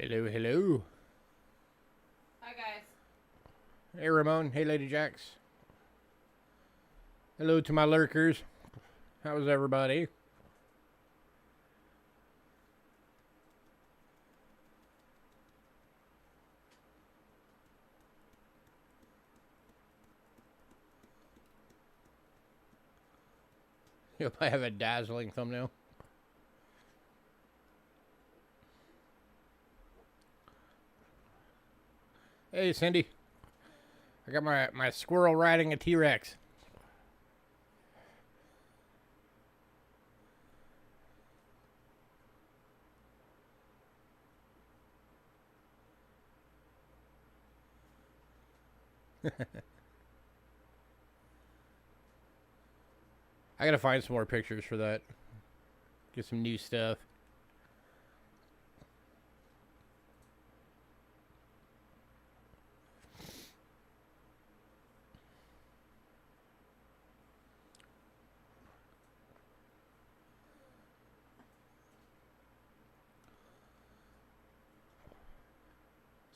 Hello, hello. Hi, guys. Hey, Ramon. Hey, Lady Jax. Hello to my lurkers. How's everybody? Hope I have a dazzling thumbnail. Hey, Cindy. I got my squirrel riding a T-Rex. I gotta find some more pictures for that. Get some new stuff.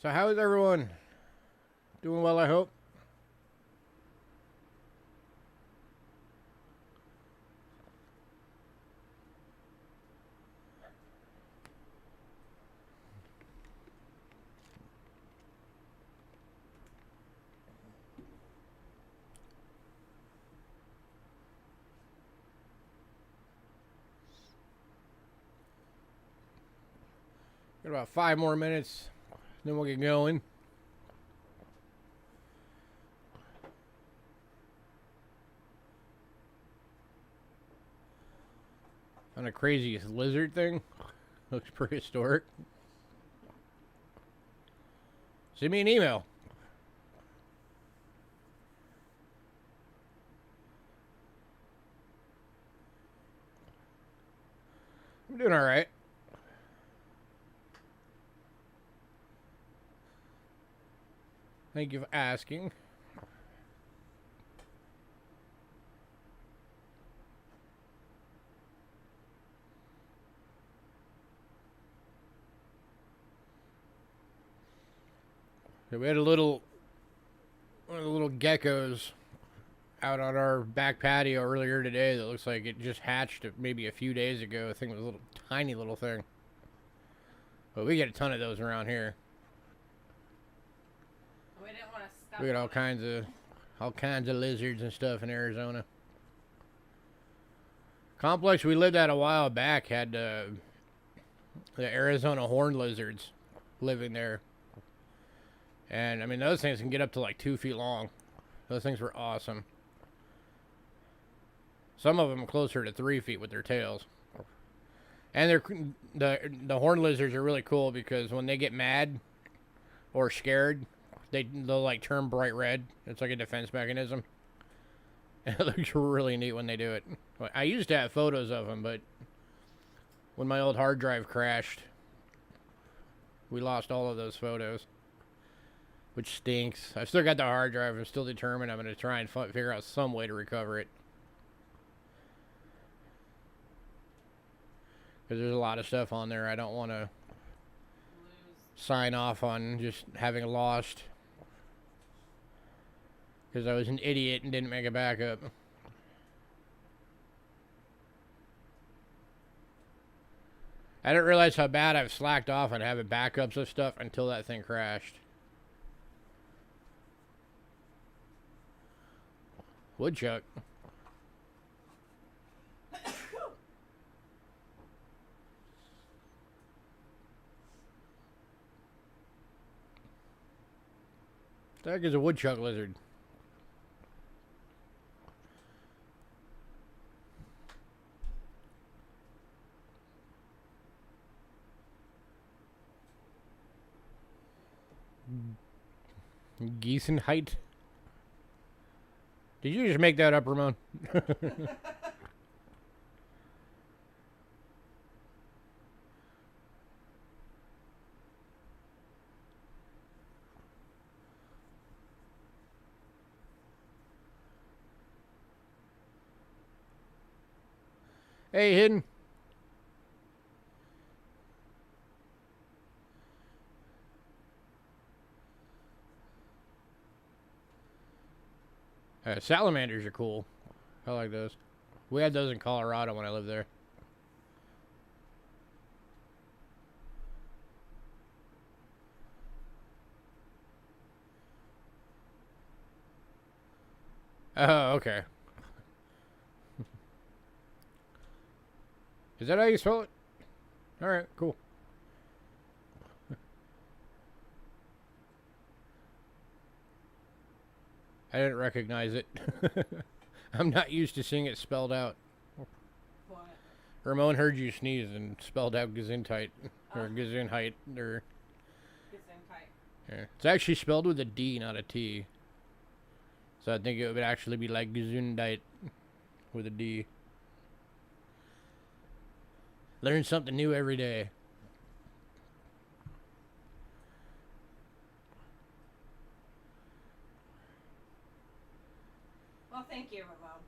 So how is everyone? Doing well, I hope. Got about 5 more minutes, then we'll get going. On the craziest lizard thing. Looks prehistoric. Send me an email. I'm doing alright. Thank you for asking. So we had one of the little geckos out on our back patio earlier today that looks like it just hatched maybe a few days ago. I think it was a little tiny little thing. But we get a ton of those around here. We didn't want to stop. We got all kinds of lizards and stuff in Arizona. Complex we lived at a while back had the Arizona horned lizards living there. And I mean, those things can get up to like 2 feet long. Those things were awesome. Some of them closer to 3 feet with their tails. And the horned lizards are really cool because when they get mad or scared, they'll like turn bright red. It's like a defense mechanism. And it looks really neat when they do it. I used to have photos of them, but when my old hard drive crashed, we lost all of those photos. Which stinks. I've still got the hard drive. I'm still determined I'm going to try and figure out some way to recover it. Because there's a lot of stuff on there I don't want to sign off on just having lost. Because I was an idiot and didn't make a backup. I didn't realize how bad I've slacked off on having backups of stuff until that thing crashed. Woodchuck. The heck is a woodchuck lizard? Giesenheit? Did you just make that up, Ramon? Hey, Hidden. Salamanders are cool. I like those. We had those in Colorado when I lived there. Oh, okay. Is that how you spell it? Alright, cool. I didn't recognize it. I'm not used to seeing it spelled out. What? Ramon heard you sneeze and spelled out Gesundheit. Or Gesundheit. Or, Gesundheit. yeah. It's actually spelled with a D, not a T. So I think it would actually be like Gesundheit with a D. Learn something new every day. Well, thank you, Ramon.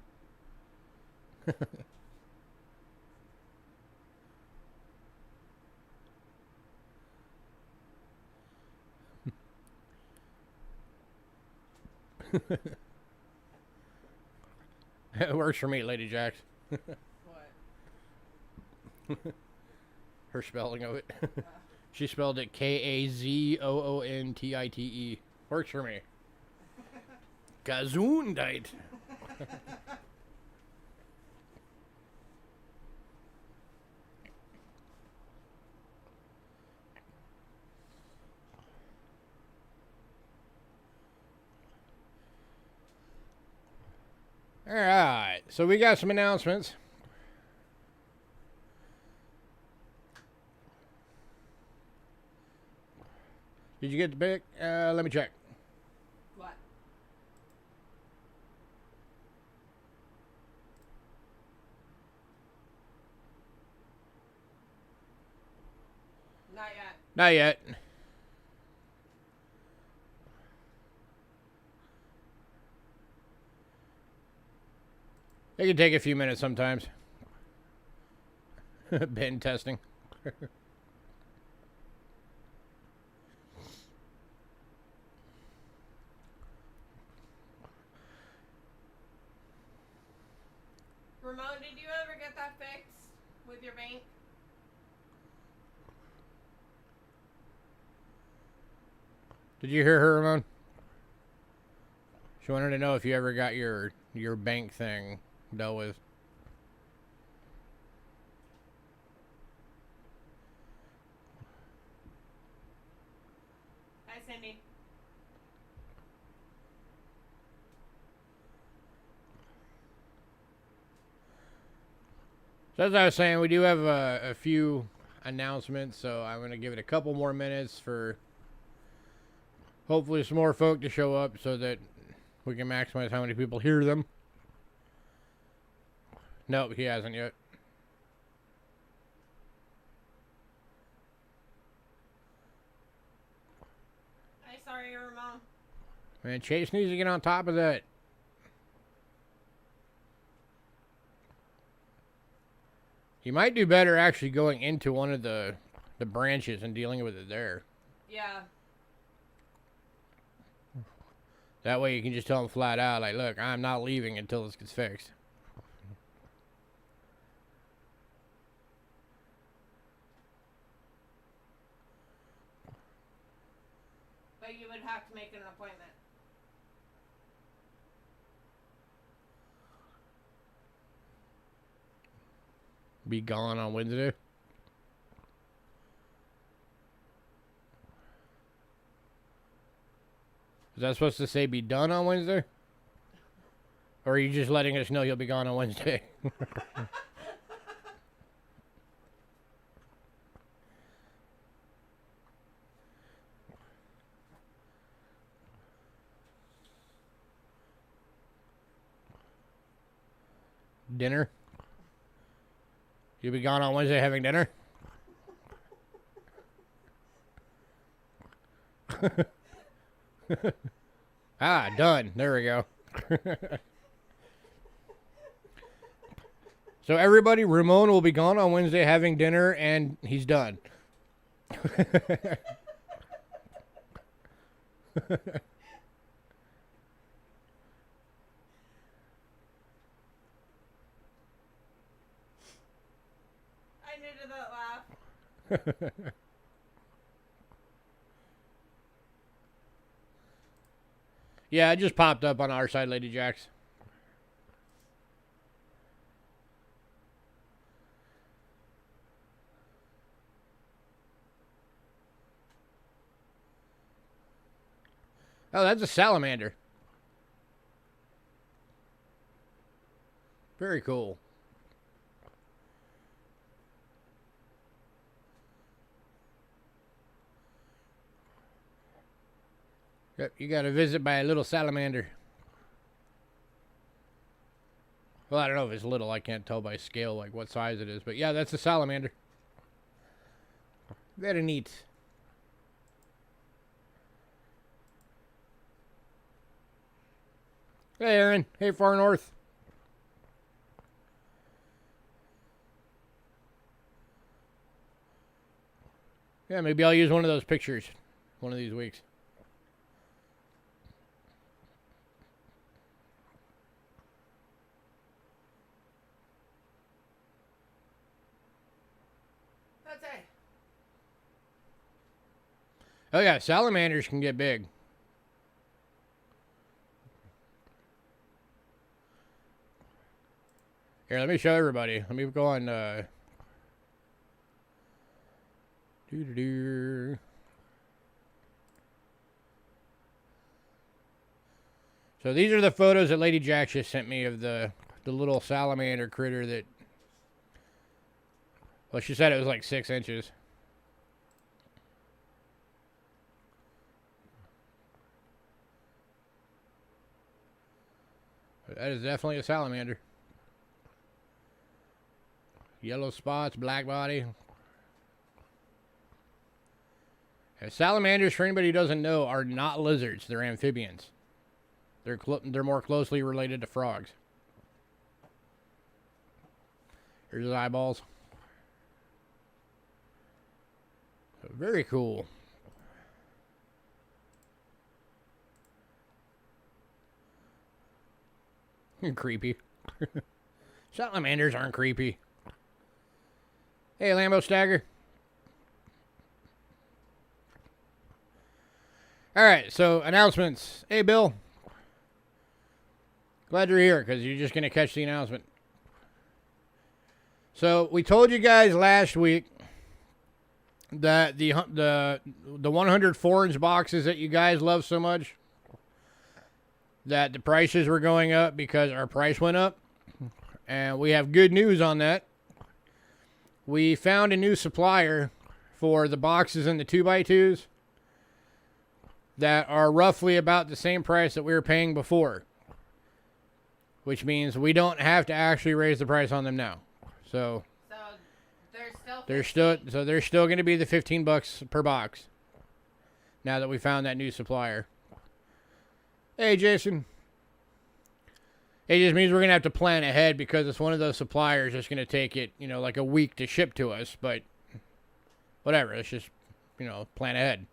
It works for me, Lady Jax. What? Her spelling of it. She spelled it K-A-Z-O-O-N-T-I-T-E. Works for me. Gesundheit. Alright, so we got some announcements. Did you get the pick? Let me check. What? Not yet. Not yet. It can take a few minutes sometimes. Ben testing. Ramon, did you ever get that fixed with your bank? Did you hear her, Ramon? She wanted to know if you ever got your bank thing dealt with. Hi, Cindy. So as I was saying, we do have a few announcements, so I'm going to give it a couple more minutes for hopefully some more folk to show up so that we can maximize how many people hear them. Nope, he hasn't yet. Hi, sorry, Ramon. Man, Chase needs to get on top of that. You might do better actually going into one of the branches and dealing with it there. Yeah. That way you can just tell them flat out, like, look, I'm not leaving until this gets fixed. But you would have to make an appointment. Be gone on Wednesday. Is that supposed to say be done on Wednesday? Or are you just letting us know you'll be gone on Wednesday? Dinner? You'll be gone on Wednesday having dinner? Ah, done. There we go. So everybody, Ramon will be gone on Wednesday having dinner, and he's done. Yeah, it just popped up on our side, Lady Jacks. Oh, that's a salamander. Very cool. Yep, you got a visit by a little salamander. Well, I don't know if it's little. I can't tell by scale like what size it is. But yeah, that's a salamander. Very neat. Hey, Aaron. Hey, Far North. Yeah, maybe I'll use one of those pictures one of these weeks. Oh yeah, salamanders can get big. Here, let me show everybody. Let me go on. So these are the photos that Lady Jack just sent me of the little salamander critter that. Well, she said it was like 6 inches. That is definitely a salamander. Yellow spots, black body. And salamanders, for anybody who doesn't know, are not lizards. They're amphibians. They're more closely related to frogs. Here's his eyeballs. Very cool. Creepy. Salamanders aren't creepy. Hey, Lambo Stagger. Alright, so announcements. Hey, Bill. Glad you're here, because you're just going to catch the announcement. So, we told you guys last week that the 100 4-inch boxes that you guys love so much, that the prices were going up because our price went up. And we have good news on that. We found a new supplier for the boxes and the 2x2s that are roughly about the same price that we were paying before. Which means we don't have to actually raise the price on them now. So they're still going to be the $15 per box. Now that we found that new supplier. Hey, Jason. It just means we're going to have to plan ahead because it's one of those suppliers that's going to take it, like a week to ship to us. But whatever. Let's just, plan ahead.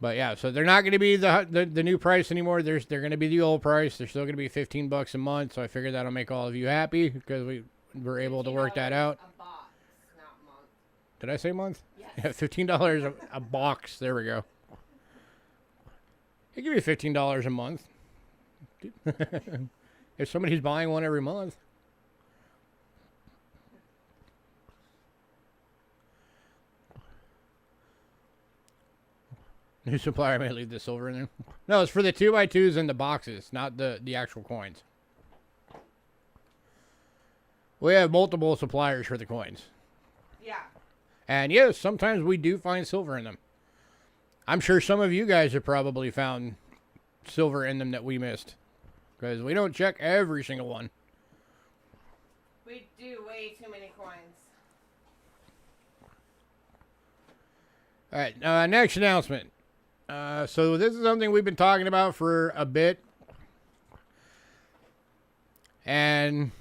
But yeah, so they're not going to be the new price anymore. They're going to be the old price. They're still going to be $15 a month. So I figured that'll make all of you happy because we were able to work that out. A box, not month. Did I say month? Yes. Yeah, $15 a box. There we go. Hey, give me $15 a month. If somebody's buying one every month. New supplier may leave the silver in there. No, it's for the 2x2s and the boxes, not the actual coins. We have multiple suppliers for the coins. Yeah. And yes, sometimes we do find silver in them. I'm sure some of you guys have probably found silver in them that we missed. Because we don't check every single one. We do way too many coins. Alright, next announcement. So this is something we've been talking about for a bit. And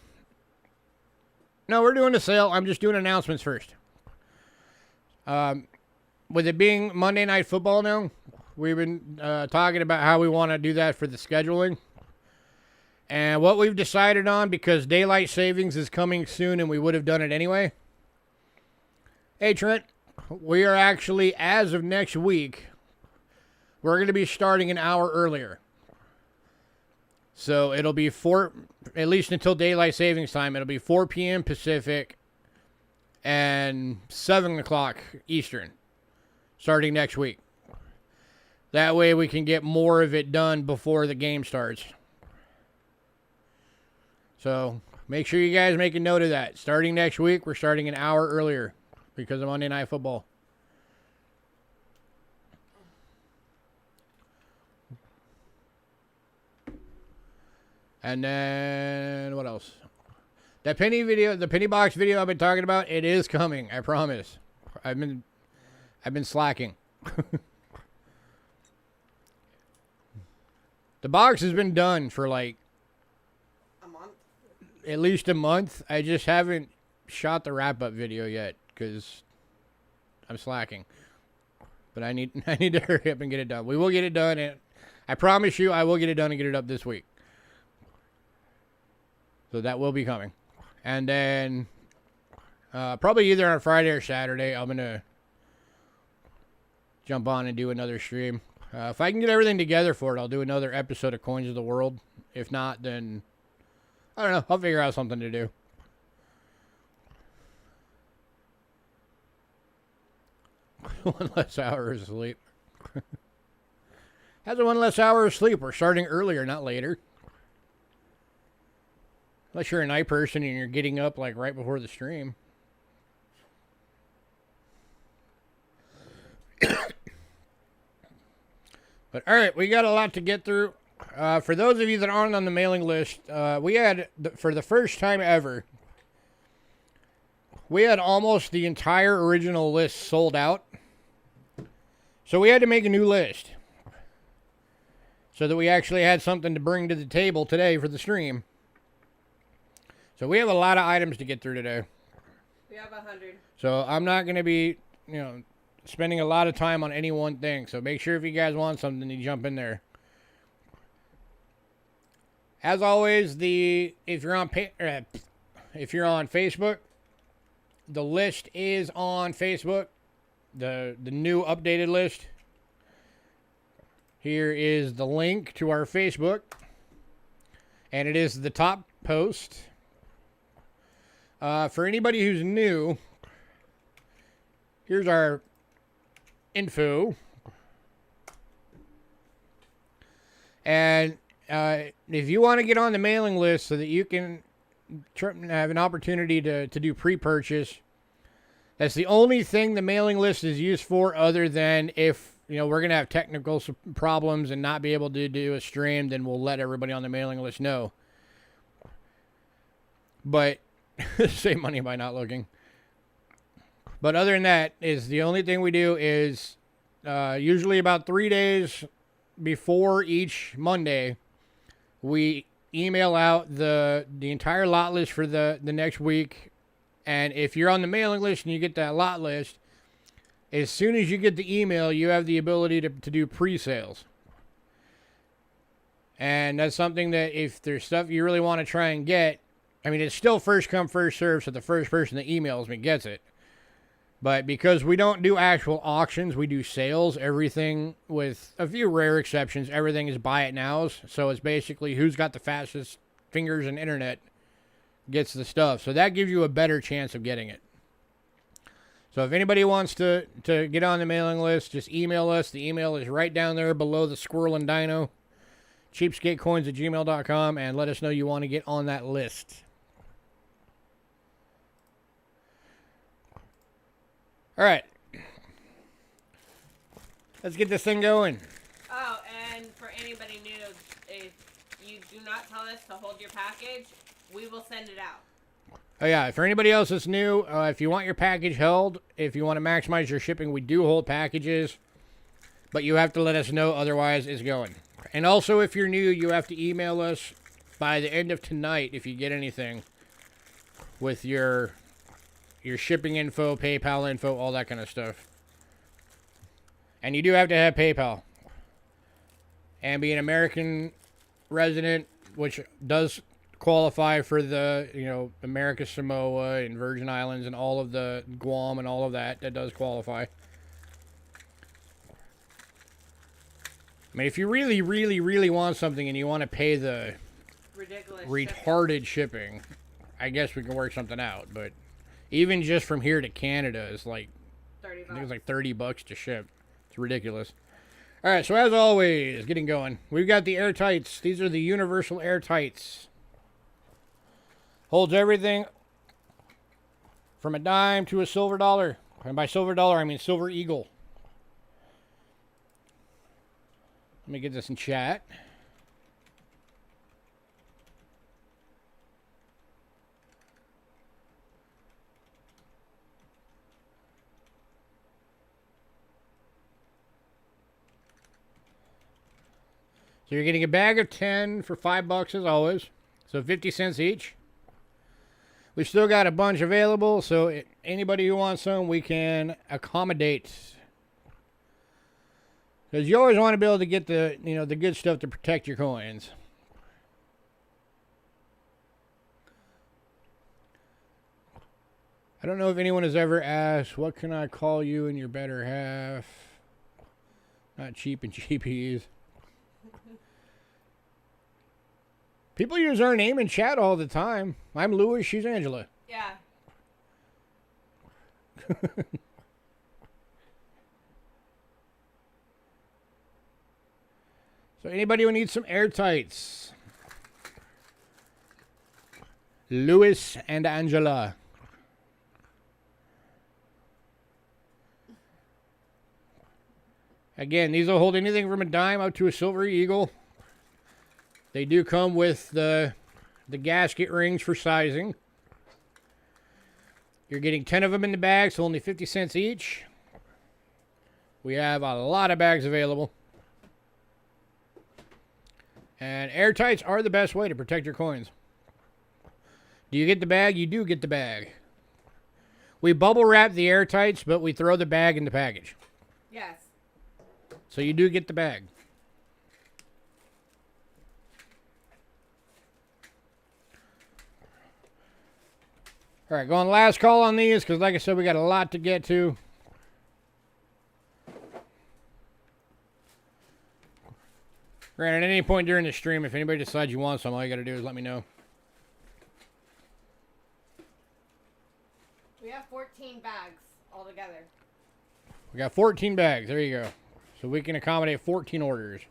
no, we're doing a sale. I'm just doing announcements first. With it being Monday Night Football now, we've been talking about how we want to do that for the scheduling. And what we've decided on, because daylight savings is coming soon and we would have done it anyway, Hey, Trent, we are actually, as of next week, we're going to be starting an hour earlier. So it'll be at least until daylight savings time, it'll be 4 p.m. Pacific and 7 o'clock Eastern, starting next week. That way we can get more of it done before the game starts. So make sure you guys make a note of that. Starting next week, we're starting an hour earlier because of Monday Night Football. And then what else? That penny video, the penny box video I've been talking about, it is coming. I promise. I've been slacking. The box has been done for like a month. At least a month. I just haven't shot the wrap up video yet because I'm slacking. But I need to hurry up and get it done. We will get it done, and I promise you, I will get it done and get it up this week. So that will be coming. And then probably either on Friday or Saturday, I'm going to jump on and do another stream. If I can get everything together for it, I'll do another episode of Coins of the World. If not, then I don't know. I'll figure out something to do. One less hour of sleep. Has a one less hour of sleep. We're starting earlier, not later. Unless you're a night person and you're getting up like right before the stream. But all right, we got a lot to get through. For those of you that aren't on the mailing list, we had, for the first time ever, we had almost the entire original list sold out. So we had to make a new list. So that we actually had something to bring to the table today for the stream. So we have a lot of items to get through today. We have 100. So I'm not going to be, spending a lot of time on any one thing. So make sure if you guys want something, you jump in there. As always, if you're on Facebook, the list is on Facebook. The new updated list. Here is the link to our Facebook. And it is the top post. For anybody who's new, here's our info. And if you want to get on the mailing list so that you can have an opportunity to do pre-purchase, that's the only thing the mailing list is used for, other than if we're going to have technical problems and not be able to do a stream, then we'll let everybody on the mailing list know. But save money by not looking. But other than that, is the only thing we do is usually about 3 days before each Monday, we email out the entire lot list for the next week. And if you're on the mailing list and you get that lot list, as soon as you get the email, you have the ability to do pre-sales. And that's something that if there's stuff you really want to try and get, it's still first come, first serve, so the first person that emails me gets it. But because we don't do actual auctions, we do sales. Everything, with a few rare exceptions, everything is buy it nows. So it's basically who's got the fastest fingers and internet gets the stuff. So that gives you a better chance of getting it. So if anybody wants to get on the mailing list, just email us. The email is right down there below the squirrel and dino. Cheapskatecoins@gmail.com, and let us know you want to get on that list. All right. Let's get this thing going. Oh, and for anybody new, if you do not tell us to hold your package, we will send it out. Oh, yeah. For anybody else that's new, if you want your package held, if you want to maximize your shipping, we do hold packages. But you have to let us know, otherwise it's going. And also, if you're new, you have to email us by the end of tonight if you get anything with your shipping info, PayPal info, all that kind of stuff. And you do have to have PayPal. And be an American resident, which does qualify for the, you know, America Samoa and Virgin Islands and all of the Guam and all of that. That does qualify. I mean, if you really, really, really want something and you want to pay the ridiculous retarded shipping, I guess we can work something out. But even just from here to Canada is like, 30 bucks. I think it's like $30 to ship. It's ridiculous. All right, so as always, getting going. We've got the Airtights. These are the universal Airtights. Holds everything from a dime to a silver dollar. And by silver dollar, I mean silver eagle. Let me get this in chat. So you're getting a bag of 10 for $5 as always. So 50 cents each. We've still got a bunch available, so anybody who wants some, we can accommodate. Because you always want to be able to get the, you know, the good stuff to protect your coins. I don't know if anyone has ever asked, what can I call you and your better half? Not cheap and cheapies. People use our name in chat all the time. I'm Louis, she's Angela. Yeah. So anybody who needs some Airtights. Louis and Angela. Again, these will hold anything from a dime up to a silver eagle. They do come with the gasket rings for sizing. You're getting 10 of them in the bag, so only 50 cents each. We have a lot of bags available. And Airtights are the best way to protect your coins. Do you get the bag? You do get the bag. We bubble wrap the Airtights, but we throw the bag in the package. Yes. So you do get the bag. All right, going last call on these because, like I said, we got a lot to get to. Granted, at any point during the stream, if anybody decides you want some, all you got to do is let me know. We have 14 bags altogether. We got 14 bags. There you go. So we can accommodate 14 orders.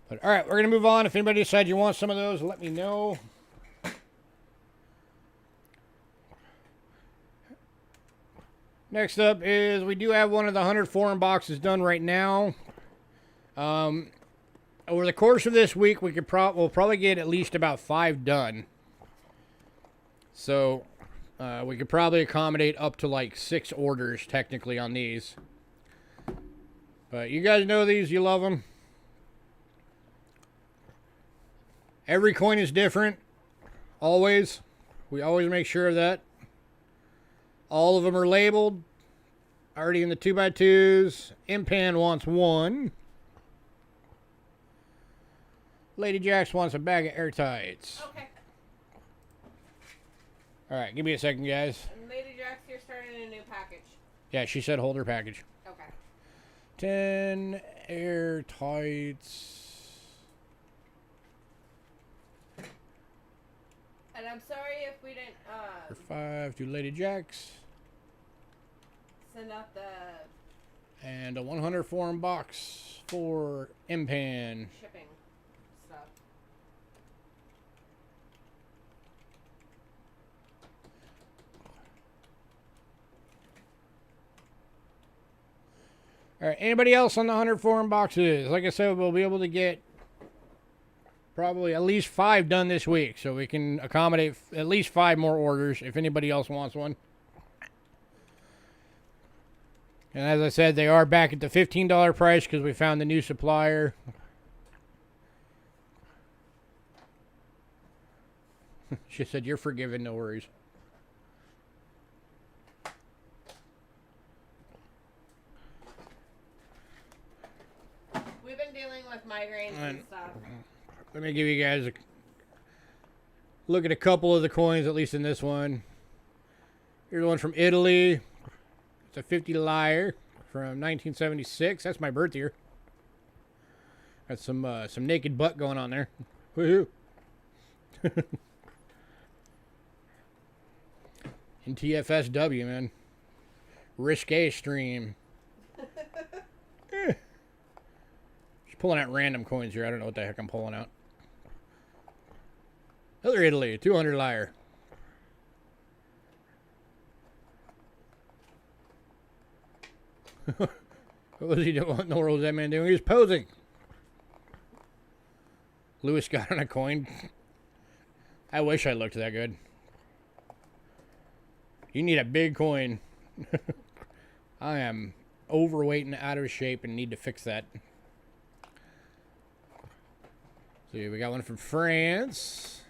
But, all right, we're going to move on. If anybody decides you want some of those, let me know. Next up is we do have one of the 100 foreign boxes done right now. Over the course of this week, we'll probably get at least about 5 done. So we could probably accommodate up to like 6 orders technically on these. But you guys know these, you love them. Every coin is different, always. We always make sure of that. All of them are labeled. Already in the 2x2s. Impan wants 1. Lady Jax wants a bag of Airtights. Okay. Alright, give me a second, guys. And Lady Jax, you're starting a new package. Yeah, she said hold her package. Okay. 10 Airtights. And I'm sorry if we didn't For 5 to Lady Jax. send out the And a 100 foreign box for Impan. shipping stuff. Alright, anybody else on the 100 foreign boxes? Like I said, we'll be able to get probably at least 5 done this week. So we can accommodate at least 5 more orders if anybody else wants one. And as I said, they are back at the $15 price because we found the new supplier. She said, you're forgiven, no worries. with migraines and stuff. Let me give you guys a look at a couple of the coins, at least in this one. Here's one from Italy. It's a 50 lyre from 1976. That's my birth year. Got some naked butt going on there. Woohoo! In TFSW, man. Risque stream. Just pulling out random coins here. I don't know what the heck I'm pulling out. Another Italy, 200 lyre. What was he doing? What in the world was that man doing? He was posing. Lewis got on a coin. I wish I looked that good. You need a big coin. I am overweight and out of shape and need to fix that. See, we got one from France.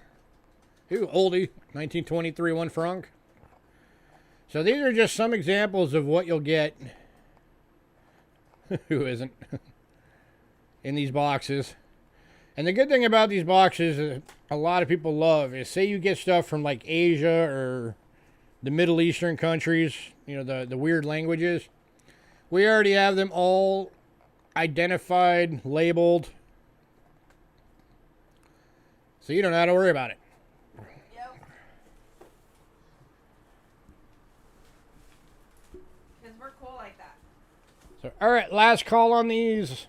Ooh, oldie. 1923, 1 franc. So these are just some examples of what you'll get. Who isn't? In these boxes. And the good thing about these boxes that a lot of people love is, say you get stuff from like Asia or the Middle Eastern countries, you know, the weird languages. We already have them all identified, labeled. So you don't have to worry about it. Yep. Because we're cool like that. So, all right, last call on these.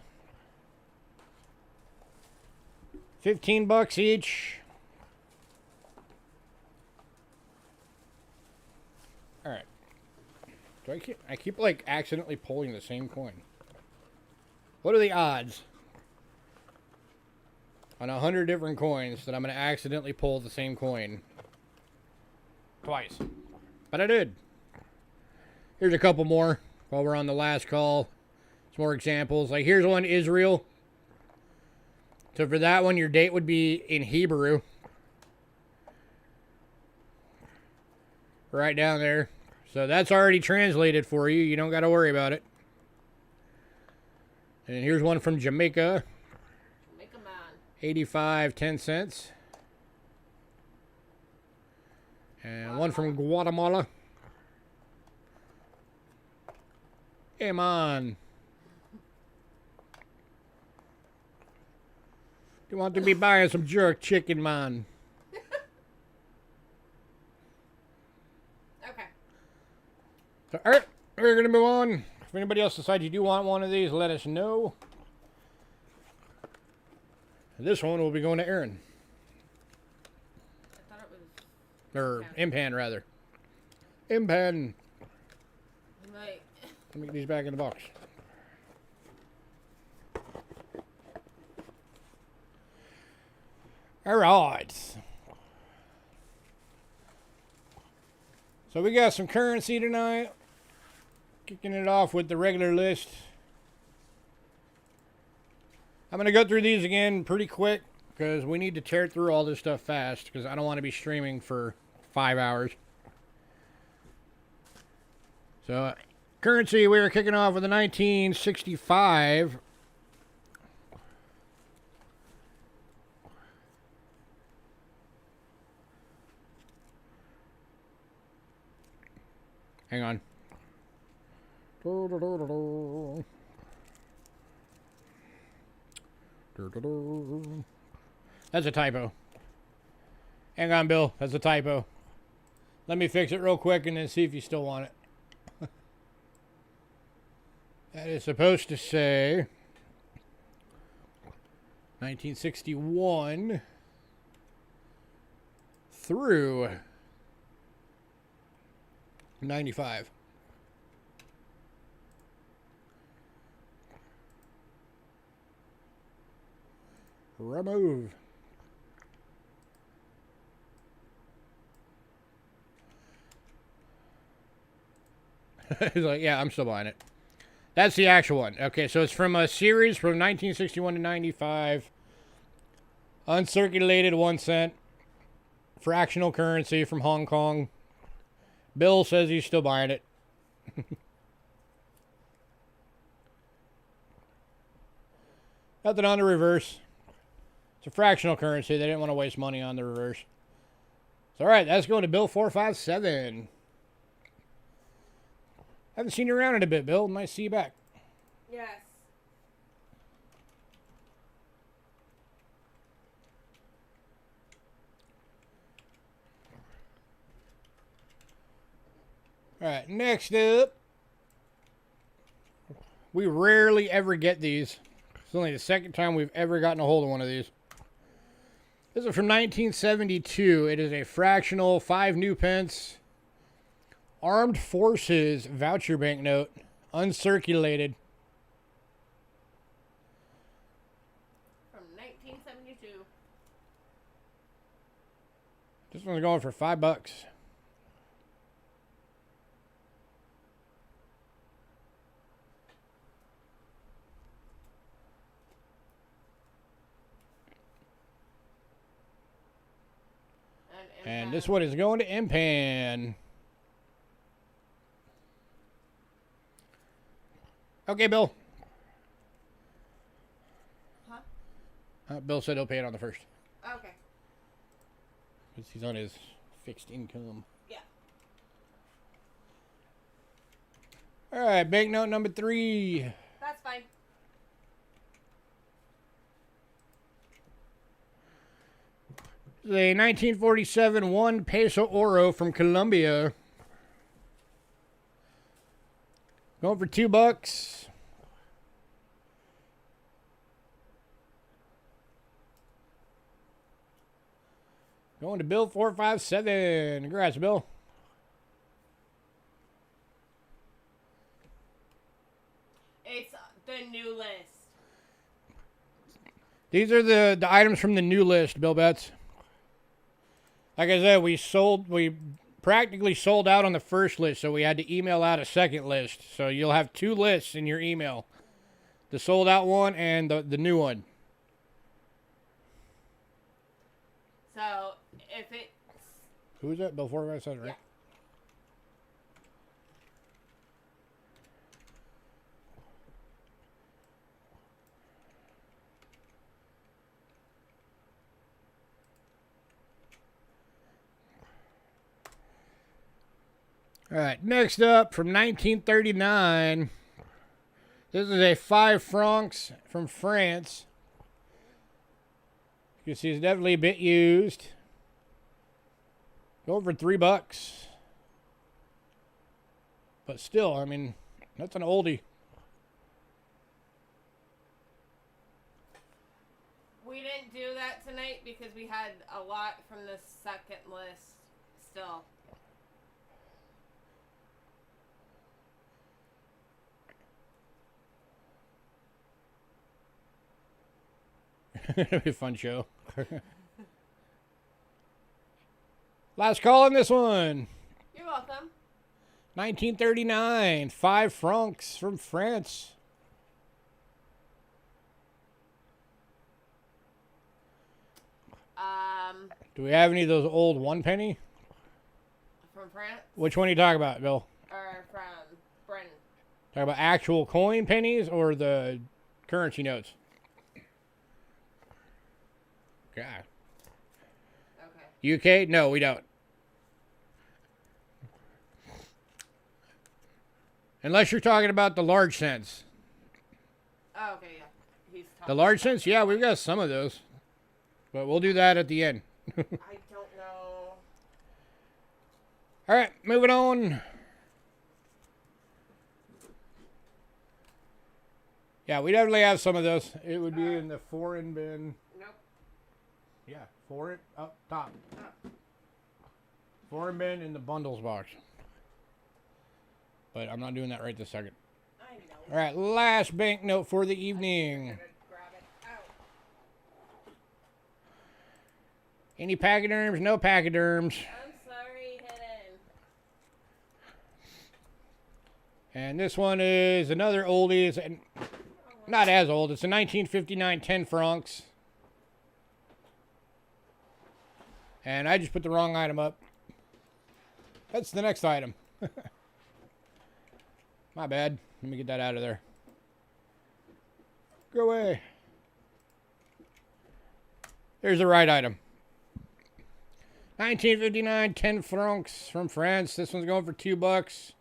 $15 each. All right. Do I keep like accidentally pulling the same coin? What are the odds on 100 different coins that I'm going to accidentally pull the same coin twice? But I did. Here's a couple more while we're on the last call. Some more examples. Like here's one, Israel. So for that one, your date would be in Hebrew. Right down there. So that's already translated for you. You don't got to worry about it. And here's one from Jamaica. Jamaica man. 85, 10 cents. And one from Guatemala. Hey, man. You want to be buying some jerk chicken, man? Okay. So, all right, we're going to move on. If anybody else decides you do want one of these, let us know. And this one will be going to Aaron. I thought it was... Or Impan, rather. Impan. Like... Let me get these back in the box. All right. So we got some currency tonight. Kicking it off with the regular list. I'm going to go through these again pretty quick because we need to tear through all this stuff fast because I don't want to be streaming for 5 hours. So, currency, we are kicking off with a 1965. Hang on. That's a typo. Hang on, Bill. That's a typo. Let me fix it real quick and then see if you still want it. That is supposed to say 1961 through 95. Remove. He's like, yeah, I'm still buying it. That's the actual one. Okay, so it's from a series from 1961 to 95. Uncirculated 1 cent. Fractional currency from Hong Kong. Bill says he's still buying it. Nothing on the reverse. It's a fractional currency. They didn't want to waste money on the reverse. So, all right, that's going to Bill 457. Haven't seen you around in a bit, Bill. Nice to see you back. Yes. All right, next up. We rarely ever get these. It's only the second time we've ever gotten a hold of one of these. This is from 1972. It is a fractional 5 new pence Armed Forces voucher banknote, uncirculated. From 1972. This one's going for $5. And this one is going to Impan. Okay, Bill. Huh? Bill said he'll pay it on the first. Okay. Because he's on his fixed income. Yeah. All right, banknote number 3. That's fine. This is a 1947 1 Peso Oro from Colombia. Going for $2. Going to Bill 457. Congrats, Bill. It's the new list. These are the items from the new list, Bill Betts. Like I said, we practically sold out on the first list, so we had to email out a second list. So you'll have 2 lists in your email. The sold out one and the new one. So, if it's... Who is that? Bill 457, right? Yeah. All right, next up from 1939. This is a 5 francs from France. You can see it's definitely a bit used. Going for $3. But still, I mean, that's an oldie. We didn't do that tonight because we had a lot from the second list still. It'll be a fun show. Last call on this one. You're welcome. 1939, 5 francs from France. Do we have any of those old 1 penny? From France? Which one are you talking about, Bill? Or from Britain? Talking about actual coin pennies or the currency notes? God. Okay. UK? No, we don't. Unless you're talking about the large cents. Oh, okay, yeah. He's talking The large about cents? Yeah, we've got some of those. But we'll do that at the end. I don't know. All right, moving on. Yeah, we definitely have some of those. It would be in the foreign bin. Nope. Yeah, foreign up top. Foreign bin in the bundles box. But I'm not doing that right this second. I know. All right, last banknote for the evening. Grab it out. Any pachyderms? No pachyderms. I'm sorry, hidden. And this one is another oldie. It's not as old. It's a 1959 10 francs. And I just put the wrong item up. That's the next item. My bad. Let me get that out of there. Go away. Here's the right item. 1959, 10 francs from France. This one's going for $2.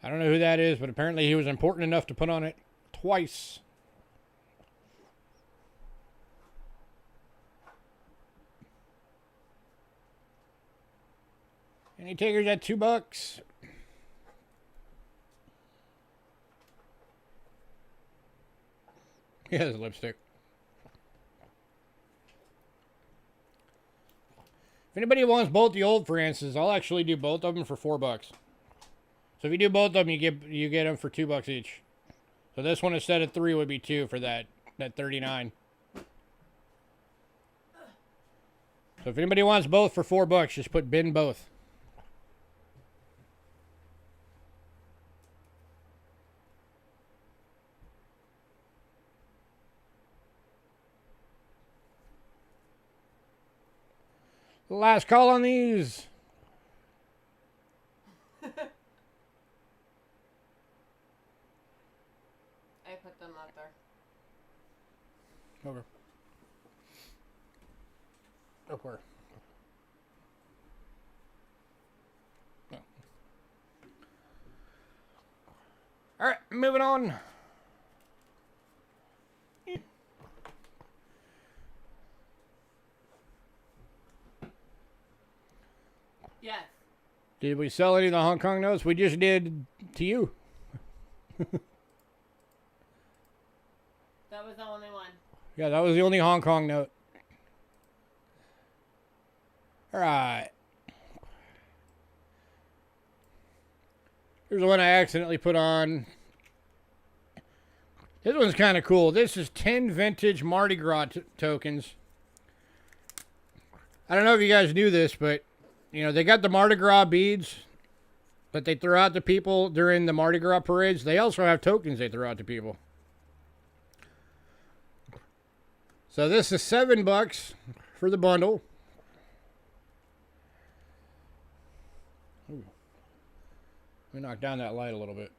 I don't know who that is, but apparently he was important enough to put on it twice. Any takers at $2? He has lipstick. If anybody wants both the old Frances, I'll actually do both of them for $4. So if you do both of them, you get them for $2 each. So this one instead of 3 would be 2 for that 39. So if anybody wants both for $4, just put bin both. Last call on these. I put them out there. Okay. Up where? No. All right, moving on. Yes. Did we sell any of the Hong Kong notes? We just did to you. That was the only one. Yeah, that was the only Hong Kong note. All right. Here's the one I accidentally put on. This one's kind of cool. This is 10 vintage Mardi Gras tokens. I don't know if you guys knew this, but you know, they got the Mardi Gras beads that they throw out to people during the Mardi Gras parades. They also have tokens they throw out to people. So this is $7 for the bundle. Ooh. Let me knock down that light a little bit.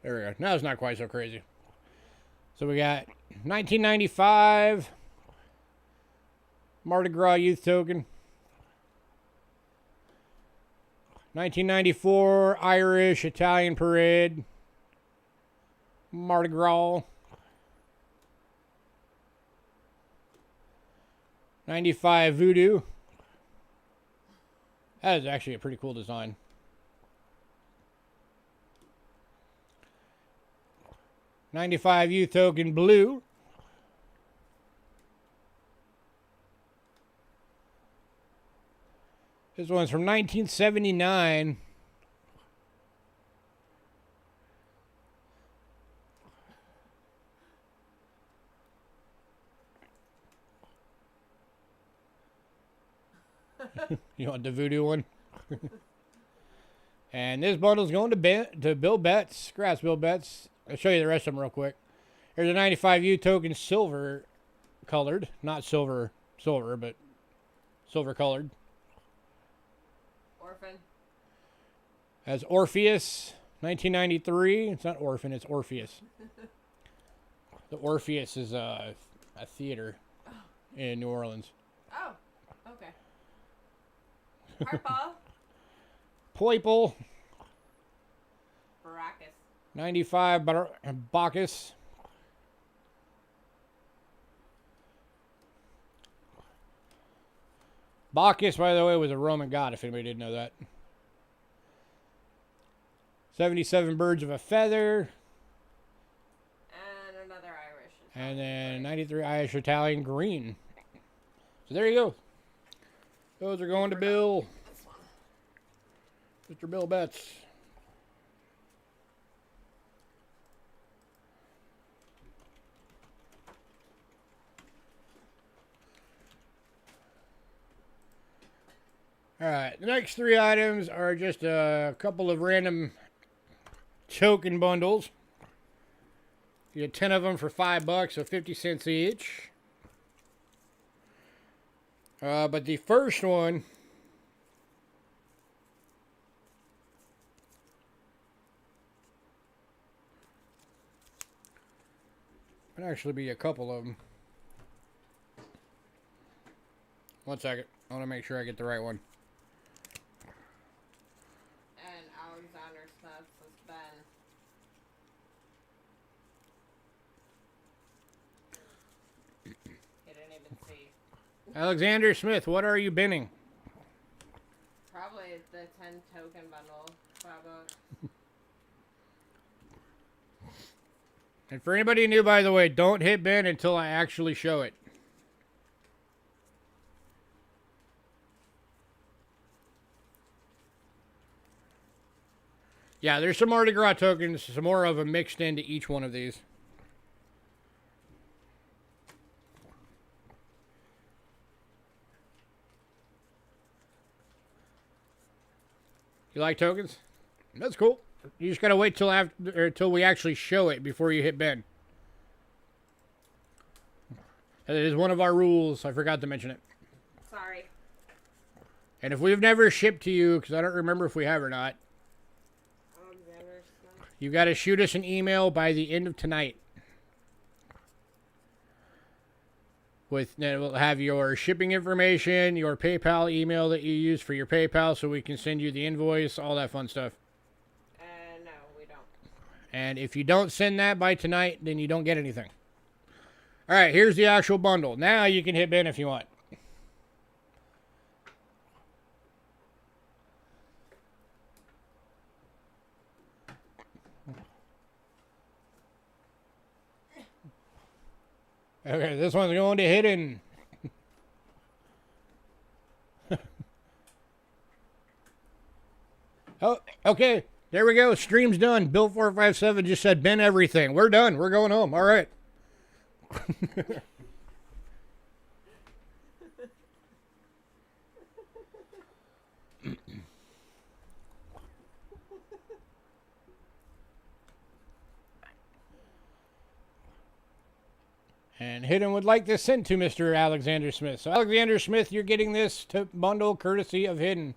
There we go. Now it's not quite so crazy. So we got 1995 Mardi Gras Youth Token. 1994 Irish Italian Parade Mardi Gras. 95 Voodoo. That is actually a pretty cool design. '95 Youth Token Blue. This one's from 1979. You want the voodoo one? And this bundle's going to Bill Betts, Gras Bill Betts. I'll show you the rest of them real quick. Here's a 95 U token, silver colored. Not silver, but silver colored. Orphan. As Orpheus, 1993. It's not Orphan, it's Orpheus. The Orpheus is a theater in New Orleans. Oh, okay. Harpo. Poiple. Baracus. 95 Bacchus. Bacchus, by the way, was a Roman god, if anybody didn't know that. 77 Birds of a Feather. And another Irish. And then 93 Irish Italian Green. So there you go. Those are going to Bill. Mr. Bill Betts. Alright, the next three items are just a couple of random token bundles. You get 10 of them for $5, so 50 cents each. But the first one might actually be a couple of them. One second. I want to make sure I get the right one. And Alexander Smith has been. He didn't even see. Alexander Smith, what are you binning? Probably the 10 token bundle. $5. And for anybody new, by the way, don't hit bin until I actually show it. Yeah, there's some Mardi Gras tokens, some more of them mixed into each one of these. You like tokens? That's cool. You just gotta wait till after, or till we actually show it before you hit bin. That is one of our rules. I forgot to mention it. Sorry. And if we've never shipped to you, because I don't remember if we have or not, Alexander Smith. you got to shoot us an email by the end of tonight. We'll have your shipping information, your PayPal email that you use for your PayPal so we can send you the invoice, all that fun stuff. No, we don't. And if you don't send that by tonight, then you don't get anything. All right, here's the actual bundle. Now you can hit bin if you want. Okay, this one's going to hidden. Oh, okay. There we go. Stream's done. Bill457 just said bin everything. We're done. We're going home. All right. And Hidden would like this sent to Mr. Alexander Smith. So, Alexander Smith, you're getting this bundle courtesy of Hidden.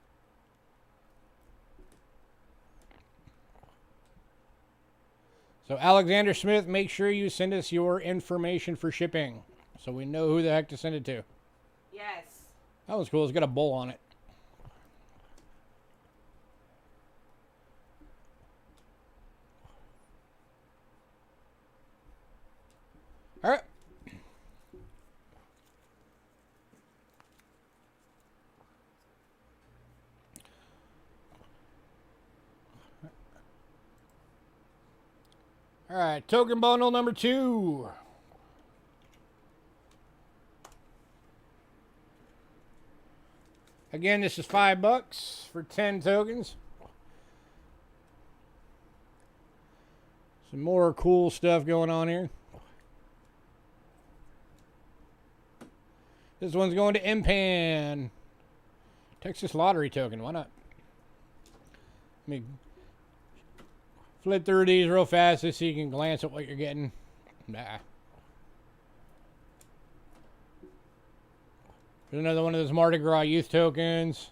So, Alexander Smith, make sure you send us your information for shipping so we know who the heck to send it to. Yes. That was cool. It's got a bull on it. All right. All right, token bundle number 2. Again, this is $5 for 10 tokens. Some more cool stuff going on here. This one's going to Impan. Texas Lottery token, why not? Let me flip through these real fast so you can glance at what you're getting. Nah. There's another one of those Mardi Gras youth tokens.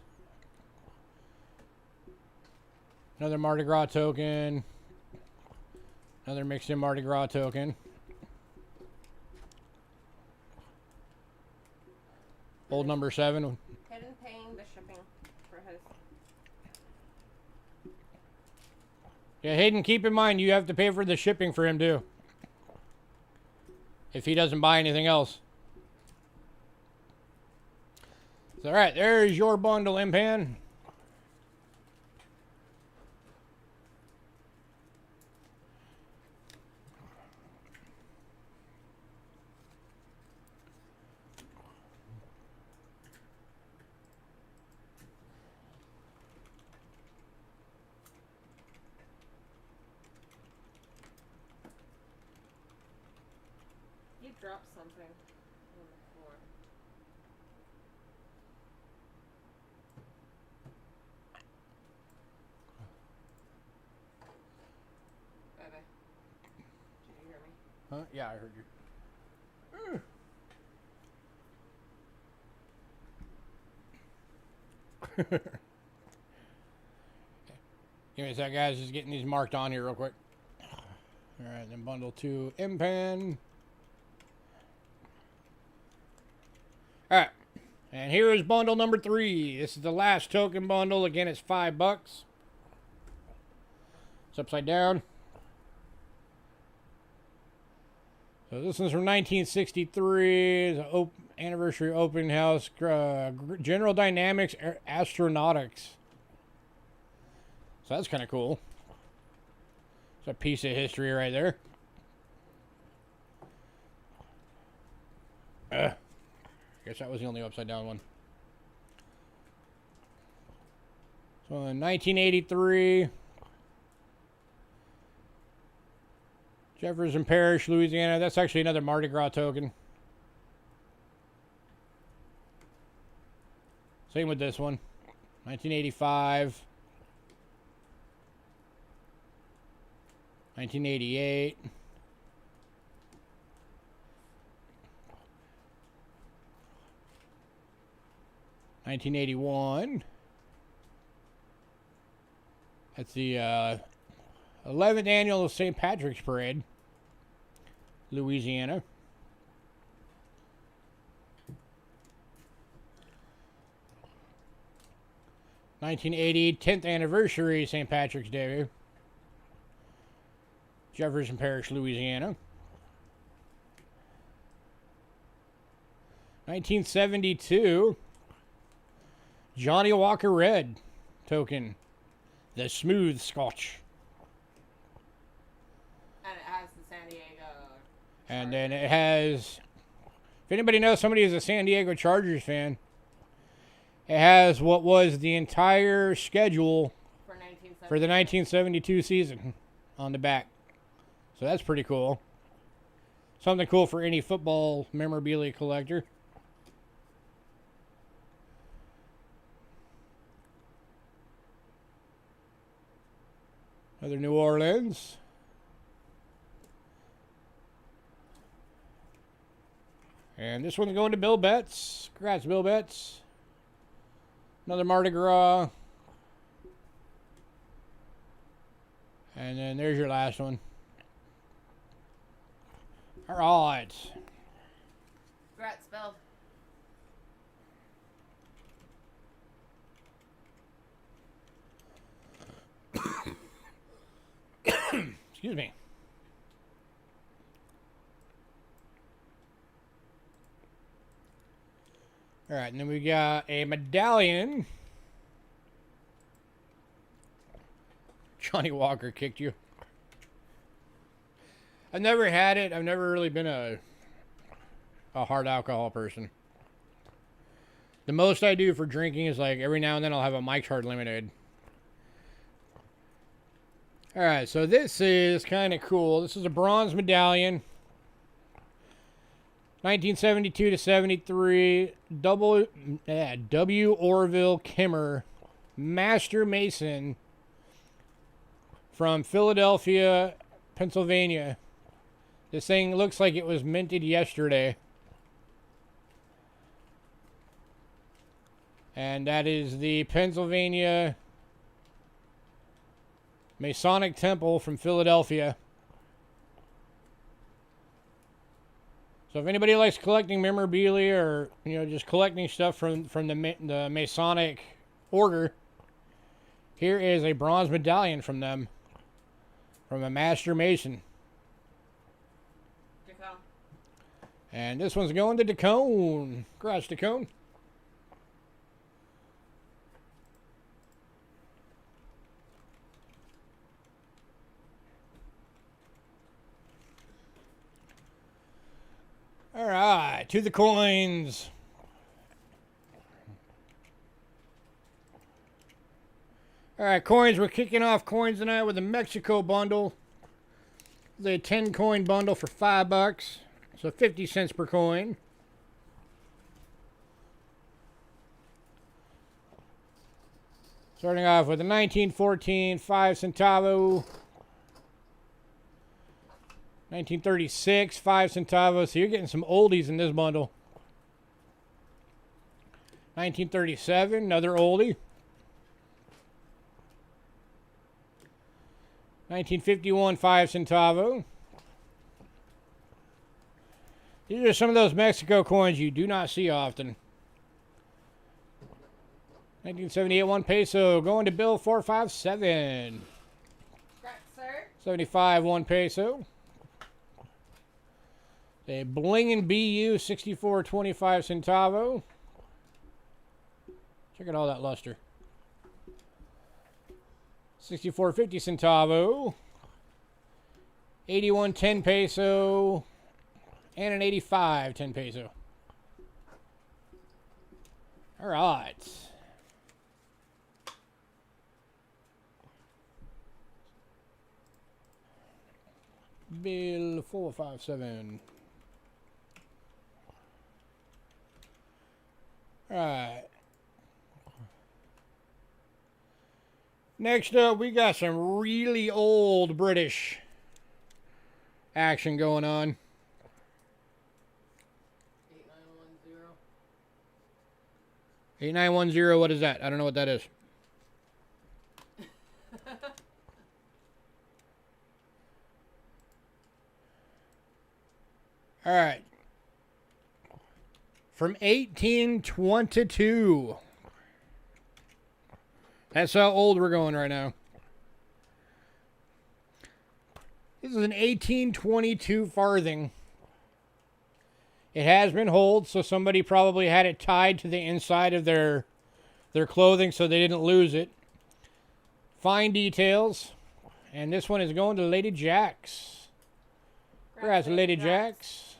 Another Mardi Gras token. Another mixed in Mardi Gras token. Old number 7. Hidden paying the shipping for his. Yeah, Hayden, keep in mind you have to pay for the shipping for him too. If he doesn't buy anything else. So, all right, there's your bundle, Impan. You dropped something on the floor. Bye-bye. Did you hear me? Yeah, I heard you. Give me a sec, guys. Just getting these marked on here real quick. All right, then bundle 2 M-Pen. All right, and here is bundle number 3. This is the last token bundle. Again, it's $5. It's upside down. So this one's from 1963. It's an anniversary open house. General Dynamics Astronautics. So that's kind of cool. It's a piece of history right there. Guess that was the only upside down one. So in 1983, Jefferson Parish, Louisiana. That's actually another Mardi Gras token. Same with this one. 1985. 1988. 1981. That's the 11th annual St. Patrick's Parade, Louisiana. '80, 10th anniversary St. Patrick's Day, Jefferson Parish, Louisiana. 1972, Johnny Walker Red token, the Smooth Scotch. And it has the San Diego. And then it has, if anybody knows somebody who's a San Diego Chargers fan, it has what was the entire schedule for the 1972 season on the back. So that's pretty cool. Something cool for any football memorabilia collector. Another New Orleans. And this one's going to Bill Betts. Congrats, Bill Betts. Another Mardi Gras. And then there's your last one. All right. Congrats, Bill. Excuse me. All right, and then we got a medallion. Johnny Walker kicked you. I've never had it. I've never really been a hard alcohol person. The most I do for drinking is like every now and then I'll have a Mike's Hard Lemonade. All right, so this is kind of cool. This is a bronze medallion. 1972 to 73, W. Orville Kimmer, Master Mason from Philadelphia, Pennsylvania. This thing looks like it was minted yesterday. And that is the Pennsylvania Masonic Temple from Philadelphia. So if anybody likes collecting memorabilia or, you know, just collecting stuff from the Masonic order, here is a bronze medallion from them, from a Master Mason. Dacone. And this one's going to Dacone. Congrats, Dacone. All right, to the coins. All right, coins. We're kicking off coins tonight with a Mexico bundle. The 10 coin bundle for $5, so 50 cents per coin. Starting off with a 1914 5 centavo. 1936, 5 centavos. So you're getting some oldies in this bundle. 1937, another oldie. 1951, 5 centavo. These are some of those Mexico coins you do not see often. 1978, 1 peso, going to bill 457. Correct, sir. 75, 1 peso. A blingin' BU, 64.25 centavo. Check out all that luster. 64.50 centavo. 81, 10 peso. And an 85, 10 peso. All right. Bill 457. All right. Next up, we got some really old British action going on. 8910, what is that? I don't know what that is. All right. From 1822. That's how old we're going right now. This is an 1822 farthing. It has been holed, so somebody probably had it tied to the inside of their clothing so they didn't lose it. Fine details. And this one is going to Lady Jack's. Congrats, Lady Jack's.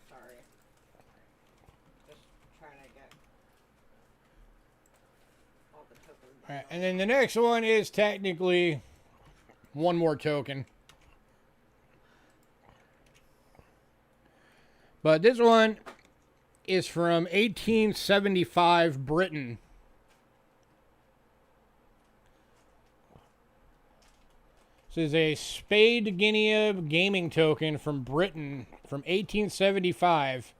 Sorry. Just trying to get all the tokens. All right, and then the next one is technically one more token. But this one is from 1875 Britain. This is a Spade Guinea gaming token from Britain from 1875.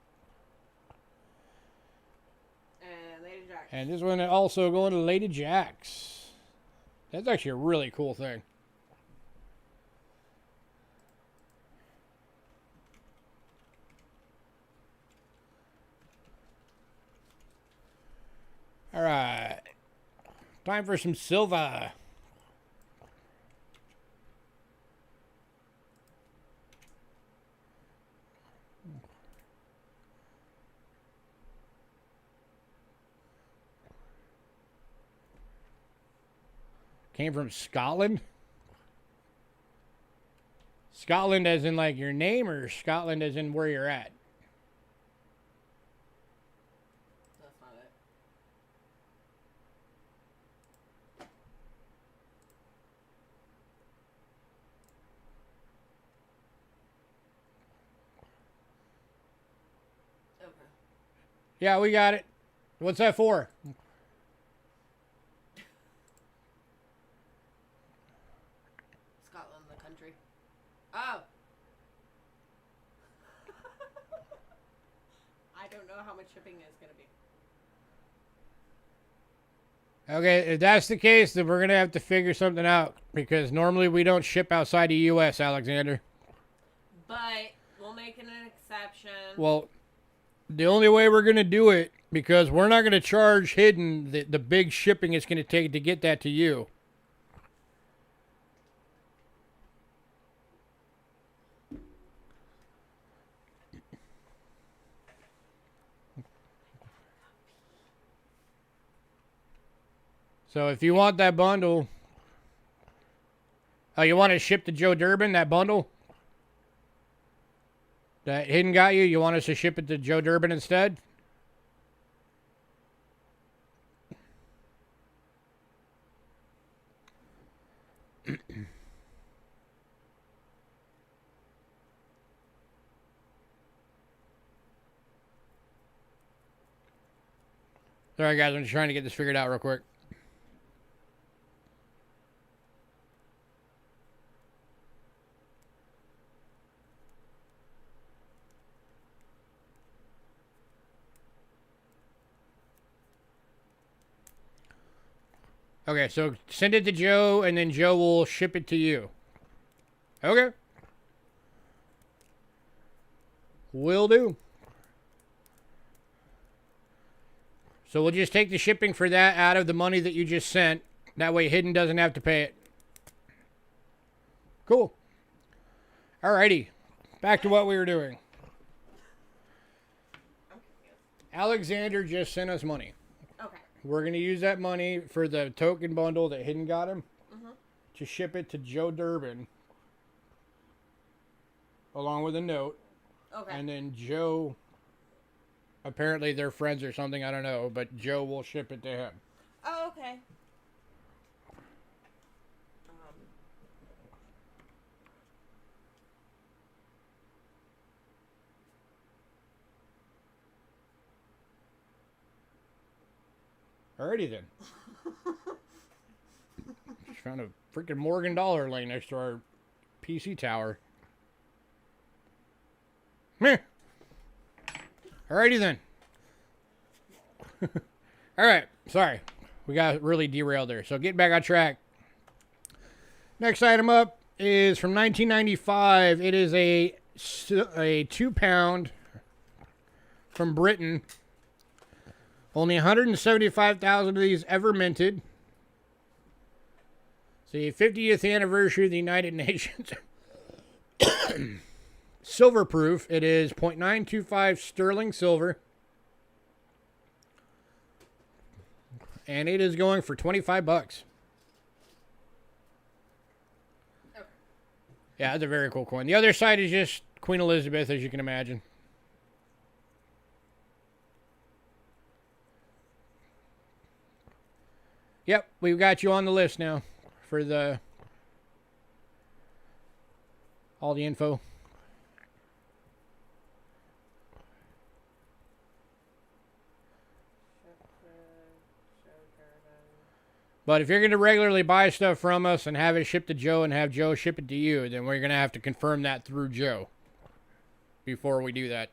And Lady Jack's. And this one also going to Lady Jack's. That's actually a really cool thing. All right. Time for some silver. Came from Scotland? Scotland as in like your name, or Scotland as in where you're at? That's not it. Okay. Yeah, we got it. What's that for? Scotland, the country. Oh. I don't know how much shipping is going to be. Okay, if that's the case, then we're going to have to figure something out. Because normally we don't ship outside the U.S., Alexander. But we'll make an exception. Well, the only way we're going to do it, because we're not going to charge hidden the big shipping it's going to take to get that to you. So if you want that bundle, oh, you want to ship to Joe Durbin, that bundle? That hidden got you? You want us to ship it to Joe Durbin instead? Sorry guys, I'm just trying to get this figured out real quick. Okay, so send it to Joe, and then Joe will ship it to you. Okay. Will do. So we'll just take the shipping for that out of the money that you just sent. That way Hidden doesn't have to pay it. Cool. Alrighty. Back to what we were doing. Alexander just sent us money. Okay. We're going to use that money for the token bundle that Hidden got him to ship it to Joe Durbin along with a note. Okay. And then Joe, apparently they're friends or something, I don't know, but Joe will ship it to him. Oh, okay. Alrighty then. Just found a freaking Morgan dollar laying next to our PC tower. Meh. Alrighty then. Alright, sorry. We got really derailed there. So getting back on track. Next item up is from 1995. It is a 2-pound from Britain. Only 175,000 of these ever minted. It's the 50th anniversary of the United Nations. Silver proof. It is 0.925 sterling silver. And it is going for 25 bucks. Okay. Yeah, it's a very cool coin. The other side is just Queen Elizabeth, as you can imagine. Yep, we've got you on the list now for all the info. But if you're going to regularly buy stuff from us and have it shipped to Joe and have Joe ship it to you, then we're going to have to confirm that through Joe before we do that.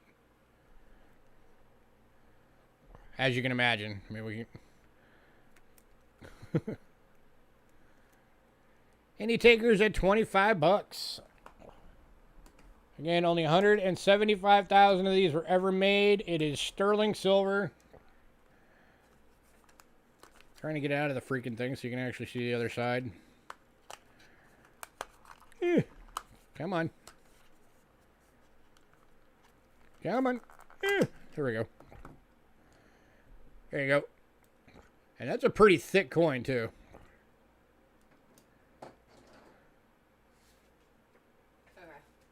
As you can imagine. I mean, we... Any takers at 25 bucks. Again, only 175,000 of these were ever made. It is sterling silver. Trying to get out of the freaking thing so you can actually see the other side. Come on. Come on. There we go. There you go. And that's a pretty thick coin, too. Okay.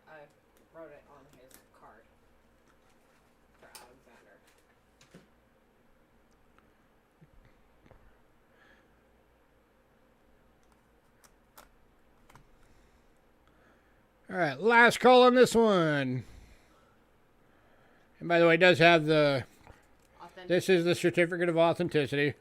I wrote it on his card for Alexander. All right, last call on this one. And by the way, it does have the... This is the certificate of authenticity.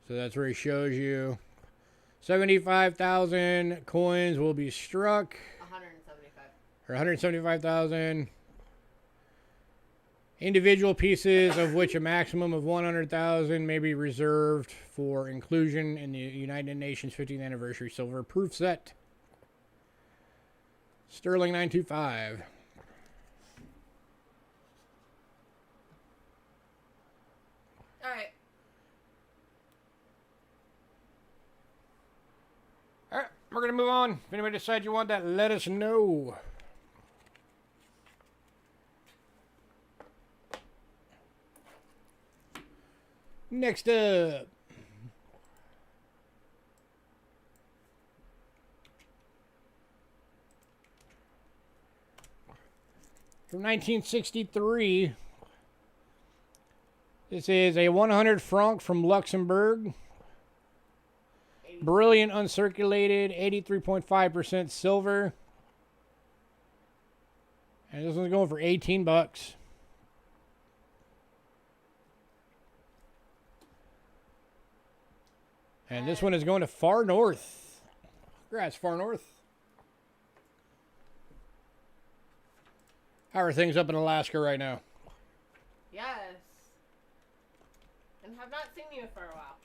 So that's where he shows you 75,000 coins will be struck. 175. Or 175,000 individual pieces, of which a maximum of 100,000 may be reserved for inclusion in the United Nations 50th Anniversary Silver Proof Set. Sterling 925. All right. All right, we're going to move on. If anybody decides you want that, let us know. Next up. From 1963. This is a 100 franc from Luxembourg. Brilliant uncirculated, 83.5% silver. And this one's going for 18 bucks. And this one is going to Far North. Gras, Far North. How are things up in Alaska right now? Yes. And have not seen you for a while.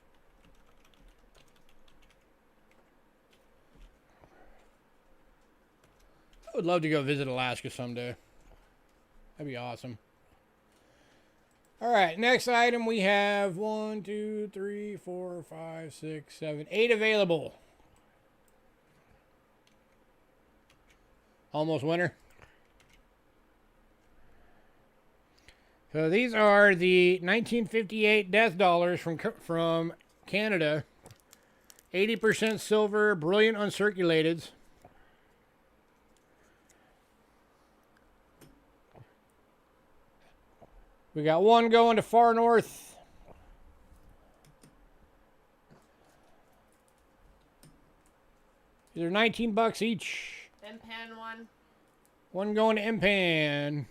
I would love to go visit Alaska someday. That'd be awesome. All right, next item we have 1, 2, 3, 4, 5, 6, 7, 8 available. Almost winter. So these are the 1958 Death Dollars from Canada. 80% silver, brilliant uncirculated. We got one going to far north. These are $19 each. Impan one. One going to Impan.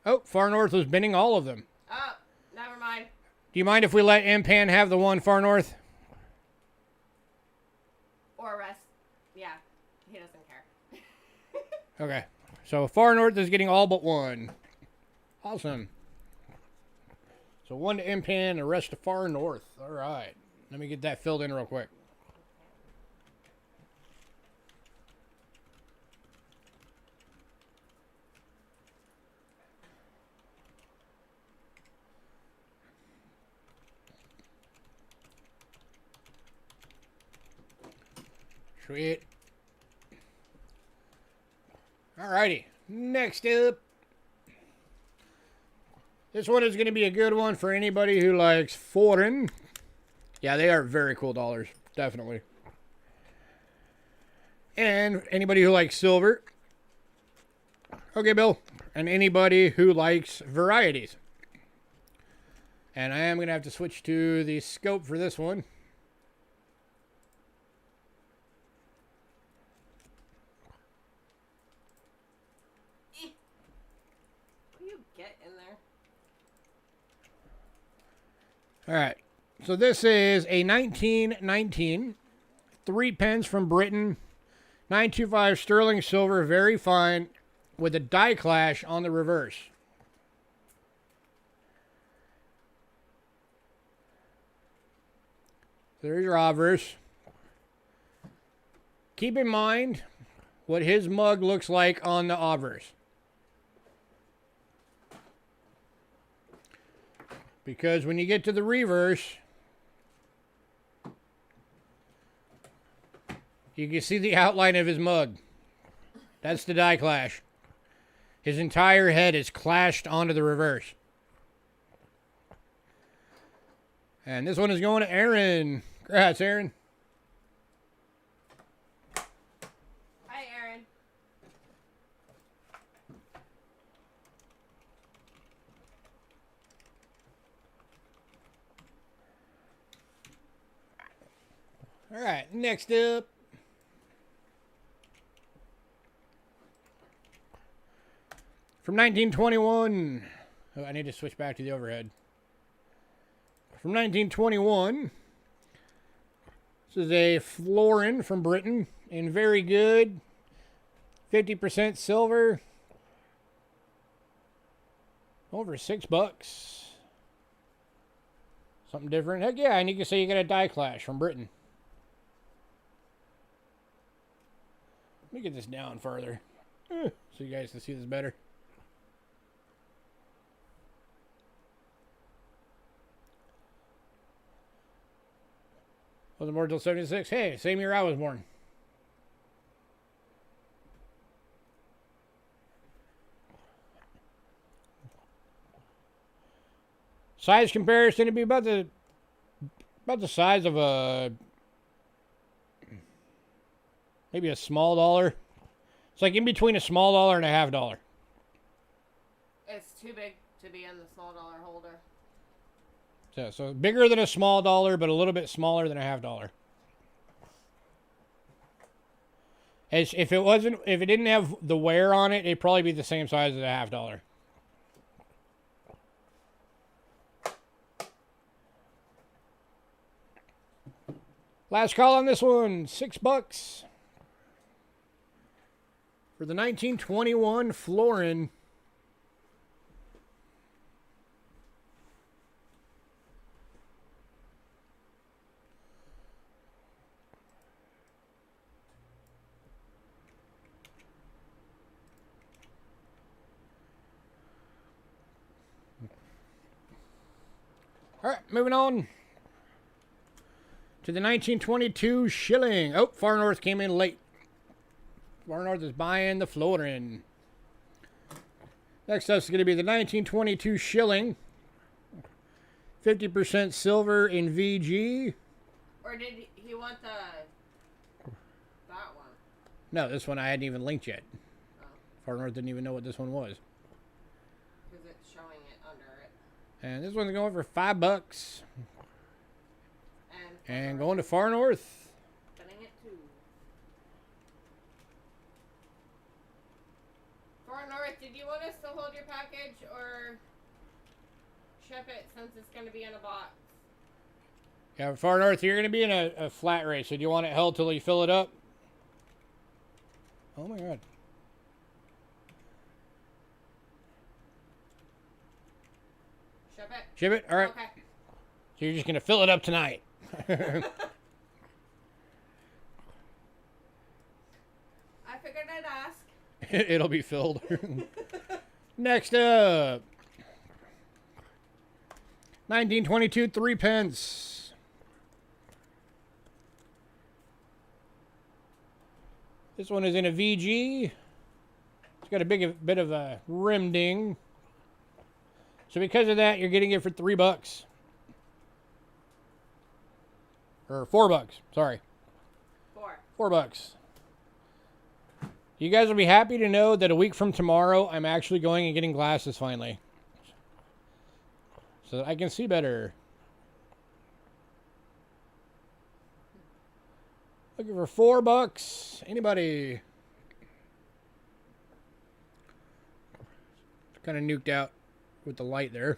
Oh, far north was binning all of them. Oh, never mind. Do you mind if we let Impan have the one far north? Or rest. Yeah, he doesn't care. Okay. So far north is getting all but one. Awesome. So one to Impan, the rest to far north. All right. Let me get that filled in real quick. Sweet. Alrighty. Next up. This one is going to be a good one for anybody who likes foreign. Yeah, they are very cool dollars. Definitely. And anybody who likes silver. Okay, Bill. And anybody who likes varieties. And I am going to have to switch to the scope for this one. All right, so this is a 1919 3 pence from Britain, 925 sterling silver, very fine, with a die clash on the reverse. There's your obverse. Keep in mind what his mug looks like on the obverse. Because when you get to the reverse, you can see the outline of his mug. That's the die clash. His entire head is clashed onto the reverse. And this one is going to Aaron. Congrats, Aaron. Hi, Aaron. All right, next up. From 1921. Oh, I need to switch back to the overhead. From 1921. This is a florin from Britain in very good. 50% silver. Over $6. Something different. Heck yeah, and you can see you got a die clash from Britain. Let me get this down further so you guys can see this better. Wasn't born until 76. Hey, same year I was born. Size comparison to be about the size of a maybe a small dollar. It's like in between a small dollar and a half dollar. It's too big to be in the small dollar holder. So bigger than a small dollar, but a little bit smaller than a half dollar. If it didn't have the wear on it, it'd probably be the same size as a half dollar. Last call on this one, $6 for For the 1921 Florin. All right, moving on to the 1922 Shilling. Oh, Far North came in late. Far North is buying the Florin. Next up is going to be the 1922 Shilling. 50% silver in VG. Or did he want that one? No, this one I hadn't even linked yet. Oh. Far North didn't even know what this one was. Because it's showing it under it. And this one's going for $5. And going to Far North. Spinning it too. Far North, did you want us to hold your package or ship it since it's going to be in a box? Yeah, Far North, you're going to be in a flat rate, so do you want it held till you fill it up? Oh my God. Ship it? Ship it? All right. Okay. So you're just going to fill it up tonight. I figured I'd ask. It'll be filled. Next up. 1922 Three Pence. This one is in a VG. It's got a bit of a rim ding. So because of that, you're getting it for $3. Or $4, sorry. $4. You guys will be happy to know that a week from tomorrow, I'm actually going and getting glasses finally. So that I can see better. Looking for $4. Anybody? Kind of nuked out with the light there.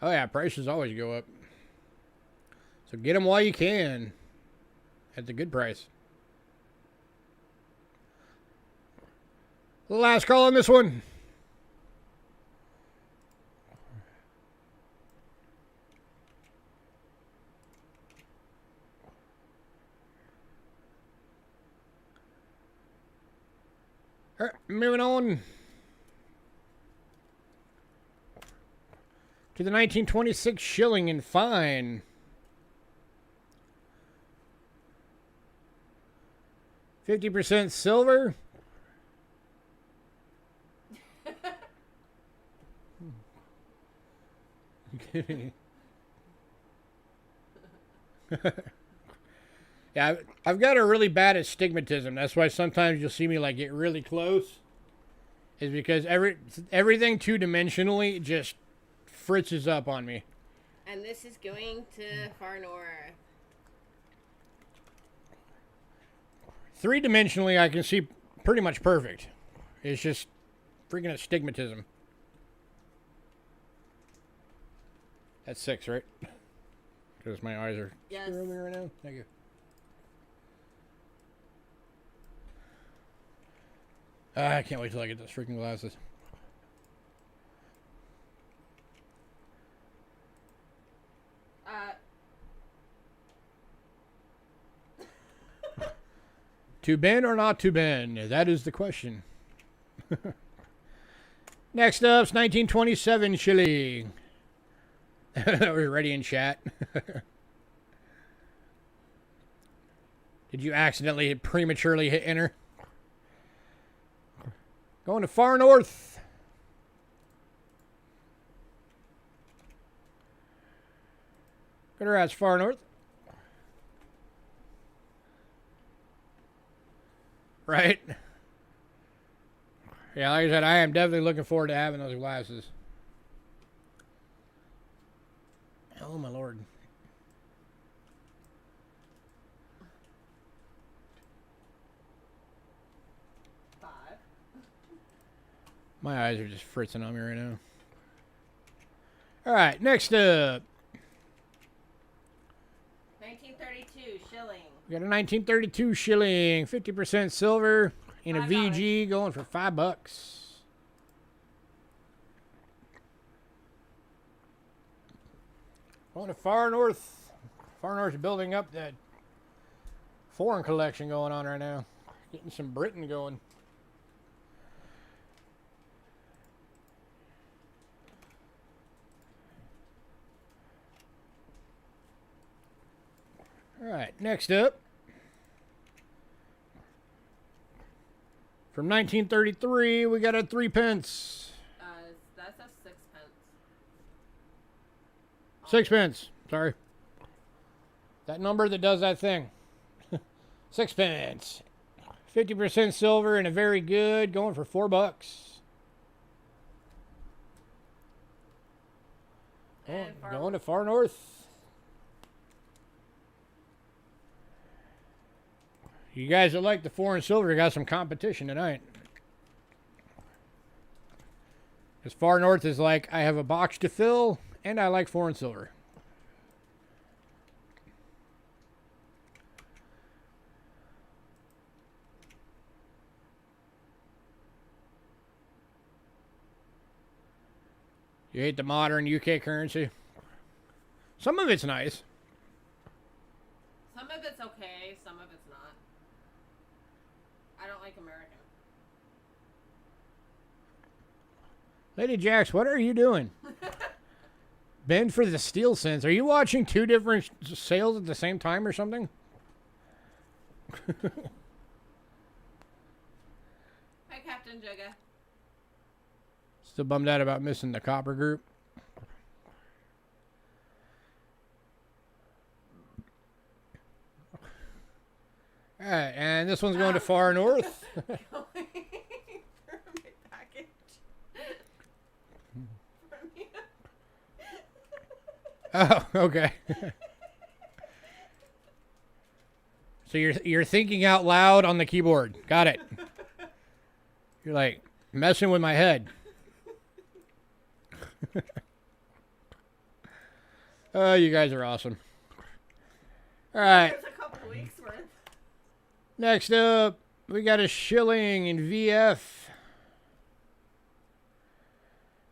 Oh yeah, prices always go up. So get them while you can. At the good price. The last call on this one. All right, moving on to the 1926 Shilling in fine. 50% silver. Yeah, I've got a really bad astigmatism. That's why sometimes you'll see me like get really close. Is because everything two-dimensionally just fritzes up on me. And this is going to Far North. Three-dimensionally, I can see pretty much perfect. It's just freaking astigmatism. That's 6, right? Because my eyes are screwing right now. Thank you. I can't wait till I get those freaking glasses. To Ben or not to Ben? That is the question. Next up's 1927 Shilling. We're ready in chat. Did you accidentally prematurely hit enter? Going to Far North. Good rats, Far North. Right? Yeah, like I said, I am definitely looking forward to having those glasses. Oh, my Lord. My eyes are just fritzing on me right now. All right, next up. shilling. We got a 1932 shilling, 50% silver in a $5. VG going for $5. Going to far north. Far north is building up that foreign collection going on right now. Getting some Britain going. All right, next up. From 1933, we got a 3 pence. That's a 6 pence. Sixpence, sorry. That number that does that thing. Sixpence. 50% silver and a very good, going for $4. Going to far north. You guys that like the foreign silver got some competition tonight. As far north is like, I have a box to fill, and I like foreign silver. You hate the modern UK currency? Some of it's nice. Some of it's okay, some of it's not. I don't like American. Lady Jax, what are you doing? Bend for the steel sense. Are you watching two different sales at the same time or something? Hi, Captain Jugga. Still bummed out about missing the copper group. All right, and this one's going to far north. Going for my package. Oh, okay. So you're thinking out loud on the keyboard. Got it. You're like messing with my head. Oh, you guys are awesome. All right. There's a couple weeks worth. Next up, we got a shilling in VF.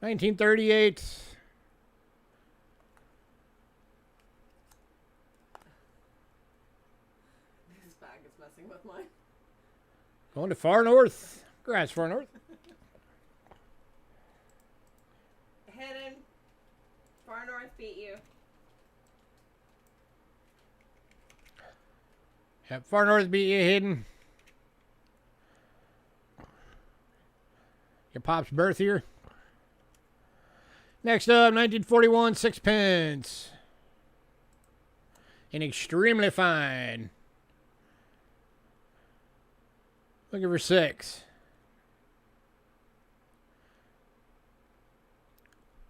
1938. This bag is messing with mine. Going to far north. Gras, far north. Hidden. Far north beat you. Yep, far north beat you, hidden. Your pop's birth year. Next up, 1941 sixpence. And extremely fine. Looking for 6.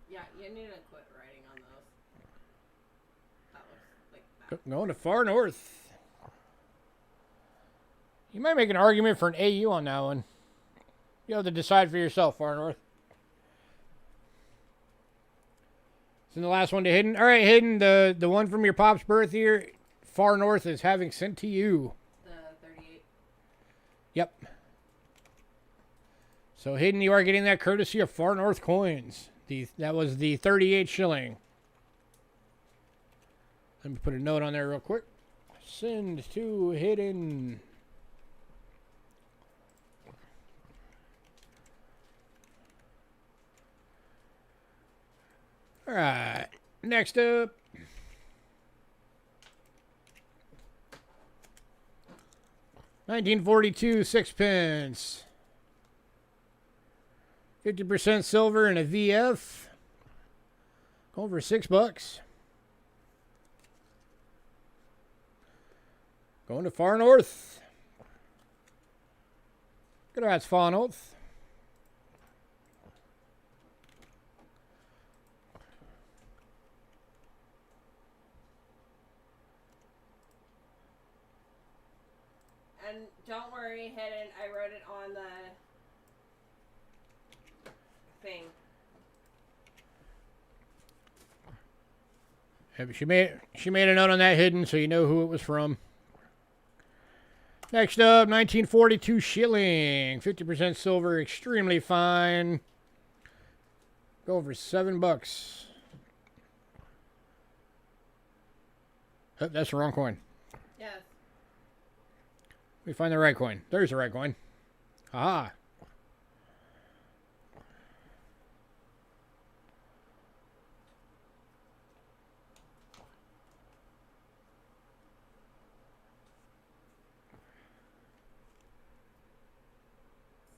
Yeah, you need to quit writing on those. That looks like that. Going to far north. You might make an argument for an AU on that one. You have to decide for yourself, far north. It's the last one to hidden. All right, hidden. The one from your pop's birth year, far north is having sent to you. The 38. Yep. So hidden, you are getting that courtesy of Far North Coins. That was the 38 shilling. Let me put a note on there real quick. Send to hidden. All right. Next up. $1942 sixpence. 50% silver and a VF. Going for $6. Going to far north. Good, that's far north. And don't worry, hidden. I wrote it on the thing. She made a note on that hidden, so you know who it was from. Next up, 1942 Shilling, 50% silver, extremely fine. Go for $7. Oh, that's the wrong coin. Yes. Let me find the right coin. There's the right coin. Aha.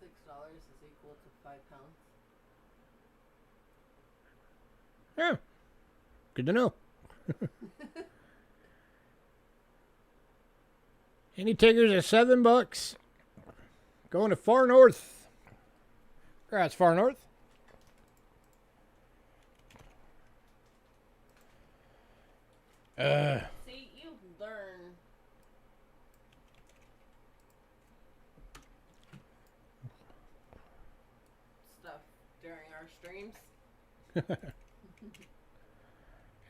$6 is equal to £5. Yeah. Good to know. Any takers at $7? Going to Far North. Gras, Far North. See, you learn. Stuff during our streams.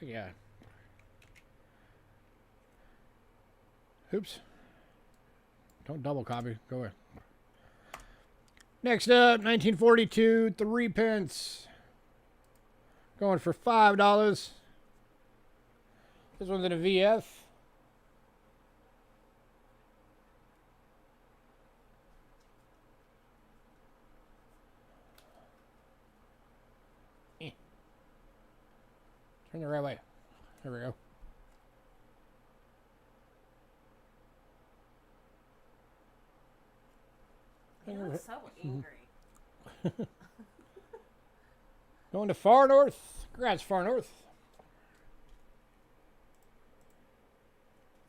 Yeah. Oops. Don't double copy. Go away. Next up, 1942 Three Pence. Going for $5. This one's in a VF. Turn the right way. There we go. You look so angry. Going to Far North. Congrats, Far North.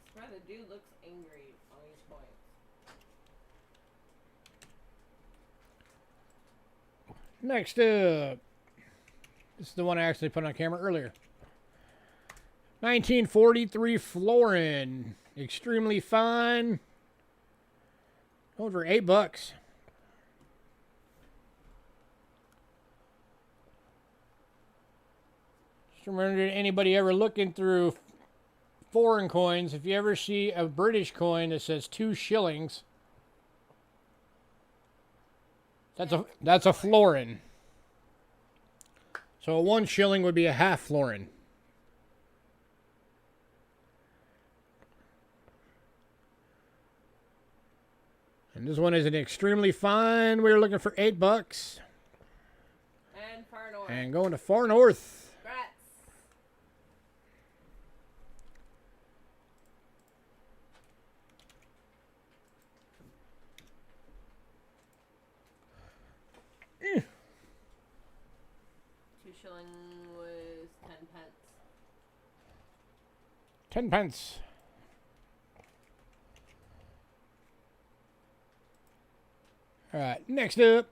I swear the dude looks angry on these points. Next up. This is the one I actually put on camera earlier. 1943 Florin. Extremely fine. Over $8. Just remember, anybody ever looking through foreign coins, if you ever see a British coin that says 2 shillings, that's a florin. So a 1 shilling would be a half florin. And this one is an extremely fine. We're looking for $8. And Far North. And going to Far North. Congrats. Mm. 2 shilling was 10 pence. 10 pence. All right, next up.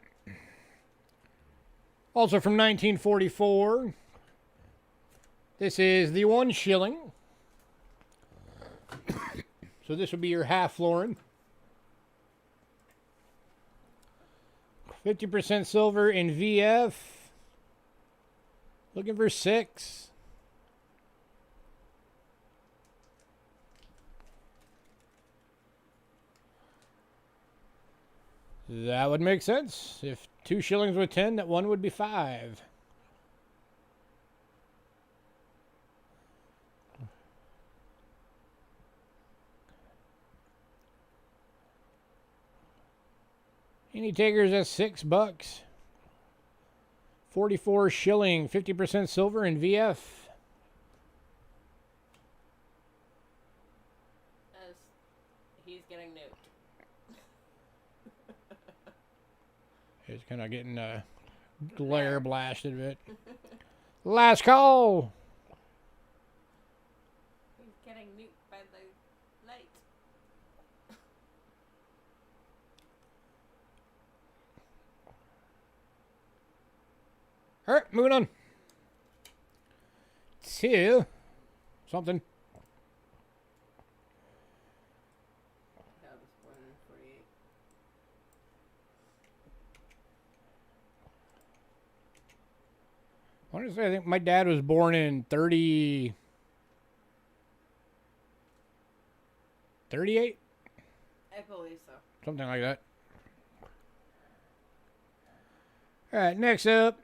Also from 1944. This is the 1 shilling. So this would be your half florin. 50% silver in VF. Looking for 6. That would make sense. If 2 shillings were 10, that one would be 5. Any takers at $6? 44 shilling, 50% silver in VF. As he's getting nuked. It's kind of getting glare blasted a bit. Last call. He's getting nuked by the light. All right, moving on. To something. That was 148. Honestly, I think my dad was born in 37. 38? I believe so. Something like that. All right, next up,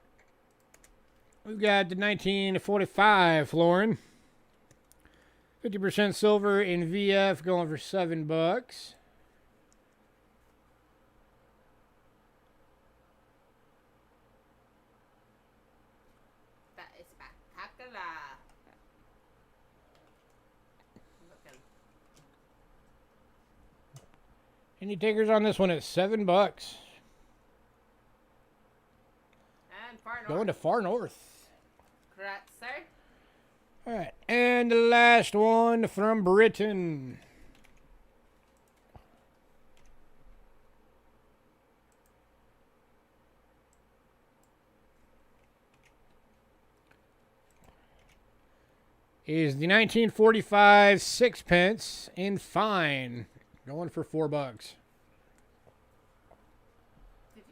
we've got the 1945 florin. 50% silver in VF going for $7. That is spectacular. Looking. Any takers on this one at $7? And far north. Going to far north. Correct, sir. All right, and the last one from Britain. Is the 1945 Sixpence in fine, going for $4. Did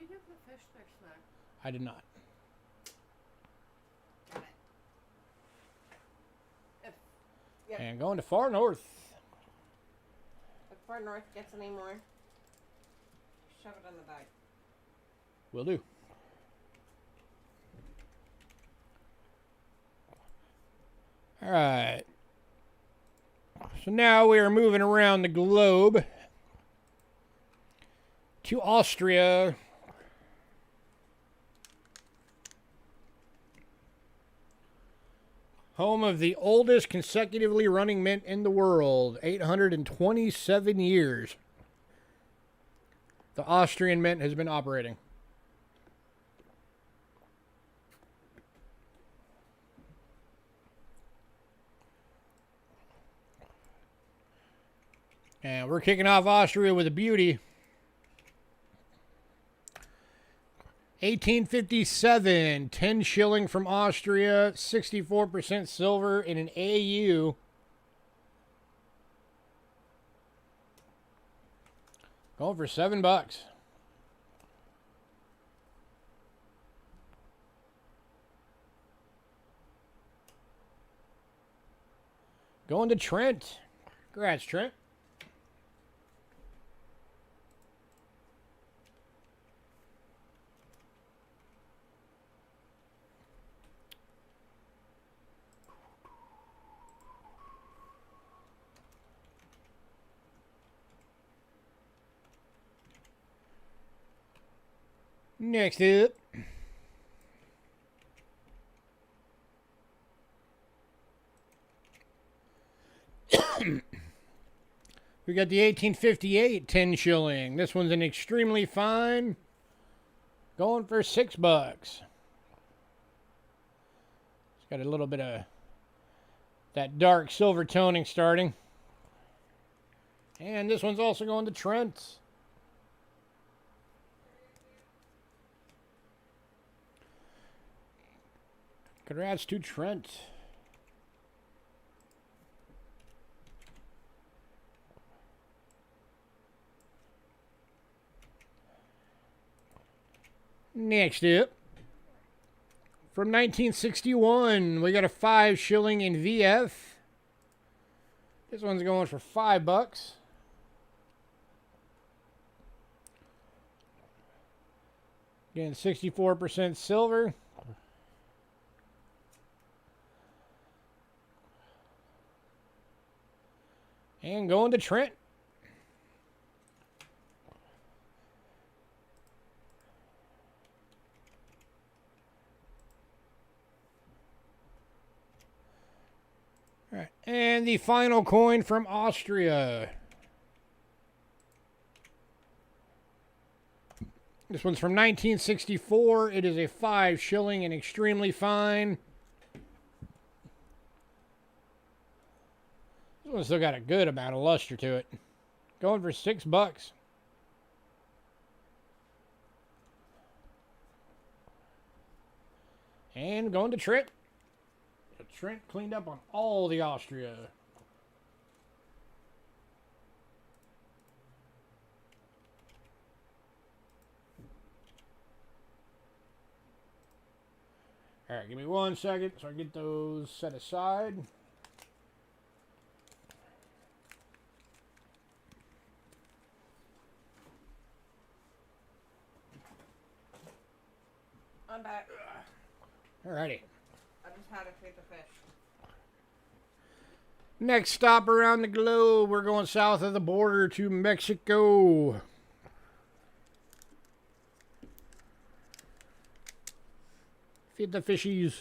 you give the fish next snack? I did not. Got it. Yep. And going to far north. If far north gets any more, shove it in the bag. Will do. All right. So now we are moving around the globe to Austria. Home of the oldest consecutively running mint in the world, 827 years. The Austrian mint has been operating. And we're kicking off Austria with a beauty. 1857, 10 shilling from Austria, 64% silver in an AU. Going for $7. Going to Trent. Congrats, Trent. Next up, we got the 1858 10 shilling. This one's an extremely fine, going for $6. It's got a little bit of that dark silver toning starting. And this one's also going to Trent. Congrats to Trent. Next up, from 1961, we got a 5 shilling in VF. This one's going for $5. Again, 64% silver. And going to Trent. All right. And the final coin from Austria. This one's from 1964. It is a 5 shilling and extremely fine. This one's still got a good amount of luster to it. Going for $6. And going to Trent. Trent cleaned up on all the Austria. All right, give me 1 second so I get those set aside. I'm back. Alrighty. I just had to feed the fish. Next stop around the globe, we're going south of the border to Mexico. Feed the fishies.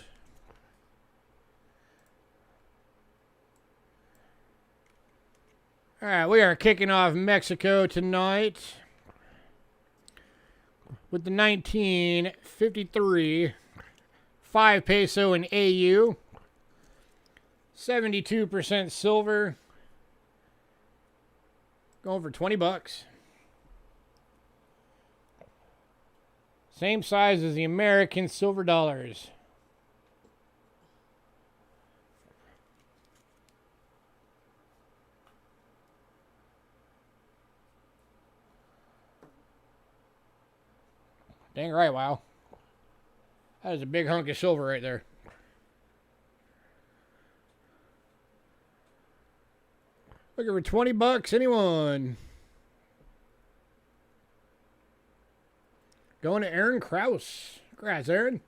Alright, we are kicking off Mexico tonight with the 1953 5 peso in AU. 72% silver. Going for 20 bucks. Same size as the American silver dollars. Dang right, wow. That is a big hunk of silver right there. Looking for 20 bucks, anyone? Going to Aaron Kraus. Congrats, Aaron.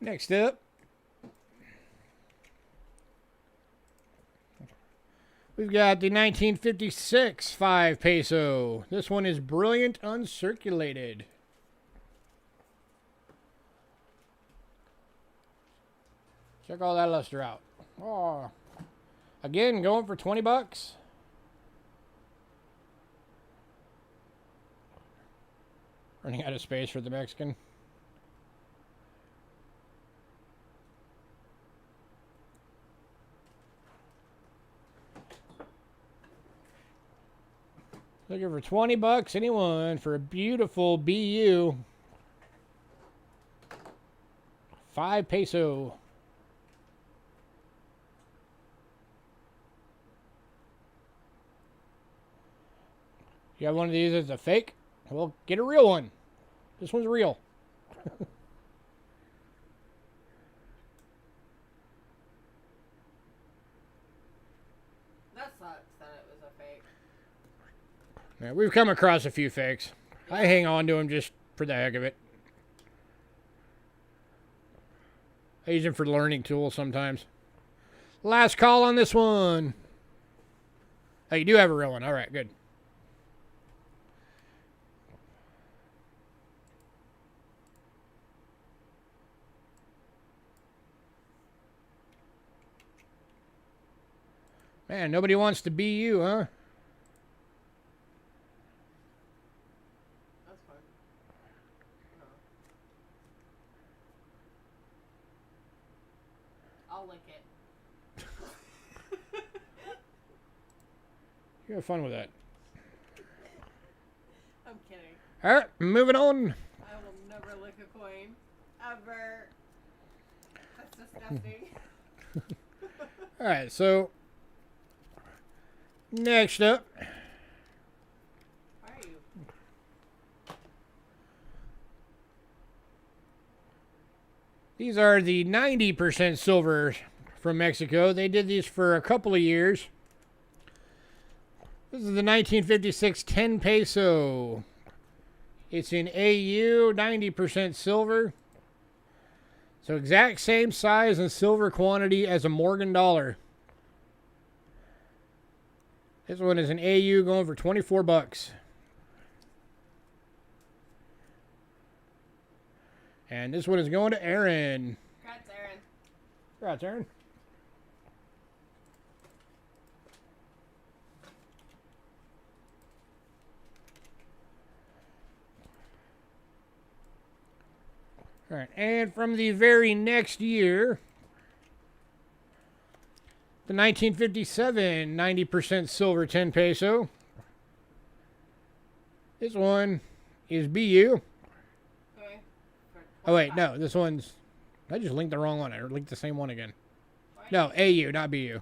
Next up, we've got the 1956 5 peso. This one is brilliant uncirculated. Check all that luster out. Oh. Again, going for 20 bucks. Running out of space for the Mexican. Looking for 20 bucks, anyone, for a beautiful BU. 5 peso. You have one of these as a fake? Well, get a real one. This one's real. That sucks that it was a fake. Yeah, we've come across a few fakes. Yeah. I hang on to them just for the heck of it. I use them for learning tools sometimes. Last call on this one. Oh, you do have a real one. All right, good. Man, nobody wants to be you, huh? That's fine. No. I'll lick it. You have fun with that. I'm kidding. All right, moving on. I will never lick a coin. Ever. That's disgusting. All right, so next up. Why are you? These are the 90% silver from Mexico. They did these for a couple of years. This is the 1956 10 peso. It's in AU, 90% silver. So exact same size and silver quantity as a Morgan dollar. This one is an AU going for 24 bucks. And this one is going to Aaron. Congrats, Aaron. Congrats, Aaron. All right, and from the very next year, the 1957 90% silver 10 peso. This one is BU. Okay. Oh, wait, no, this one's... I just linked the wrong one. I linked the same one again. No, AU, not BU.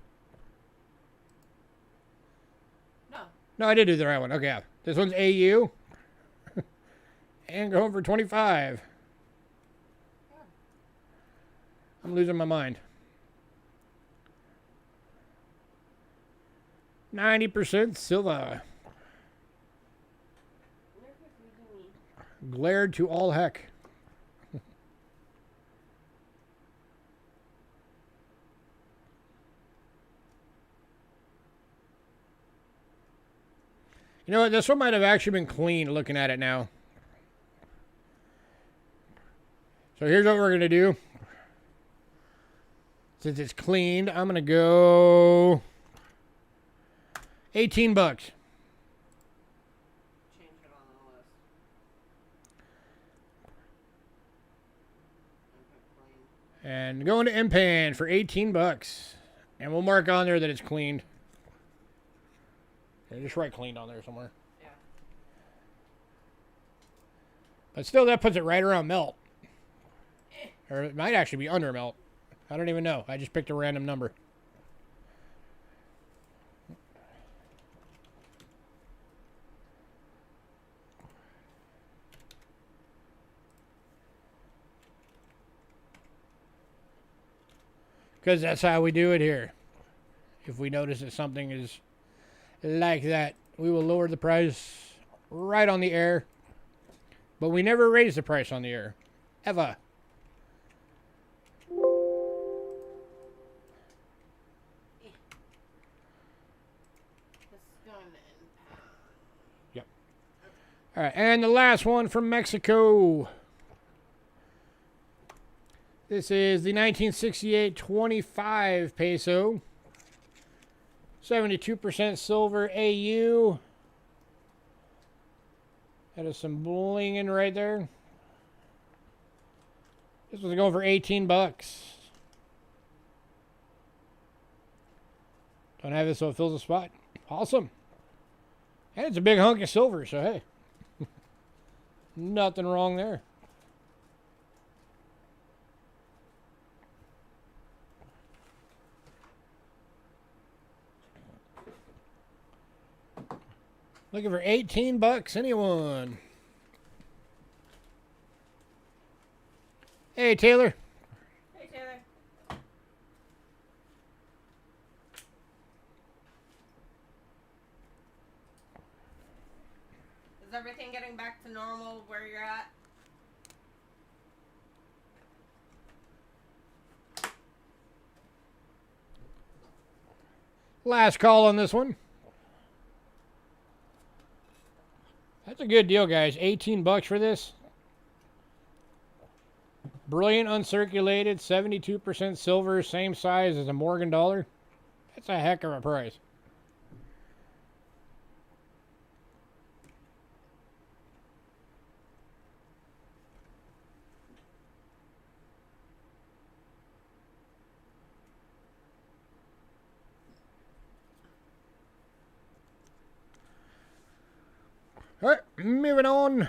No. No, I did do the right one. Okay, yeah. This one's AU. And going for 25. I'm losing my mind. 90% silver. Glared to all heck. You know what? This one might have actually been clean looking at it now. So here's what we're going to do. Since it's cleaned, I'm going to go 18 bucks. Change it on the list. And going to M-Pan for 18 bucks. And we'll mark on there that it's cleaned. Yeah, just write cleaned on there somewhere. Yeah. But still, that puts it right around melt. Or it might actually be under melt. I don't even know. I just picked a random number. Because that's how we do it here. If we notice that something is like that, we will lower the price right on the air. But we never raise the price on the air. Ever. Yep. All right, and the last one from Mexico. This is the 1968 25 peso. 72% silver AU. That is some blinging right there. This was going for 18 bucks. Don't have it so it fills the spot. Awesome. And it's a big hunk of silver, so hey. Nothing wrong there. Looking for 18 bucks, anyone? Hey, Taylor. Hey, Taylor. Is everything getting back to normal where you're at? Last call on this one. That's a good deal, guys. 18 bucks for this. Brilliant uncirculated, 72% silver, same size as a Morgan dollar. That's a heck of a price. All right, moving on.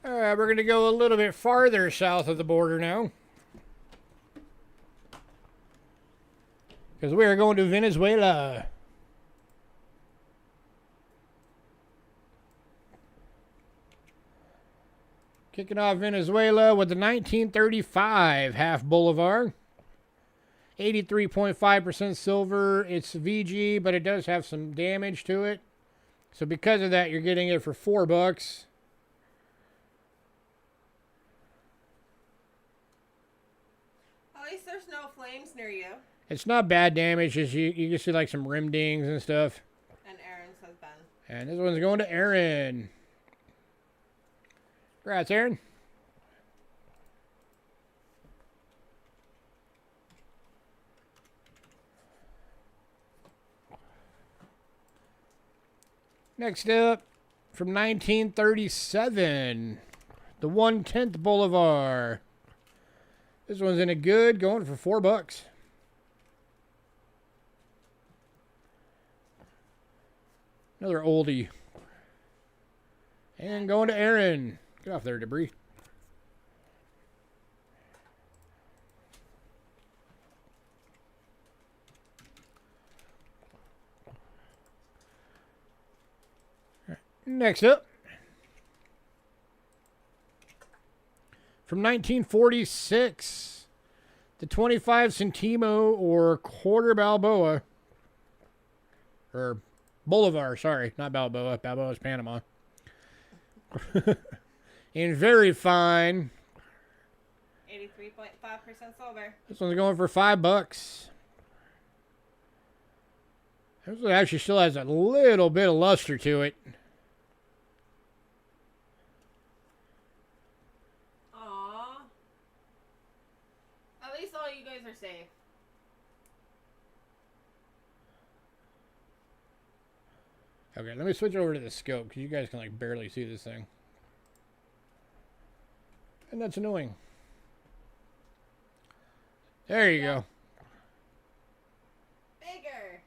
We're going to go a little bit farther south of the border now. Because we are going to Venezuela. Kicking off Venezuela with the 1935 half Bolivar. 83.5% silver. It's VG, but it does have some damage to it. So because of that, you're getting it for 4 bucks. At least there's no flames near you. It's not bad damage. Just you can see like some rim dings and stuff. And Aaron's has been. And this one's going to Aaron. Congrats, Aaron. Next up, from 1937, the 1/10 Bolivar. This one's in a good, going for 4 bucks. Another oldie. And going to Aaron. Get off there, debris. Next up, from 1946, the 25 centimo or quarter Balboa. Or Bolivar, sorry. Not Balboa. Balboa's Panama. In very fine. 83.5% silver. This one's going for $5. This one actually still has a little bit of luster to it. Aww. At least all you guys are safe. Okay, let me switch over to the scope because you guys can like barely see this thing. And that's annoying. There you go. Bigger.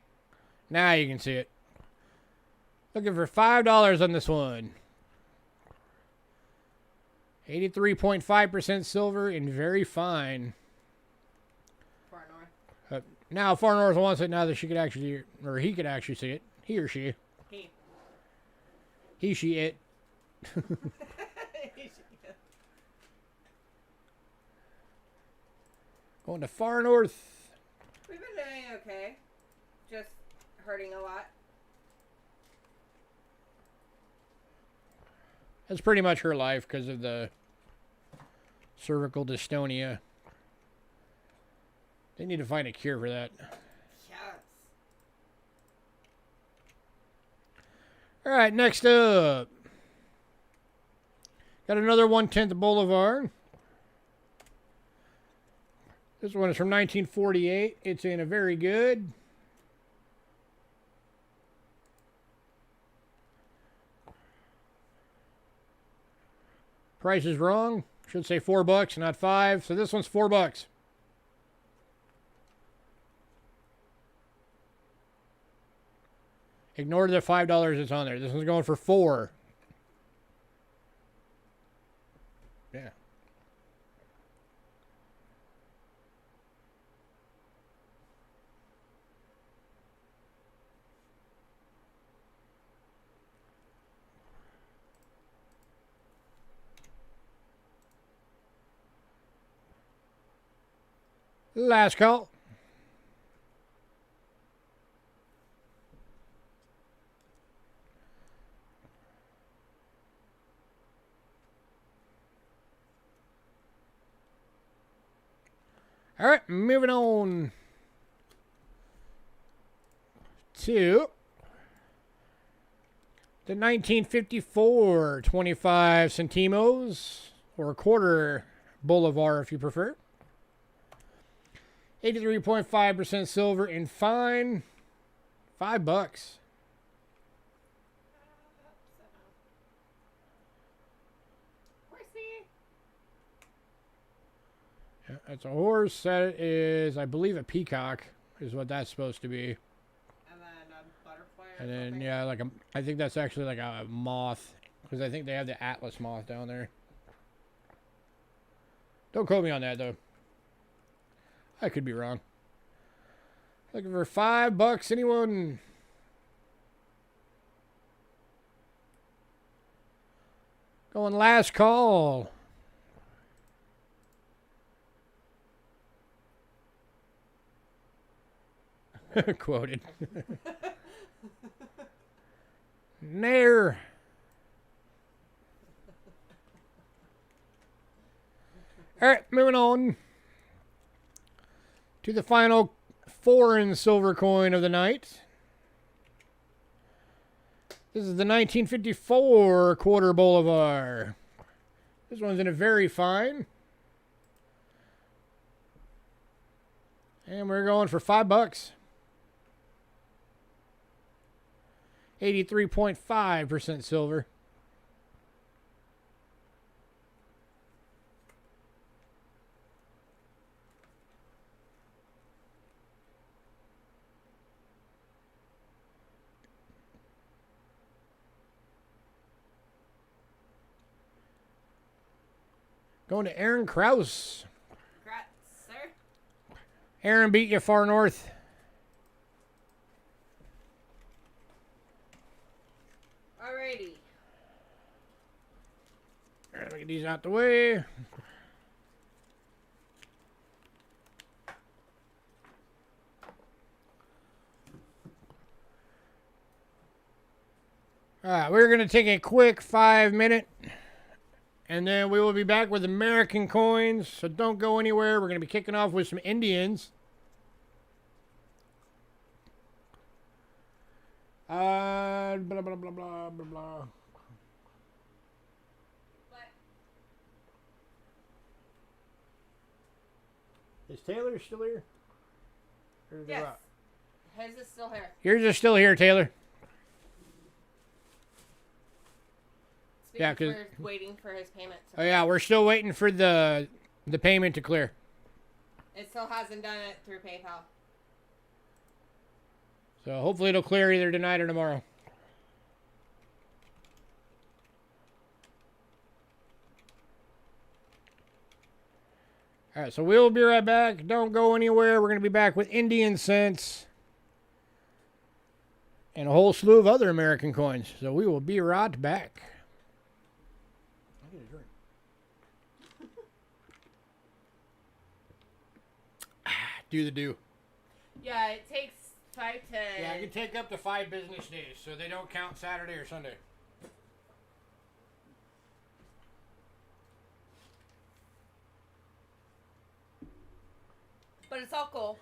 Now you can see it. Looking for $5 on this one. 83.5% silver and very fine. Far north. Now Far North wants it now that she could actually, or he could actually see it. He or she. He, she, it. Going to Far North. We've been doing okay. Just hurting a lot. That's pretty much her life because of the cervical dystonia. They need to find a cure for that. Yes. All right, next up. Got another 1/10 Bolivar. This one is from 1948. It's in a very good. Price is wrong. Should say $4, not $5. So this one's $4. Ignore the $5 that's on there. This one's going for $4. Yeah. Last call. All right, moving on to the 1954 25 centimos, or a quarter Bolivar if you prefer. 83.5% silver and fine. $5. Yeah, that's a horse. That is, I believe, a peacock is what that's supposed to be. And then a butterfly. And then, yeah, like a, I think that's actually like a moth, because I think they have the Atlas moth down there. Don't quote me on that, though. I could be wrong. Looking for $5. Anyone? Going last call. Quoted. Nair. All right, moving on to the final foreign silver coin of the night. This is the 1954 quarter Bolivar. This one's in a very fine. And we're going for $5. 83.5% silver. Going to Aaron Krause. Congrats, sir. Aaron beat you Far North. Alrighty. All right, let me get these out the way. All right, we're going to take a quick 5-minute, and then we will be back with American coins. So don't go anywhere. We're going to be kicking off with some Indians. Blah, blah, blah, blah, blah, blah. Is Taylor still here? Yes. His is still here. Yours is still here, Taylor. Yeah, because we're waiting for his payment. Oh yeah, we're still waiting for the payment to clear. It still hasn't done it through PayPal. So hopefully it'll clear either tonight or tomorrow. All right, so we'll be right back. Don't go anywhere. We're going to be back with Indian cents and a whole slew of other American coins. So we will be right back. I need a drink. Do the do. Yeah, it takes 5 to... Yeah, it can take up to 5 business days, so they don't count Saturday or Sunday. But it's all cool.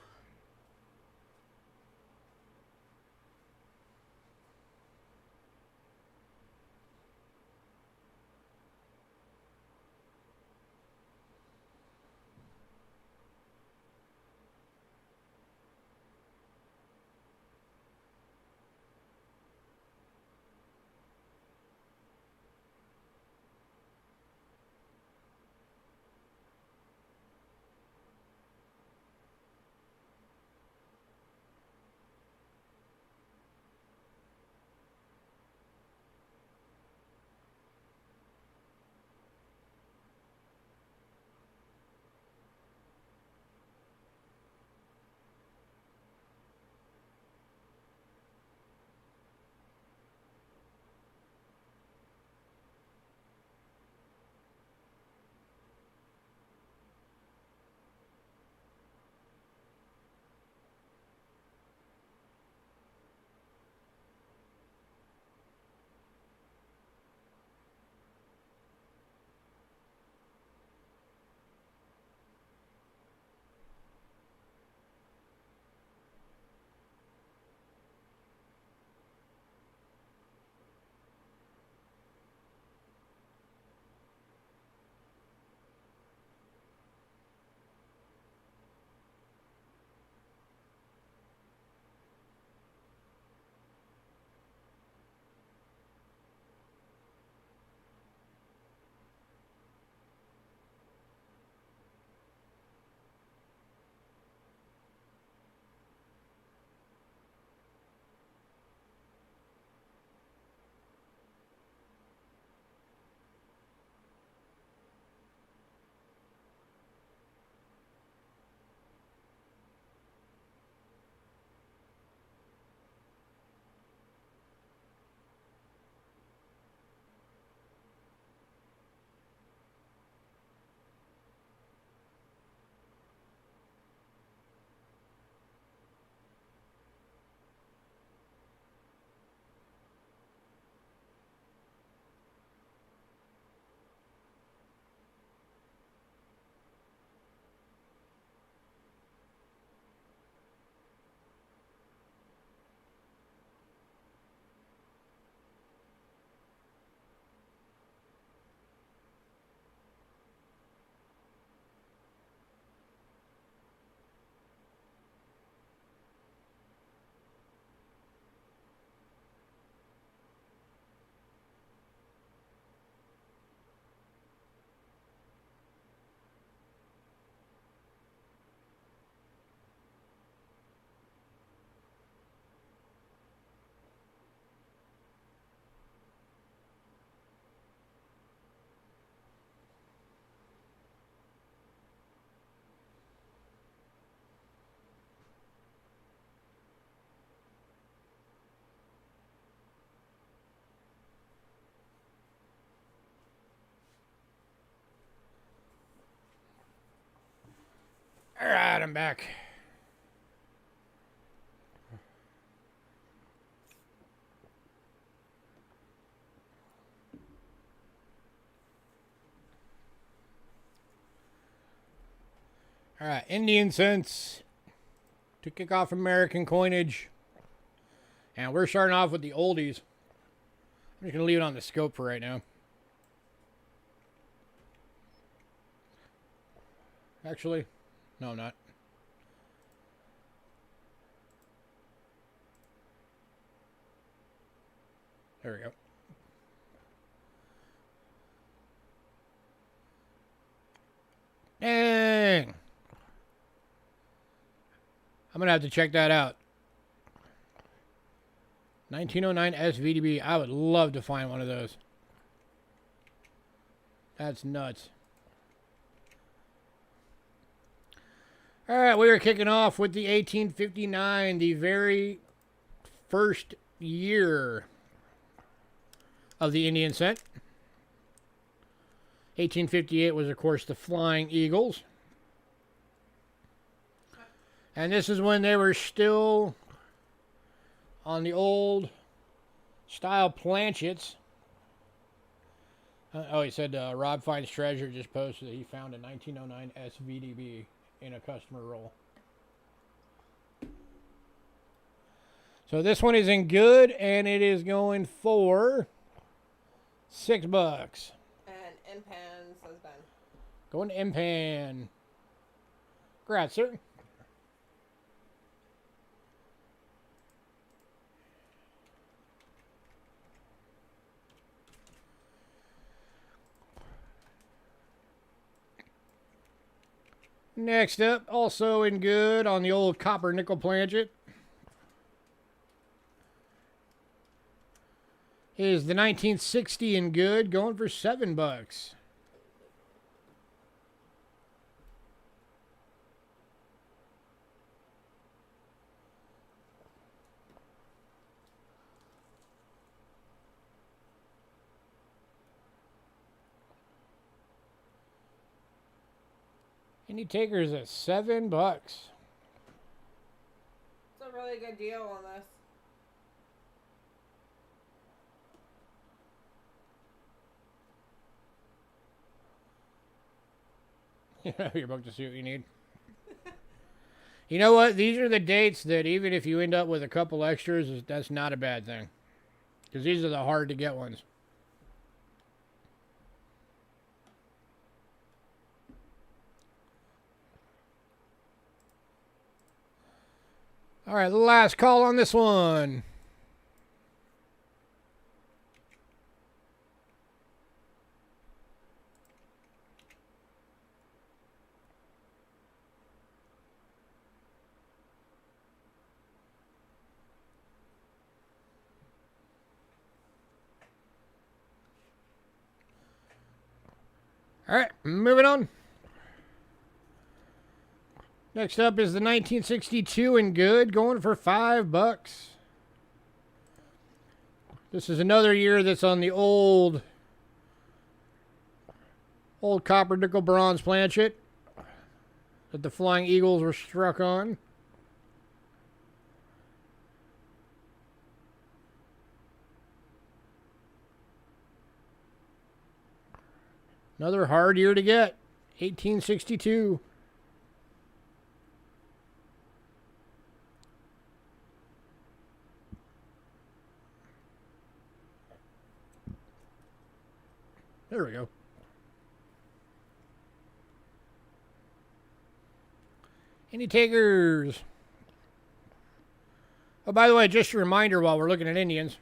All right, I'm back. All right, Indian cents to kick off American coinage. And we're starting off with the oldies. I'm just going to leave it on the scope for right now. Actually, no, I'm not. There we go. Dang! I'm going to have to check that out. 1909 SVDB. I would love to find one of those. That's nuts. All right, we are kicking off with the 1859, the very first year of the Indian cent. 1858 was, of course, the Flying Eagles. And this is when they were still on the old style planchets. He said Rob Finds Treasure just posted that he found a 1909 SVDB in a customer roll. So this one is in good, and it is going for $6. And M-Pan says Ben. Going to M-Pan. Congrats, sir. Next up, also in good on the old copper nickel planchet, is the 1960 in good, going for $7. Any takers at $7? It's a really good deal on this. You're about to see what you need. You know what? These are the dates that even if you end up with a couple extras, that's not a bad thing. Because these are the hard to get ones. All right, last call on this one. All right, moving on. Next up is the 1962 in good, going for $5. This is another year that's on the old copper nickel bronze planchet that the Flying Eagles were struck on. Another hard year to get, 1862. There we go. Any takers? Oh, by the way, just a reminder while we're looking at Indians.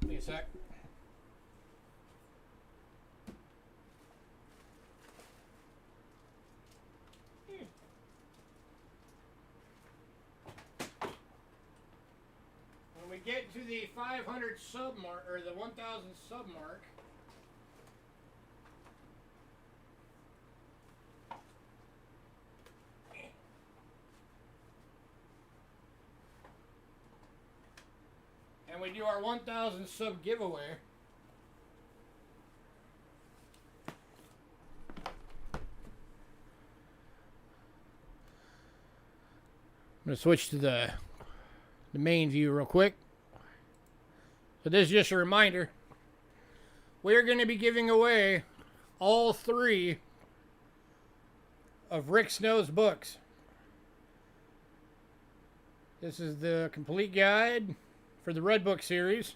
Give me a sec. When we get to the 500 sub mark, or the 1,000 sub mark, and we do our 1,000 sub giveaway, I'm going to switch to the main view real quick. So this is just a reminder. We're going to be giving away all three of Rick Snow's books. This is the complete guide for the Red Book series.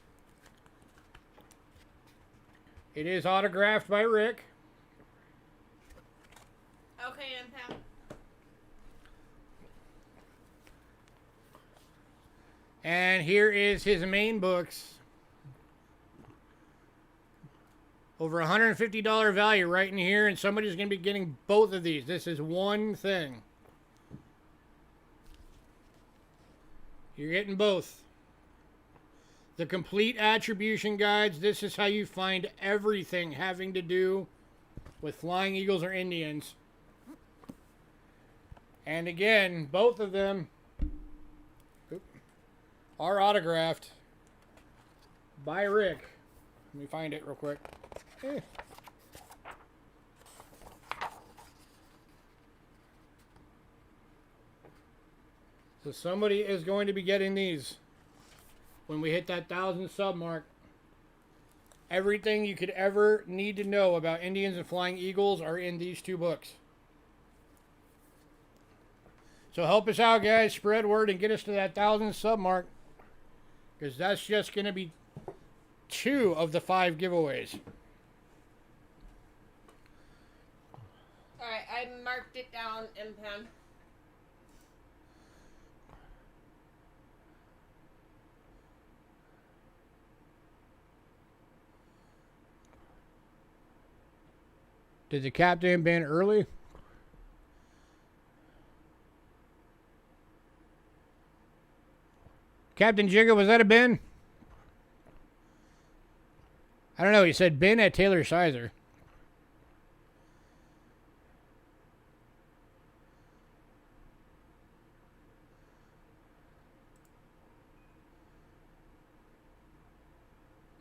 It is autographed by Rick. Okay, and Pam. And here is his main books. Over $150 value right in here, and somebody's going to be getting both of these. This is one thing. You're getting both. The complete attribution guides. This is how you find everything having to do with flying eagles or Indians. And again, both of them are autographed by Rick. Let me find it real quick. So somebody is going to be getting these when we hit that 1,000 sub mark. Everything you could ever need to know about Indians and flying eagles are in these two books. So help us out, guys. Spread word and get us to that 1,000 sub mark, because that's just going to be 2 of the 5 giveaways. Alright, I marked it down in pen. Did the captain ban early? Captain Jigga, was that a bin? I don't know. He said bin at Taylor Sizer.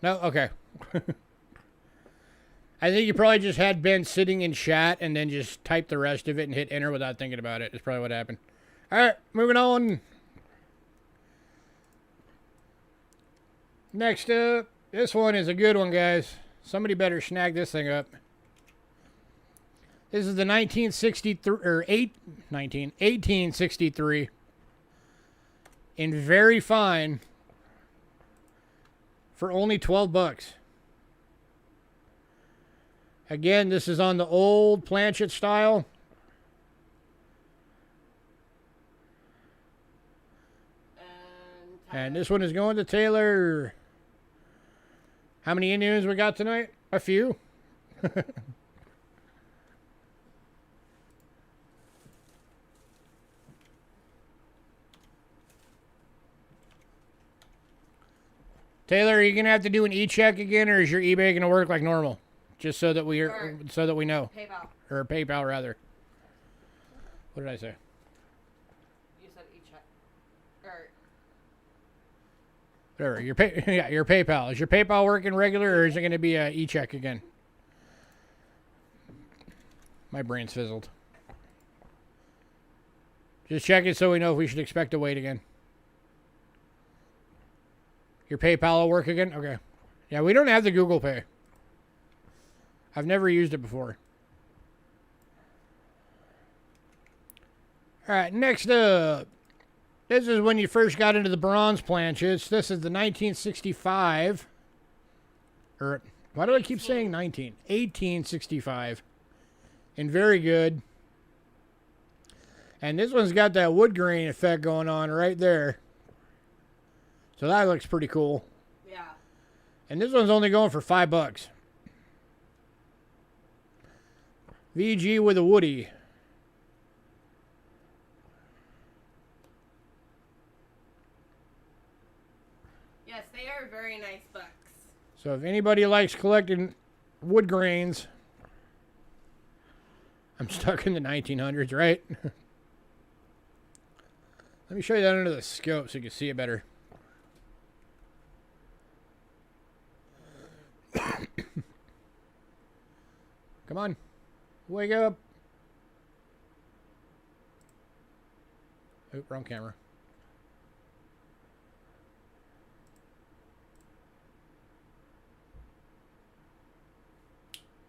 No? Okay. I think you probably just had Ben sitting in chat and then just typed the rest of it and hit enter without thinking about it. That's probably what happened. Alright, moving on. Next up, this one is a good one, guys. Somebody better snag this thing up. This is the 1863 in very fine for only $12. Again, this is on the old planchet style. And this one is going to Taylor. How many Indians we got tonight? A few. Taylor, are you gonna have to do an e-check again, or is your eBay gonna work like normal? Just so that we know. PayPal. Or PayPal rather. What did I say? You said e-check. Or whatever. Your PayPal. Is your PayPal working regular, or is it gonna be a e-check again? My brain's fizzled. Just check it so we know if we should expect to wait again. Your PayPal will work again? Okay. Yeah, we don't have the Google Pay. I've never used it before. Alright, next up. This is when you first got into the bronze planchets. This is the 1965. Or, why do I keep saying 19? 1865. And very good. And this one's got that wood grain effect going on right there. So that looks pretty cool. yeah. And this one's only going for $5. VG with a Woody. Yes, they are very nice books. So if anybody likes collecting wood grains, I'm stuck in the 1900s, right? Let me show you that under the scope so you can see it better. Come on. Wake up. Oop, wrong camera.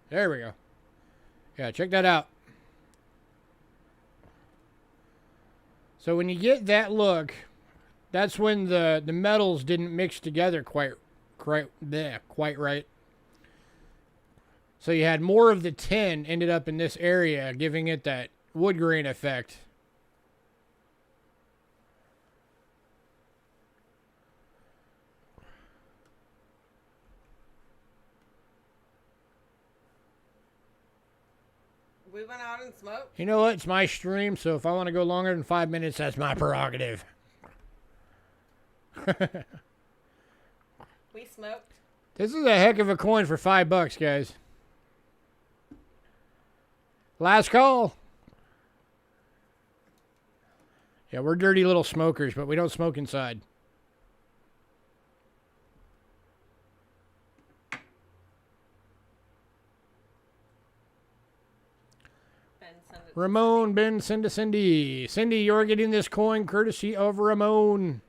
There we go. Yeah, check that out. So when you get that look, that's when the metals didn't mix together quite right. So you had more of the tin ended up in this area, giving it that wood grain effect. We went out and smoked. You know what? It's my stream, so if I want to go longer than 5 minutes, that's my prerogative. We smoked. This is a heck of a coin for $5, guys. Last call. Yeah, we're dirty little smokers, but we don't smoke inside. Ramon, Ben, send to Cindy. Cindy, you're getting this coin courtesy of Ramon.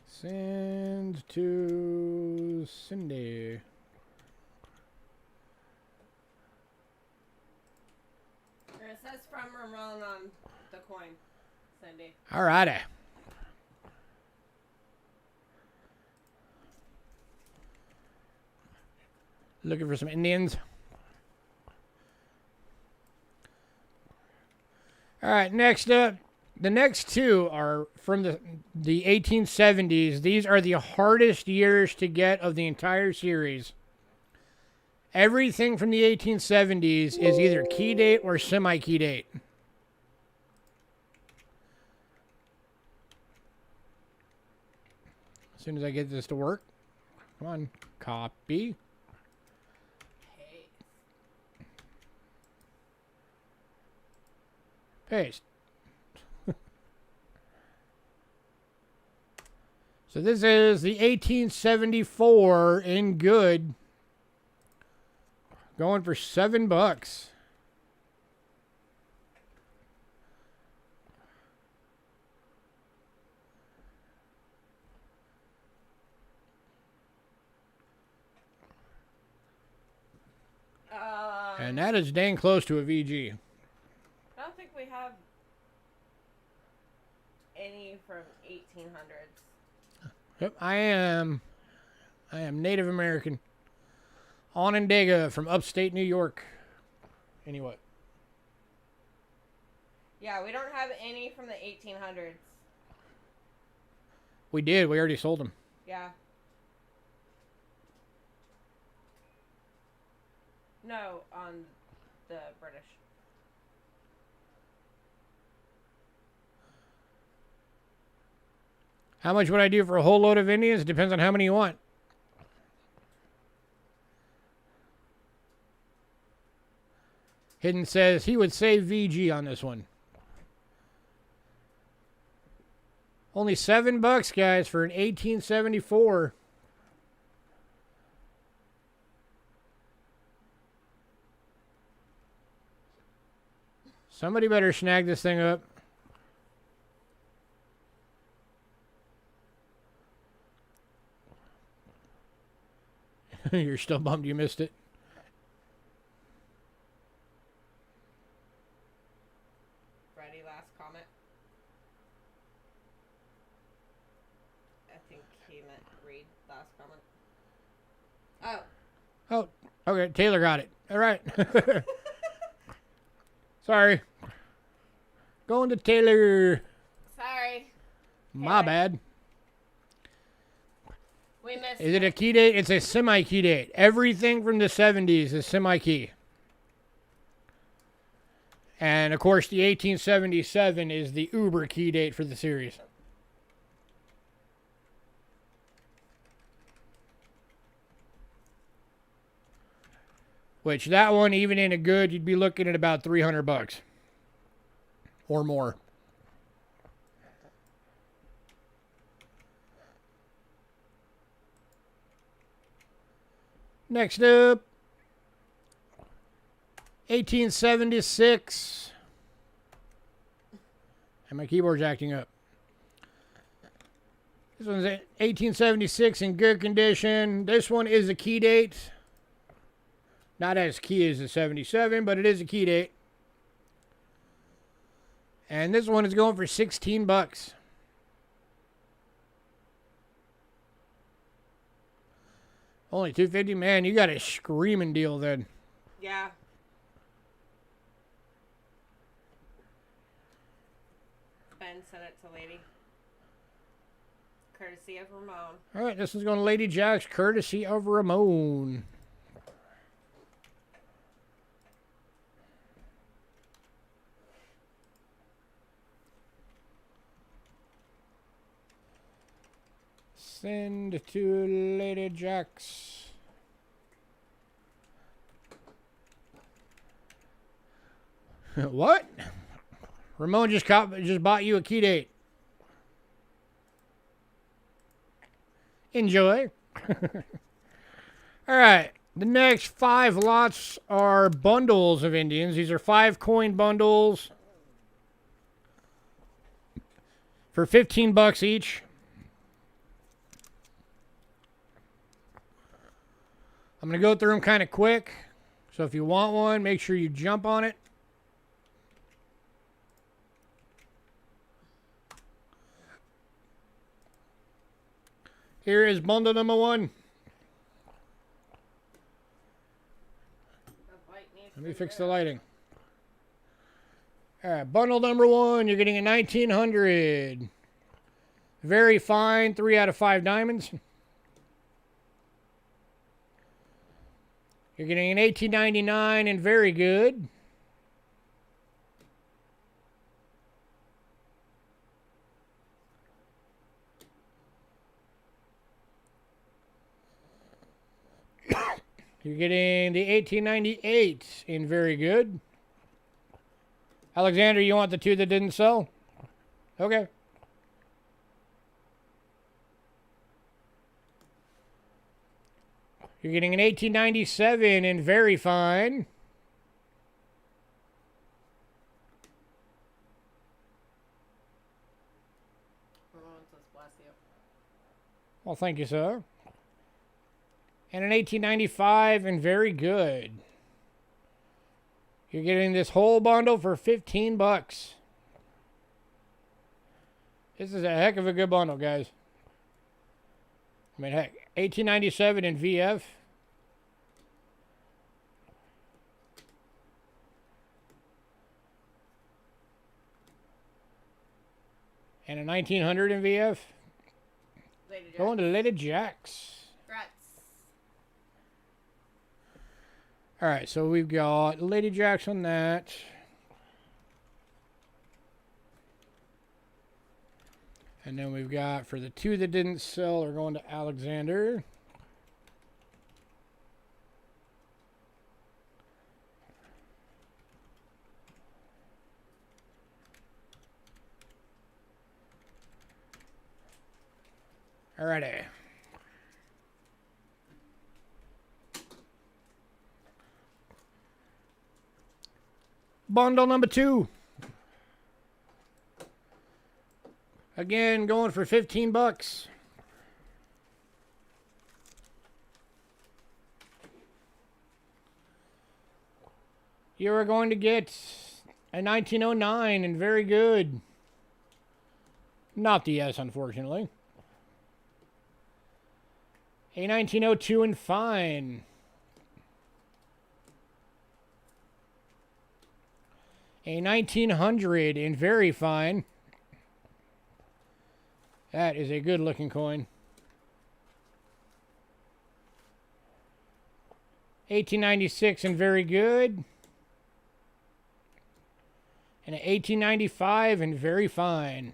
Send to Cindy. It says from Ramon on the coin, Cindy. All righty. Looking for some Indians. All right, next up. The next two are from the 1870s. These are the hardest years to get of the entire series. Everything from the 1870s is either key date or semi-key date. As soon as I get this to work. Come on. Copy. Paste. So this is the 1874 in good. Going for $7. And that is dang close to a VG. I don't think we have any from 1800s. Yep, I am Native American. Onondaga from upstate New York. Anyway. Yeah, we don't have any from the 1800s. We did. We already sold them. Yeah. No, on the British. How much would I do for a whole load of Indians? Depends on how many you want. Hidden says he would save VG on this one. Only $7, guys, for an 1874. Somebody better snag this thing up. You're still bummed you missed it. Ready, last comment? I think he meant read last comment. Oh, okay. Taylor got it. All right. Sorry. Going to Taylor. Sorry. My bad. We missed Is it a key date? It's a semi-key date. Everything from the 70s is semi-key. And, of course, the 1877 is the uber key date for the series. Which, that one, even in a good, you'd be looking at about $300. Or more. Next up, 1876. And my keyboard's acting up. This one's 1876 in good condition. This one is a key date. Not as key as the 77, but it is a key date. And this one is going for 16 bucks. Only 250, man. You got a screaming deal then. Yeah. Ben sent it to Lady. Courtesy of Ramon. All right, this is going to Lady Jack's, courtesy of Ramon. Send to Lady Jack's. What? Ramon just bought you a key date. Enjoy. All right. The next 5 lots are bundles of Indians. These are 5 coin bundles for 15 bucks each. I'm going to go through them kind of quick. So if you want one, make sure you jump on it. Here is bundle number 1. Let me fix the lighting. All right, bundle number 1, you're getting a 1900. Very fine, 3 out of 5 diamonds. You're getting an 1899 and very good. You're getting the 1898 in very good. Alexander, you want the 2 that didn't sell? Okay. You're getting an 1897 in very fine. Well, thank you, sir. And an 1895 and very good. You're getting this whole bundle for 15 bucks. This is a heck of a good bundle, guys. I mean, heck, 1897 in VF. And a 1900 in VF. Going to Lady Jack's. All right, so we've got Lady Jack's on that. And then we've got, for the 2 that didn't sell, are going to Alexander. All righty. Bundle number 2. Again, going for 15 bucks. You are going to get a 1909 and very good. Not the S, unfortunately. A 1902 and fine. A 1900 in very fine. That is a good looking coin. 1896 and very good. And an 1895 and very fine.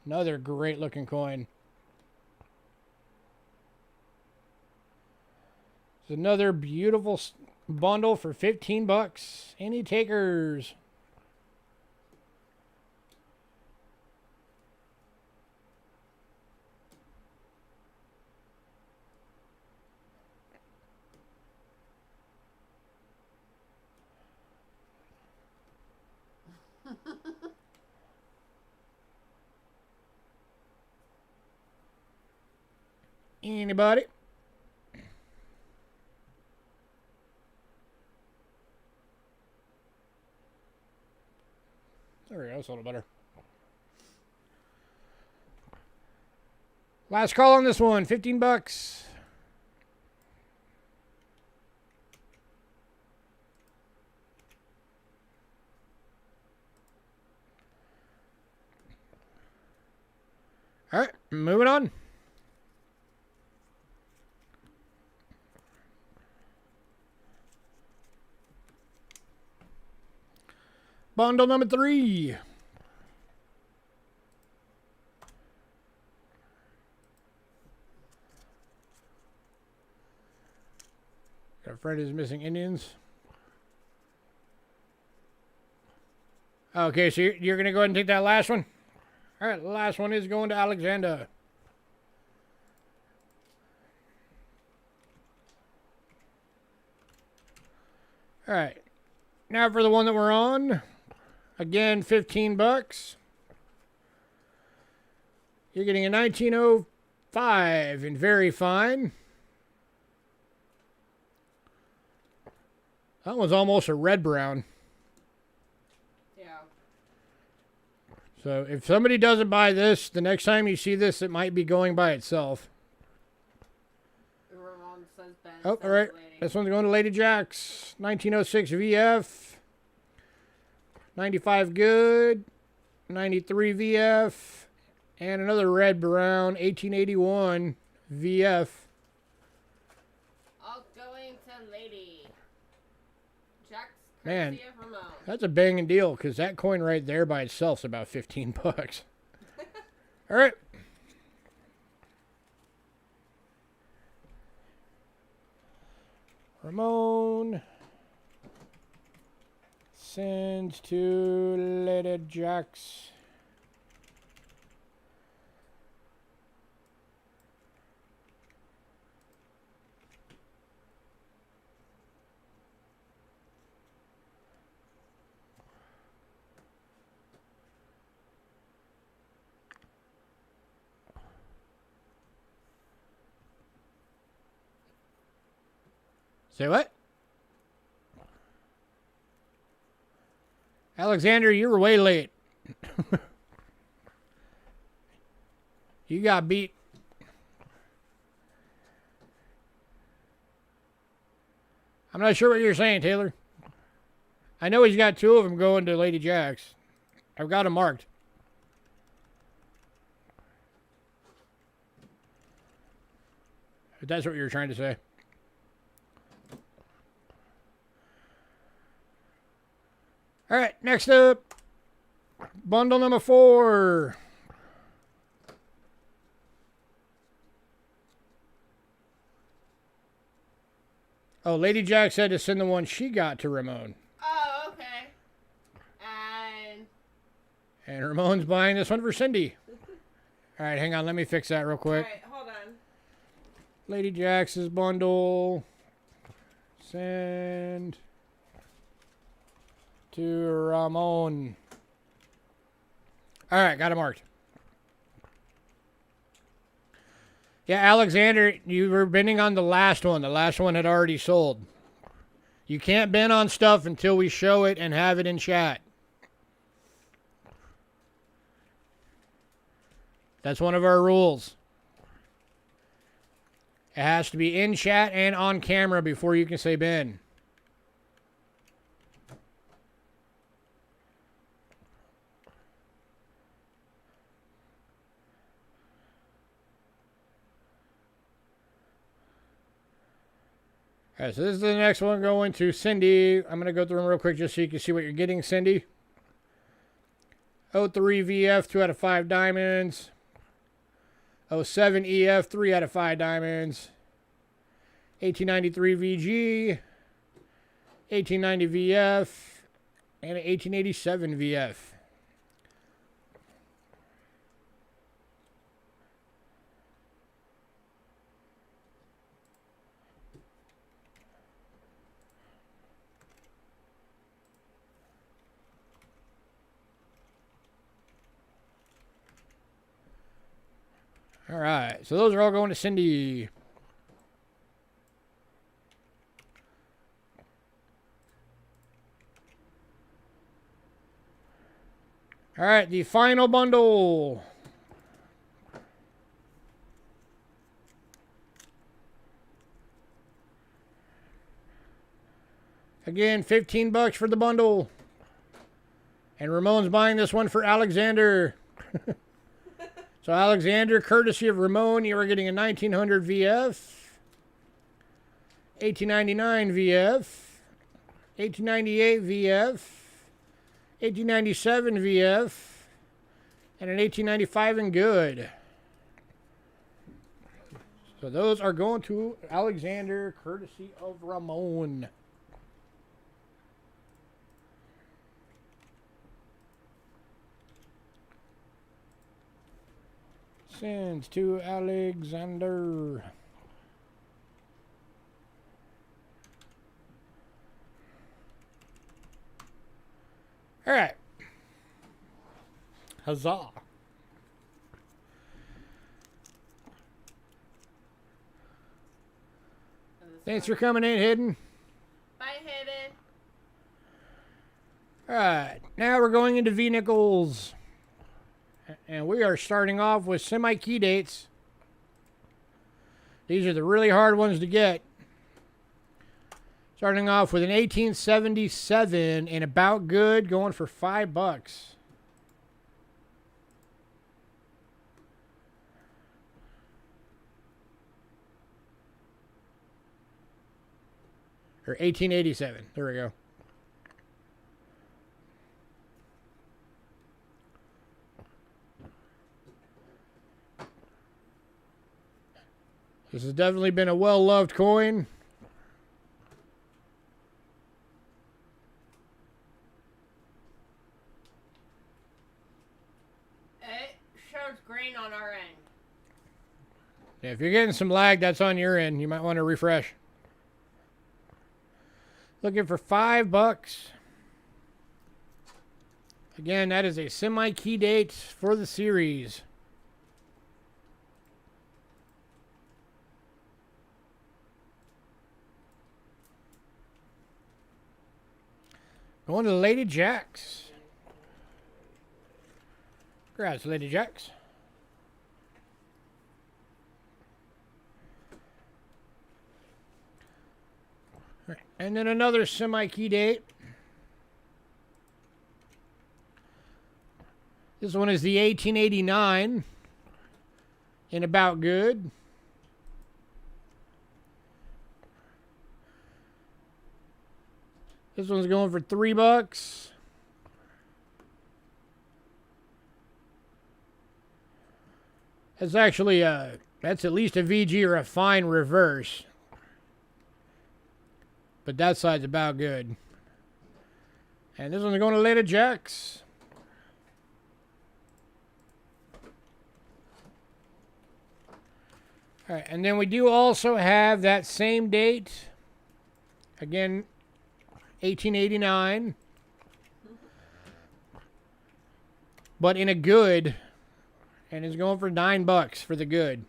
Another great looking coin. It's another beautiful bundle for 15 bucks. Any takers? Anybody? There we go. That's a little better. Last call on this one. 15 bucks. All right, moving on. Bundle number 3. Got a friend who's missing Indians. Okay, so you're going to go ahead and take that last one? All right, the last one is going to Alexander. All right. Now for the one that we're on. Again, 15 bucks. You're getting a 1905 in very fine. That one's almost a red brown. So if somebody doesn't buy this, the next time you see this, it might be going by itself. Ramon says Ben. Oh, all right. This one's going to Lady Jacks. 1906 VF. 95 good. 93 VF. And another red brown. 1881 VF. All going to Lady Jacks. Man, that's a banging deal because that coin right there by itself is about 15 bucks. All right. Ramon sends to Lady Jacks. Say what? Alexander, you were way late. You got beat. I'm not sure what you're saying, Taylor. I know he's got 2 of them going to Lady Jacks. I've got them marked. If that's what you were trying to say. All right, next up, bundle number 4. Oh, Lady Jack said to send the one she got to Ramon. Oh, okay. And Ramon's buying this one for Cindy. All right, hang on. Let me fix that real quick. All right, hold on. Lady Jack's bundle. Send to Ramon. All right, got it marked. Yeah, Alexander, you were bidding on the last one. The last one had already sold. You can't bid on stuff until we show it and have it in chat. That's one of our rules. It has to be in chat and on camera before you can say bid. All right, so this is the next one going to Cindy. I'm going to go through them real quick just so you can see what you're getting, Cindy. 03 VF, 2 out of 5 diamonds. 07 EF, 3 out of 5 diamonds. 1893 VG. 1890 VF. And an 1887 VF. All right, so those are all going to Cindy. All right, the final bundle. Again, $15 for the bundle. And Ramon's buying this one for Alexander. So Alexander, courtesy of Ramon, you are getting a 1900 VF, 1899 VF, 1898 VF, 1897 VF, and an 1895 in good. So those are going to Alexander, courtesy of Ramon. Sends to Alexander. All right. Huzzah. Thanks for coming in, Hidden. Bye, Hidden. All right. Now we're going into V-Nickels. And we are starting off with semi-key dates. These are the really hard ones to get. Starting off with an 1877 and About Good, going for $5. Or 1887. There we go. This has definitely been a well-loved coin. It shows green on our end. Yeah, if you're getting some lag, that's on your end. You might want to refresh. Looking for $5. Again, that is a semi-key date for the series. Going to the Lady Jacks. Congrats, Lady Jacks. All right, and then another semi-key date. This one is the 1889 in About Good. This one's going for $3. That's actually that's at least a VG or a fine reverse. But that side's About Good. And this one's going to Lady Jacks. All right, and then we do also have that same date. Again, 1889. But in a good. And it's going for $9 for the good.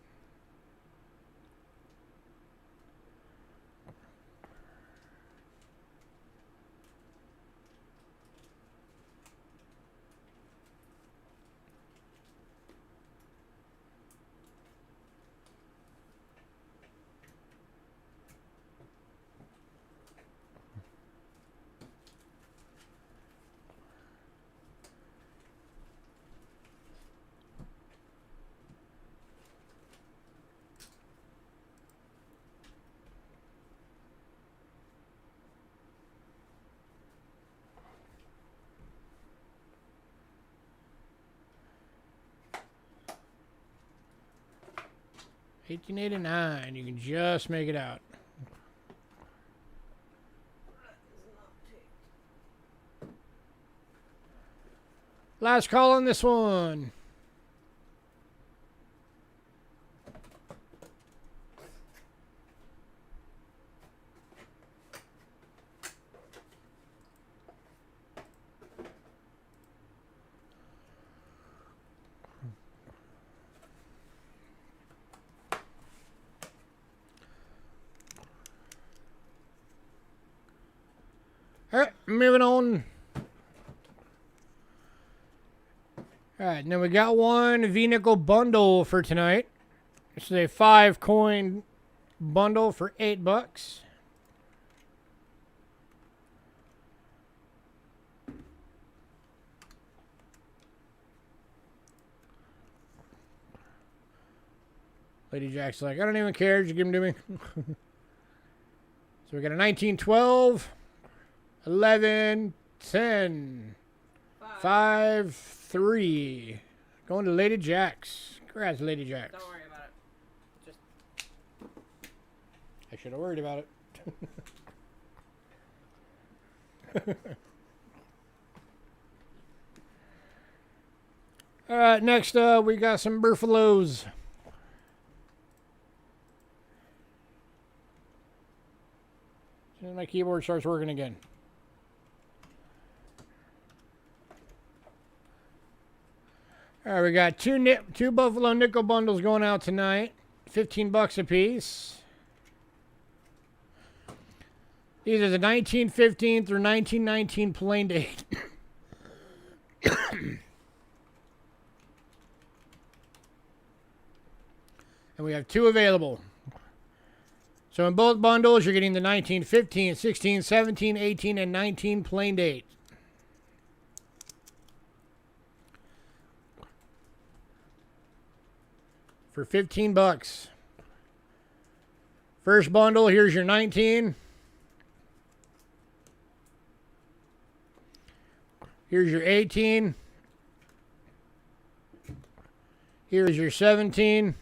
$18.89. You can just make it out. Last call on this one. moving on. Alright, now we got one V-nickel bundle for tonight. This is a 5-coin bundle for $8. Lady Jack's like, I don't even care. Just give them to me. So we got a 1912, 11, 10, 5, 3. Going to Lady Jack's. Congrats, Lady Jack's. Don't worry about it. Just. I should have worried about it. All right, next we got some Buffaloes. And my keyboard starts working again. All right, we got two Buffalo nickel bundles going out tonight. $15 a piece. These are the 1915 through 1919 plain date. And we have 2 available. So in both bundles, you're getting the 1915, 16, 17, 18, and 19 plain date. For $15. First bundle, here's your 19. Here's your 18. Here's your 17.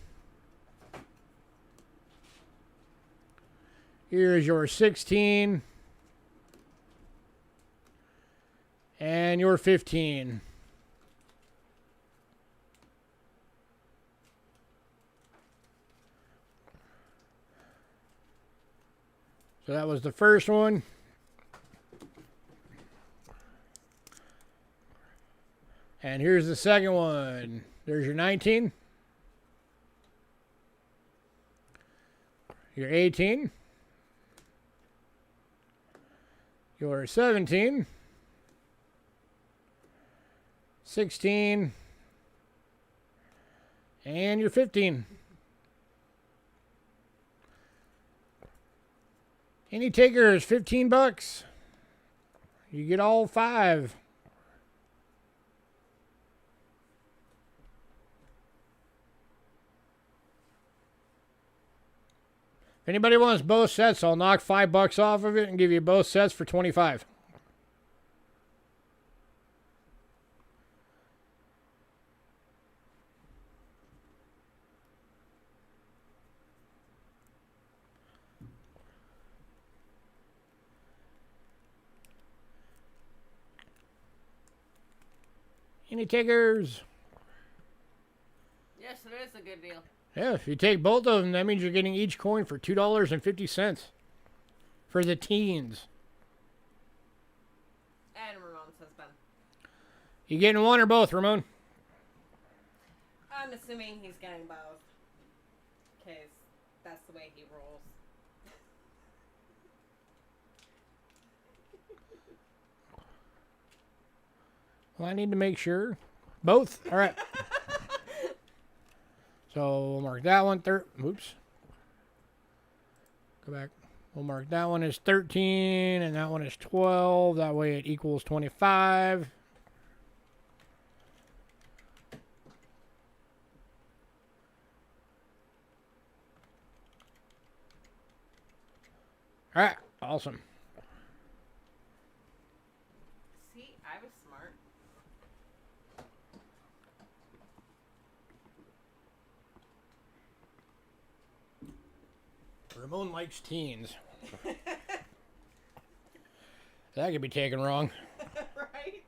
Here's your 16. And your 15. So that was the first one. And here's the second one. There's your 19. Your 18. Your 17, 16, and your 15. Any takers, $15. You get all 5. If anybody wants both sets, I'll knock $5 off of it and give you both sets for $25. Any takers? Yes, it is a good deal. Yeah, if you take both of them, that means you're getting each coin for $2.50 for the teens. And Ramon's husband. You getting one or both, Ramon? I'm assuming he's getting both. Because that's the way he rolls. Well, I need to make sure. Both? All right. So we'll mark that one. Oops. Go back. We'll mark that one as 13 and that one is 12. That way it equals 25. All right. Awesome. See, I was smart. Ramon likes teens. That could be taken wrong. Right?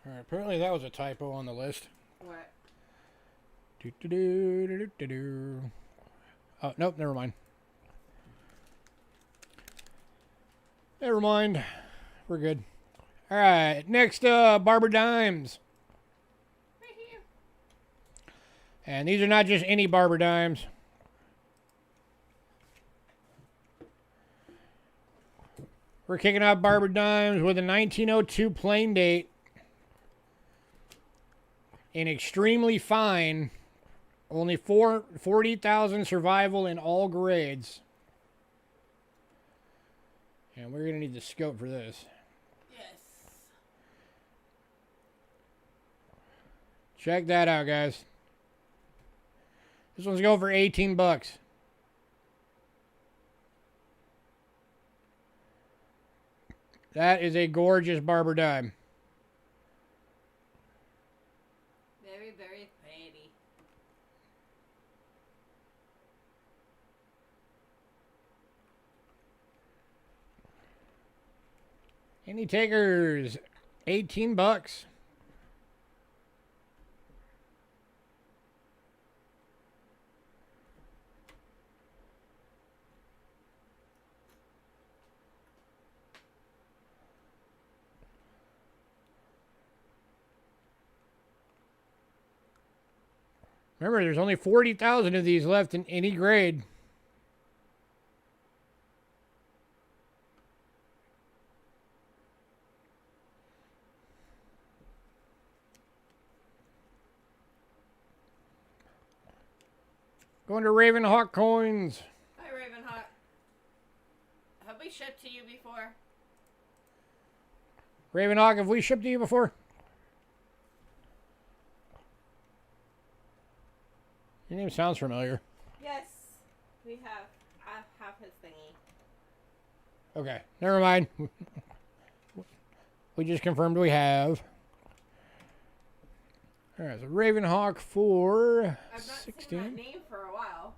All right, apparently that was a typo on the list. What? Oh, nope, never mind. Never mind. We're good. All right, next, Barber Dimes. Right here. And these are not just any Barber Dimes. We're kicking off Barber Dimes with a 1902 plain date. In extremely fine. Only 40,000 survival in all grades. And we're going to need the scope for this. Yes. Check that out, guys. This one's going for 18 bucks. That is a gorgeous Barber Dime. Very, very pretty. Any takers? 18 bucks. Remember, there's only 40,000 of these left in any grade. Going to Ravenhawk Coins. Hi, Ravenhawk. Have we shipped to you before? Ravenhawk, have we shipped to you before? Your name sounds familiar. Yes, we have. I have his thingy. Okay, never mind. We just confirmed we have. All right, so Ravenhawk for I've not 16. seen that name for a while.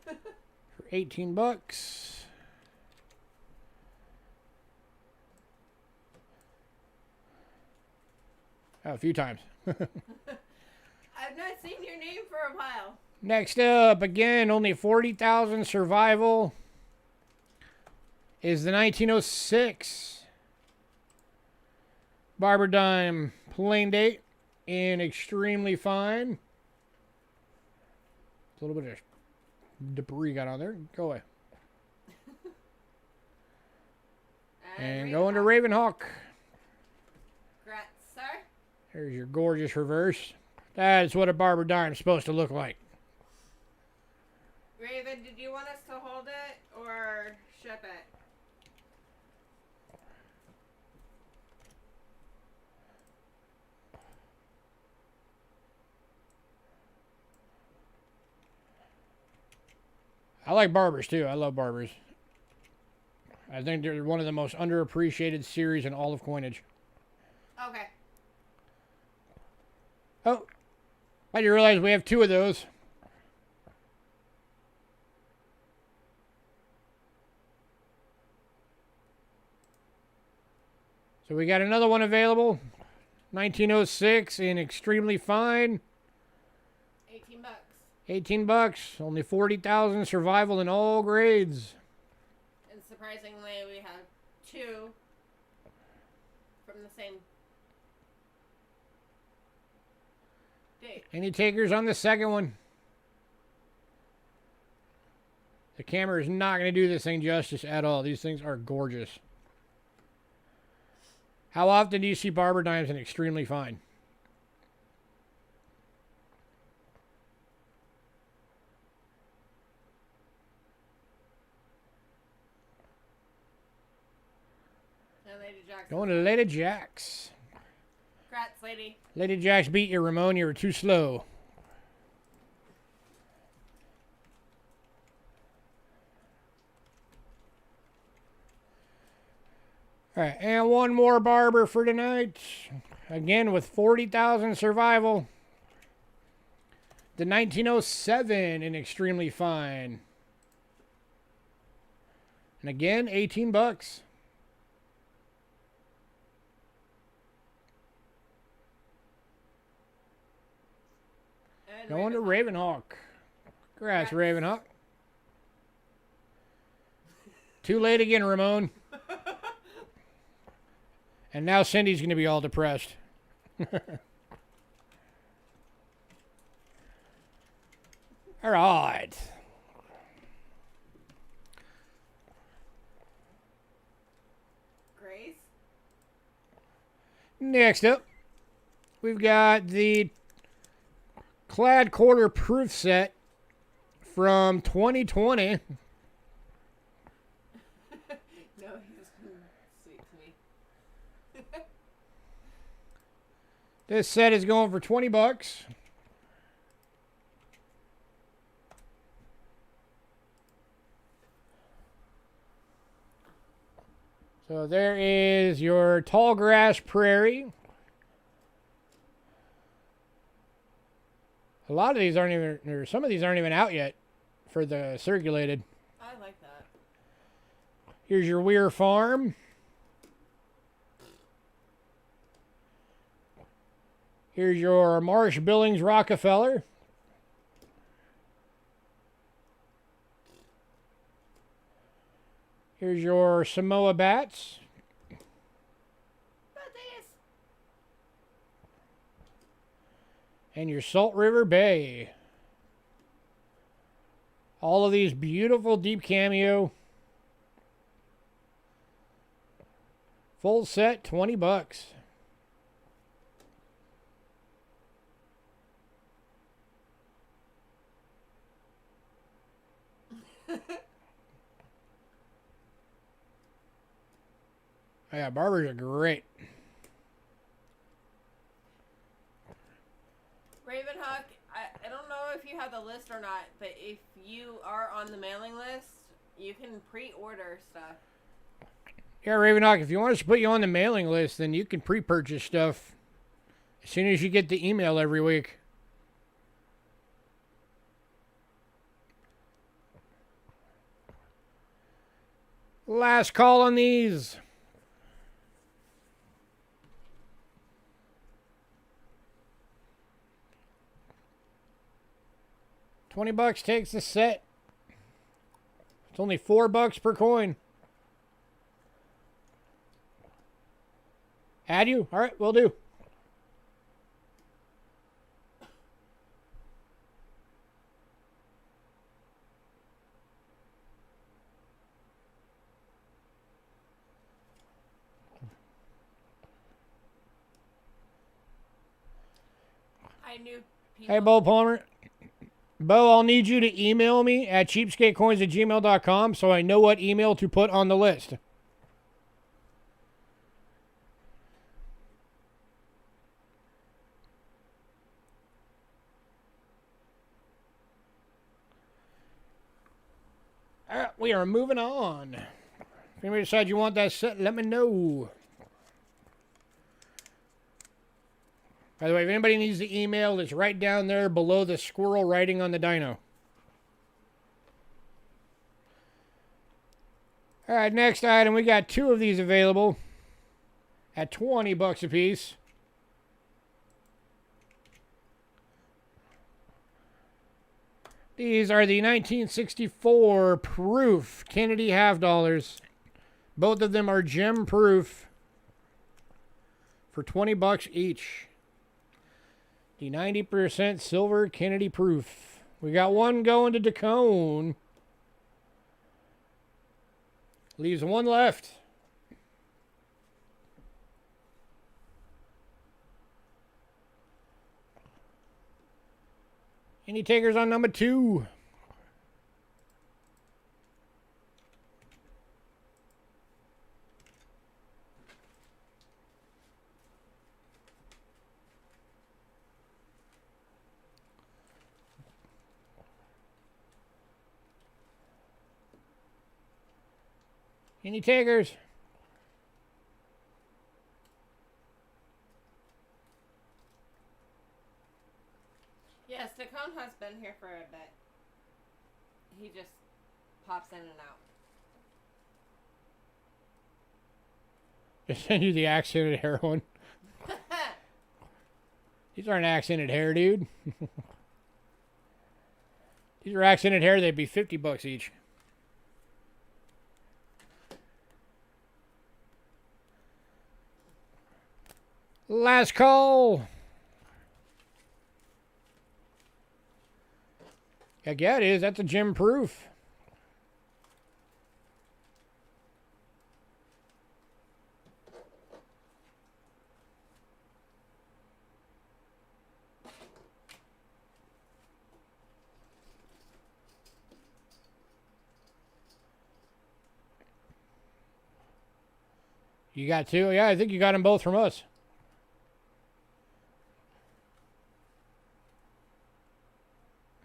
For 18 bucks. Oh, a few times. I've not seen your name for a while. Next up, again, only 40,000 survival is the 1906 Barber Dime plain date in extremely fine. A little bit of debris got on there. Go away. And going to Ravenhawk. Congrats, sir. There's your gorgeous reverse. That's what a Barber Dime is supposed to look like. Raven, did you want us to hold it or ship it? I like barbers too. I love barbers. I think they're one of the most underappreciated series in all of coinage. Okay. Oh, I didn't realize we have two of those. So we got another one available. 1906 in extremely fine. 18 bucks. 18 bucks. Only 40,000 survival in all grades. And surprisingly, we have two from the same date. Any takers on the second one? The camera is not going to do this thing justice at all. These things are gorgeous. How often do you see Barber Dimes in extremely fine? And Lady Jack's. Going to Lady Jack's. Congrats, lady. Lady Jack's beat you, Ramon. You were too slow. All right, and one more Barber for tonight. Again, with 40,000 survival. The 1907 in extremely fine. And again, 18 bucks. And Going to Ravenhawk. Congrats, Ravenhawk. Too late again, Ramon. And now Cindy's going to be all depressed. All right. Grace? Next up, we've got the Clad Quarter Proof Set from 2020. No, he's sweet to me. This set is going for $20. So there is your tall grass prairie. A lot of these aren't even, or some of these aren't even out yet for the circulated. I like that. Here's your Weir Farm. Here's your Marsh Billings Rockefeller. Here's your Samoa Bats. And your Salt River Bay. All of these beautiful deep cameo. Full set, $20. Yeah, barbers are great. Ravenhawk, I don't know if you have the list or not, but if you are on the mailing list, you can pre-order stuff. Yeah, Ravenhawk, if you want us to put you on the mailing list, then you can pre-purchase stuff as soon as you get the email every week. Last call on these. $20 takes the set. It's only $4 per coin. Add you? All right, will do. I knew people. Hey, Bo Palmer. Bo, I'll need you to email me at cheapskatecoins@gmail.com so I know what email to put on the list. All right, we are moving on. If anybody decides you want that set, let me know. By the way, if anybody needs the email, it's right down there below the squirrel writing on the dyno. All right, next item. We got two of these available at $20 a piece. These are the 1964 proof Kennedy half dollars. Both of them are gem proof for $20 each. The 90% silver Kennedy proof. We got one going to Dacone. Leaves one left. Any takers on number 2? Any takers? Yes, Dacone has been here for a bit. He just pops in and out. Just send you the accented hair one. These aren't accented hair, dude. These are accented hair. They'd be $50 each. Last call. Heck yeah, it is. That's a gem proof. You got two? Yeah, I think you got them both from us.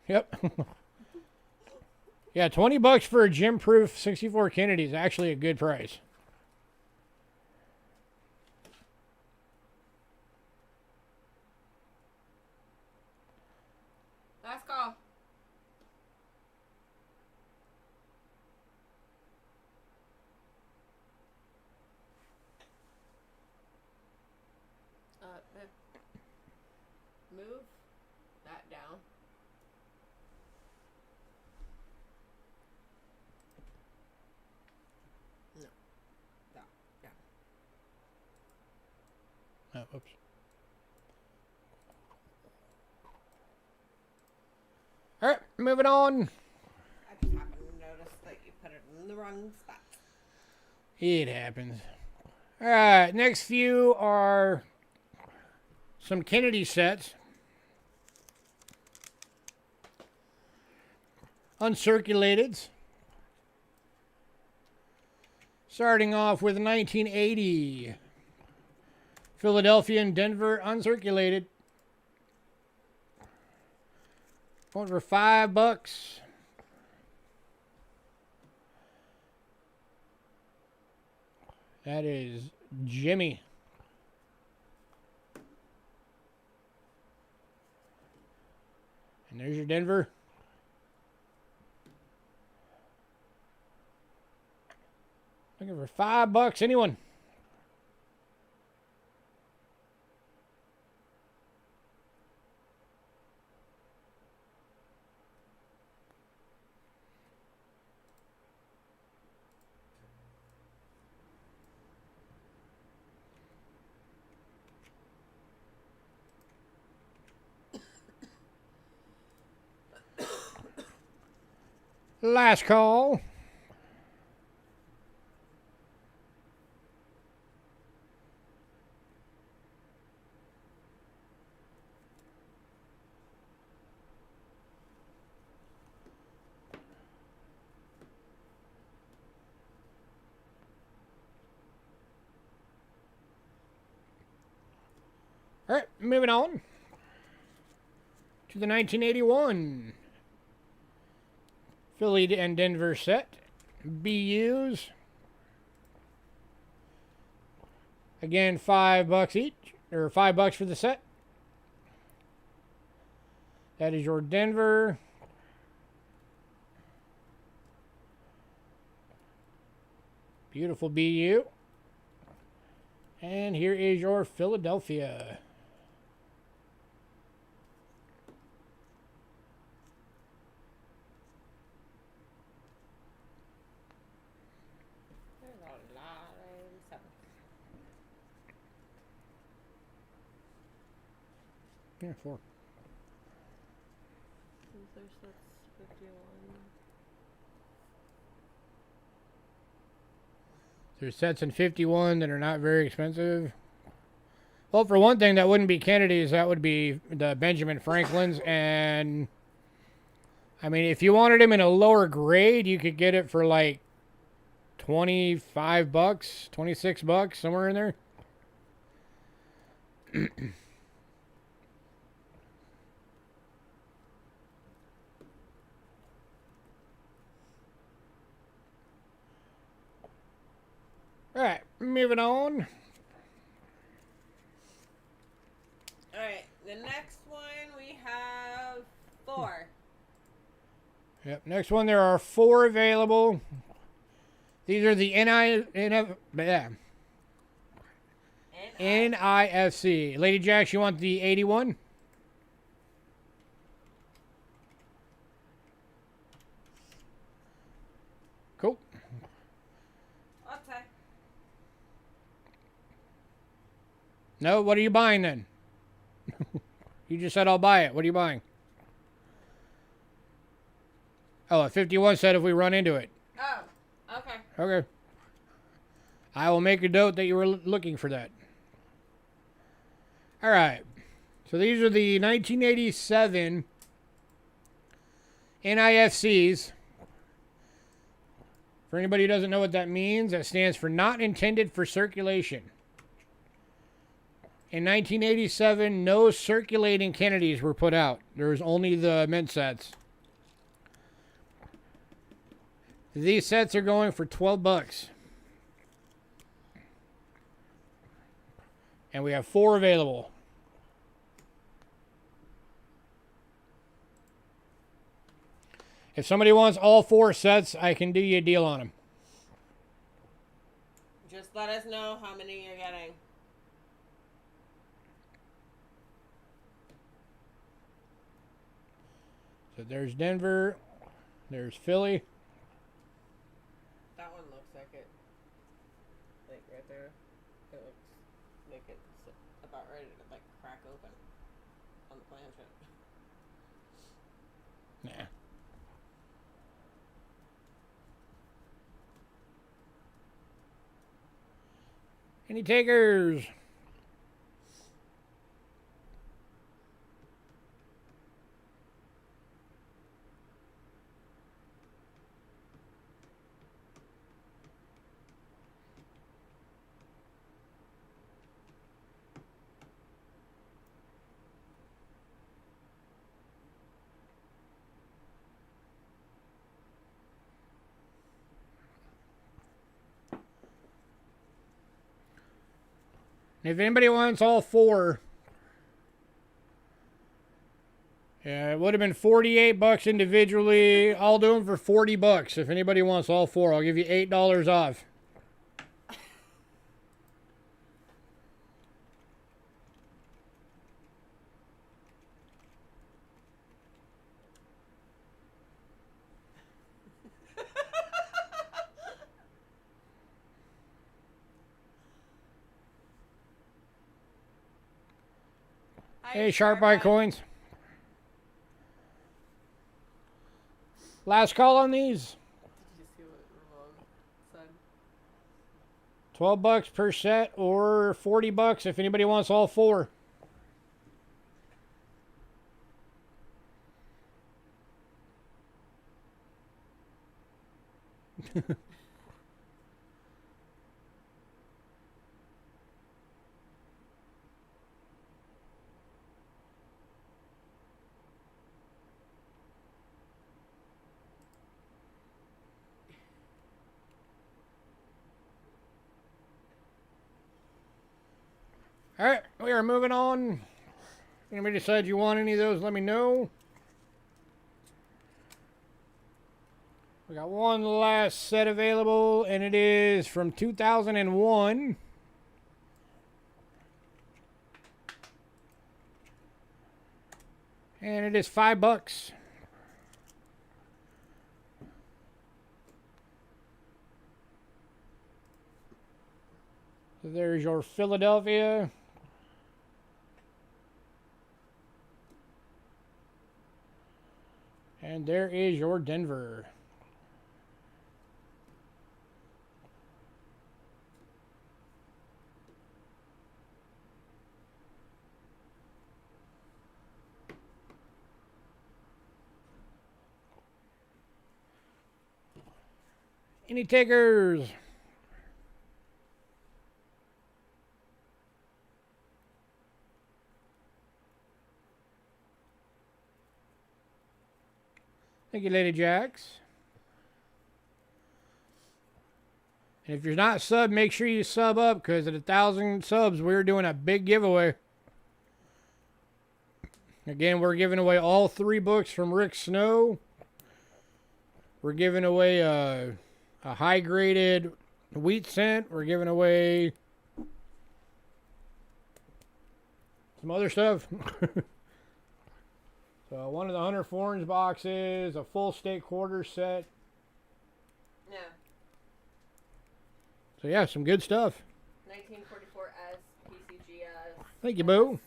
Yep. Yeah, $20 for a gem proof 64 Kennedy is actually a good price. Let's go. Move that down. No. That. Yeah. Oh, oops. All right, moving on. I just happened to notice that you put it in the wrong spot. It happens. All right, next few are some Kennedy sets. Uncirculated. Starting off with 1980. Philadelphia and Denver uncirculated. Going for $5. That is Jimmy. And there's your Denver. Looking for $5. Anyone? Last call. All right, moving on to the 1981 Philly and Denver set. BUs. Again, $5 each, or $5 for the set. That is your Denver. Beautiful BU. And here is your Philadelphia. Yeah, 4. There's sets in 51 that are not very expensive. Well, for one thing, that wouldn't be Kennedy's. That would be the Benjamin Franklin's. And, I mean, if you wanted them in a lower grade, you could get it for like $25, $26, somewhere in there. All right, moving on. All right, the next one we have 4. Yep, next one, there are 4 available. These are the NIFC. Lady Jacks, you want the 81? Cool. Okay. No, what are you buying then? You just said I'll buy it. What are you buying? Oh, a 51 set if we run into it. Oh, okay. Okay. I will make a note that you were looking for that. All right. So these are the 1987 NIFCs. For anybody who doesn't know what that means, that stands for not intended for circulation. In 1987, no circulating Kennedys were put out. There was only the mint sets. These sets are going for $12. And we have 4 available. If somebody wants all 4 sets, I can do you a deal on them. Just let us know how many you're getting. So there's Denver. There's Philly. That one looks like it. Like right there. It looks like it's about ready to like crack open on the planchette. Nah. Any takers? If anybody wants all 4, yeah, it would have been $48 individually. I'll do them for $40. If anybody wants all 4, I'll give you $8 off. Hey, Sharp Eye Coins. Last call on these. Did you see what Ramon said? $12 per set or $40 if anybody wants all 4. All right, we are moving on. If anybody decides you want any of those, let me know. We got one last set available, and it is from 2001. And it is $5. So there's your Philadelphia. And there is your Denver. Any takers? Thank you, Lady Jacks. And if you're not sub, make sure you sub up, because at 1,000 subs, we're doing a big giveaway. Again, we're giving away all 3 books from Rick Snow. We're giving away a high-graded wheat cent. We're giving away some other stuff. So one of the Hunter Forns boxes, a full state quarter set. Yeah. So yeah, some good stuff. 1944S, PCGS. Thank you, Boo.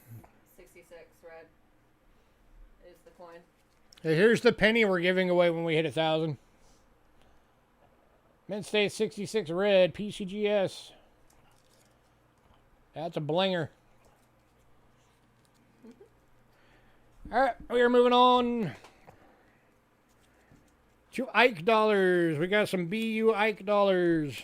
66 red is the coin. Here's the penny we're giving away when we hit 1,000. Mint State 66 red PCGS. That's a blinger. All right, we are moving on to Ike dollars. We got some BU Ike dollars.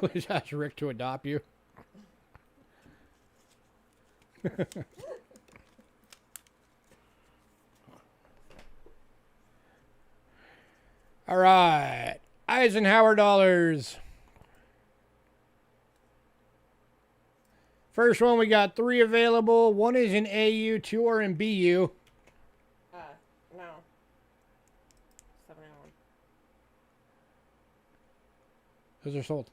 Please ask Rick to adopt you. All right. Eisenhower Dollars. First one, we got 3 available. 1 is in AU, 2 are in BU. No. 71. Those are sold.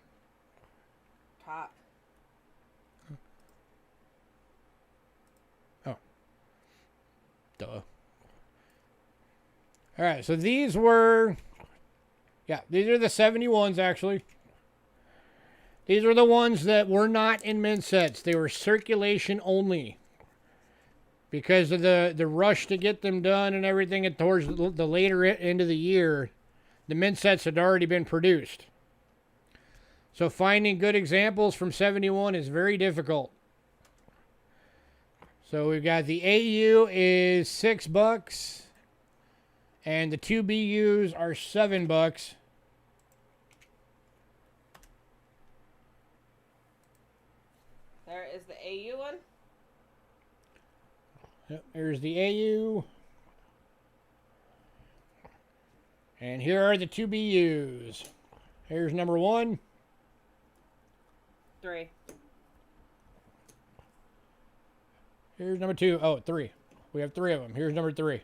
Top. Oh. Duh. All right, so these were... Yeah, these are the 71s, actually. These were the ones that were not in mint sets. They were circulation only. Because of the rush to get them done and everything towards the later end of the year, the mint sets had already been produced. So finding good examples from 71 is very difficult. So we've got the AU is $6. And the 2 BUs are $7. There is the AU one. Yep, there's the AU. And here are the 2 BUs. Here's number 1. 3. Here's number 2. Oh, 3. We have 3 of them. Here's number 3.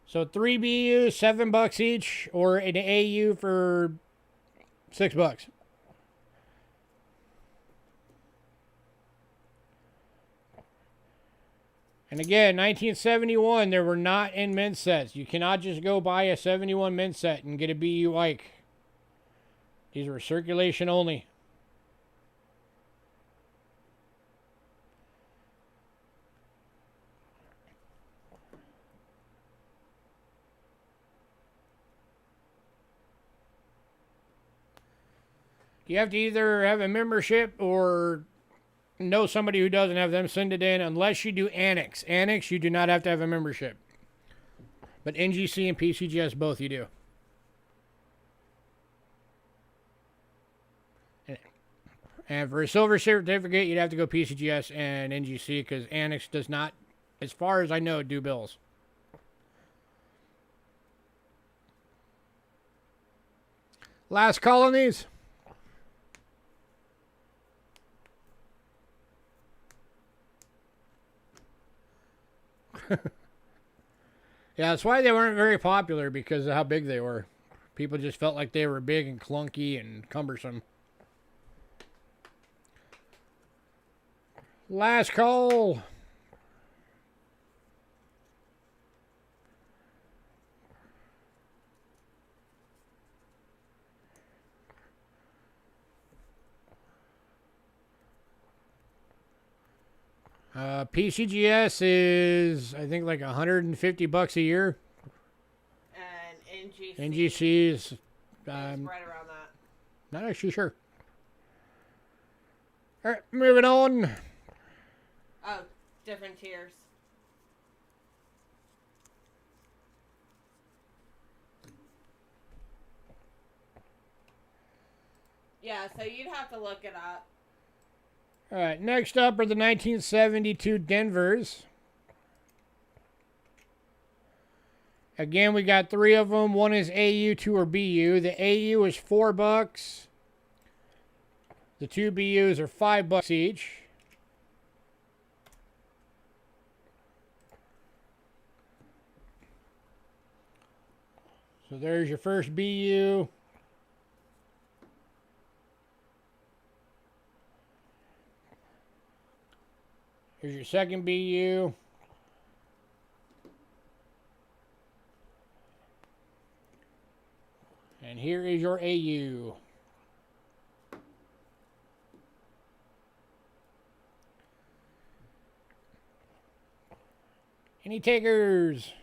So 3 BU, $7 each, or an AU for $6. And again, 1971, they were not in mint sets. You cannot just go buy a 71 mint set and get a BU Ike. These were circulation only. You have to either have a membership or know somebody who doesn't have them, send it in, unless you do Annex. Annex, you do not have to have a membership. But NGC and PCGS, both you do. And for a silver certificate, you'd have to go PCGS and NGC because Annex does not, as far as I know, do bills. Last call on these. Yeah, that's why they weren't very popular, because of how big they were. People just felt like they were big and clunky and cumbersome. Last call. PCGS is, I think, like $150 a year. And NGC is right around that. Not actually sure. All right, moving on. Oh, different tiers. Yeah, so you'd have to look it up. All right, next up are the 1972 Denvers. Again, we got 3 of them. 1 is AU, 2 are BU. The AU is $4. The 2 BUs are $5 each. So there's your first BU. Here's your second BU. And here is your AU. Any takers?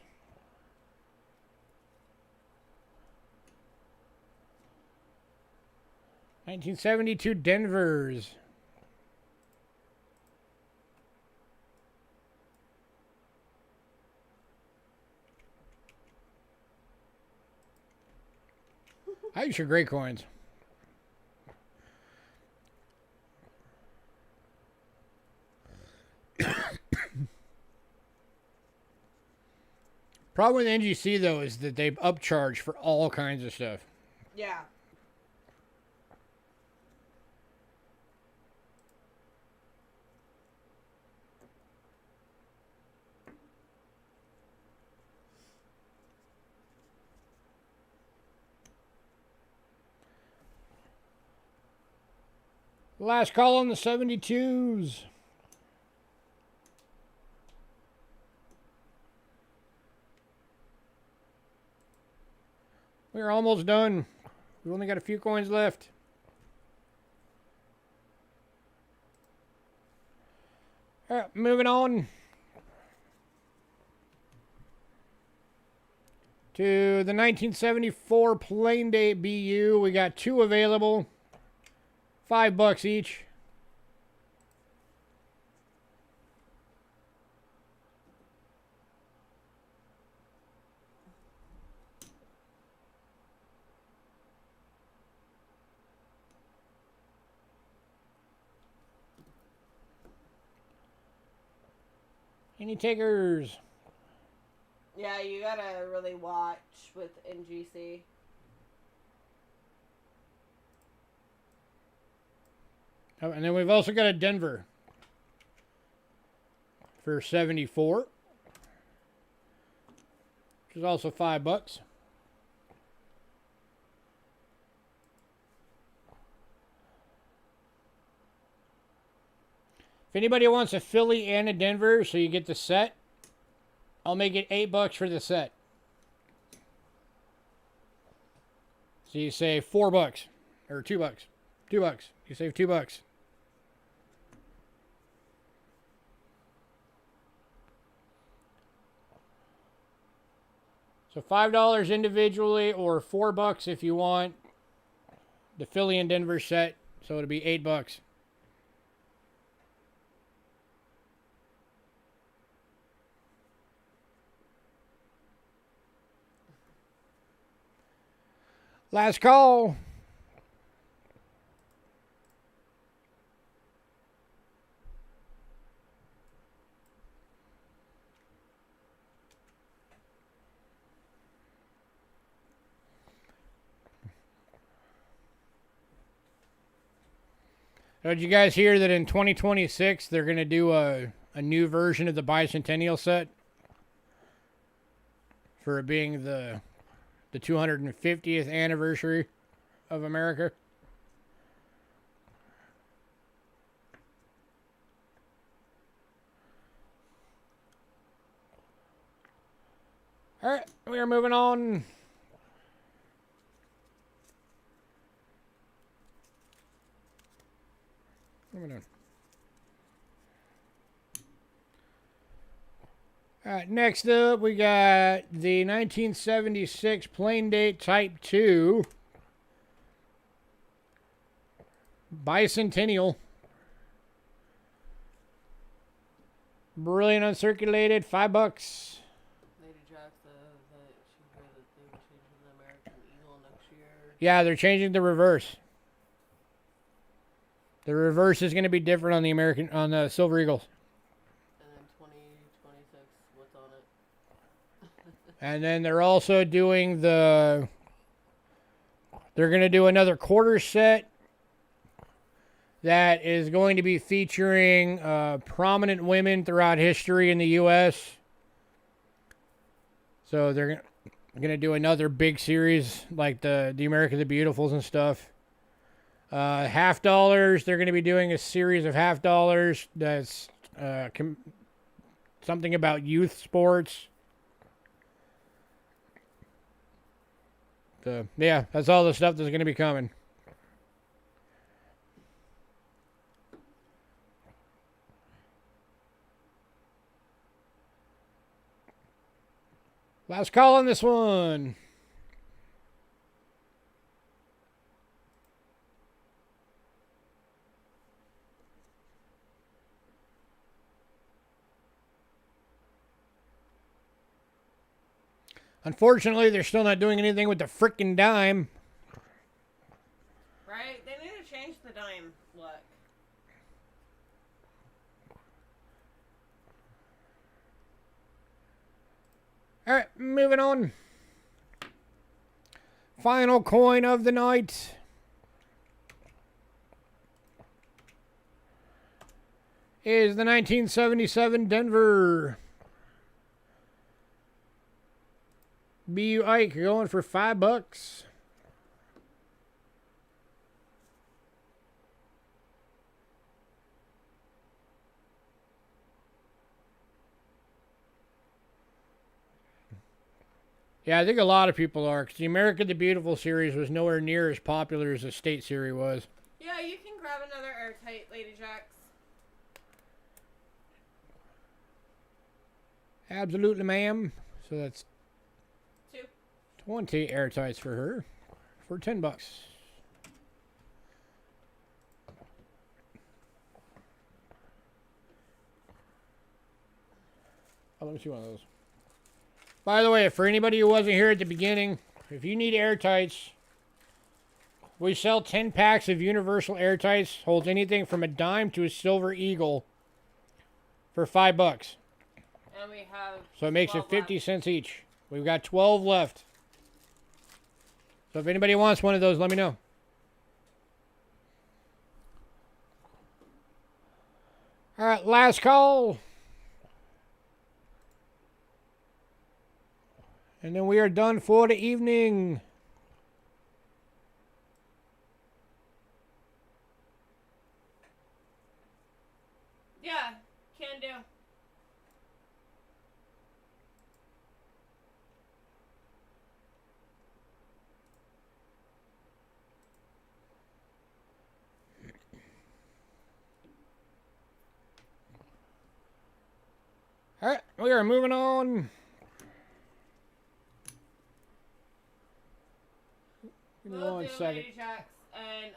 $1972 Denvers. I use your great coins. Problem with NGC though is that they upcharge for all kinds of stuff. Yeah. Last call on the 72s. We're almost done. We only got a few coins left. All right, moving on to the 1974 Plain Date BU. We got two available. $5 each. Any takers? Yeah, you gotta really watch with NGC. Oh, and then we've also got a Denver for 74, which is also $5. If anybody wants a Philly and a Denver, so you get the set, I'll make it $8 for the set. So you save $4 or $2. $2. You save $2. So $5 individually, or $4 if you want the Philly and Denver set. So it'll be $8. Last call. Did you guys hear that in 2026 they're going to do a new version of the Bicentennial set? For it being the 250th anniversary of America. All right, we are moving on. Moving on. All right, next up, we got the 1976 Plain Date Type 2 Bicentennial. Brilliant uncirculated, $5. Lady Jack, she heard that they were changing the American Eagle next year. Yeah, they're changing the reverse. The reverse is going to be different on the Silver Eagles. And then they're also doing they're going to do another quarter set that is going to be featuring prominent women throughout history in the U.S. So they're going to do another big series like the America the Beautifuls and stuff. $50, they're going to be doing a series of $50 that's something about youth sports. So, yeah, that's all the stuff that's going to be coming. Last call on this one. Unfortunately, they're still not doing anything with the frickin' dime. Right? They need to change the dime look. Alright, moving on. Final coin of the night. Is the 1977 Denver BU Ike going for $5. Yeah, I think a lot of people are, because the America the Beautiful series was nowhere near as popular as the State series was. Yeah, you can grab another Airtight, Lady Jacks. Absolutely, ma'am. So that's 2. 20 Airtights for her for $10. Oh, let me see one of those. By the way, for anybody who wasn't here at the beginning, if you need Airtights, we sell 10 packs of universal Airtights. Holds anything from a dime to a silver eagle for $5. And we have. So it makes it 50 cents each. We've got 12 left. So if anybody wants one of those, let me know. All right, last call. And then we are done for the evening. Yeah, can do. All right, we are moving on. Give me We'll one do second. Lady Jacks and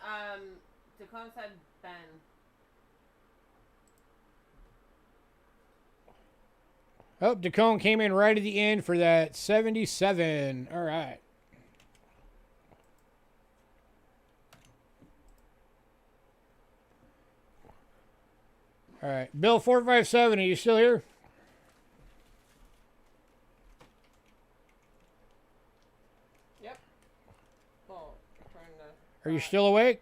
Tacoma said Ben. Oh, Tacone came in right at the end for that 77. All right. All right. Bill 457, are you still here? Yep. Well, trying to. Are you still awake?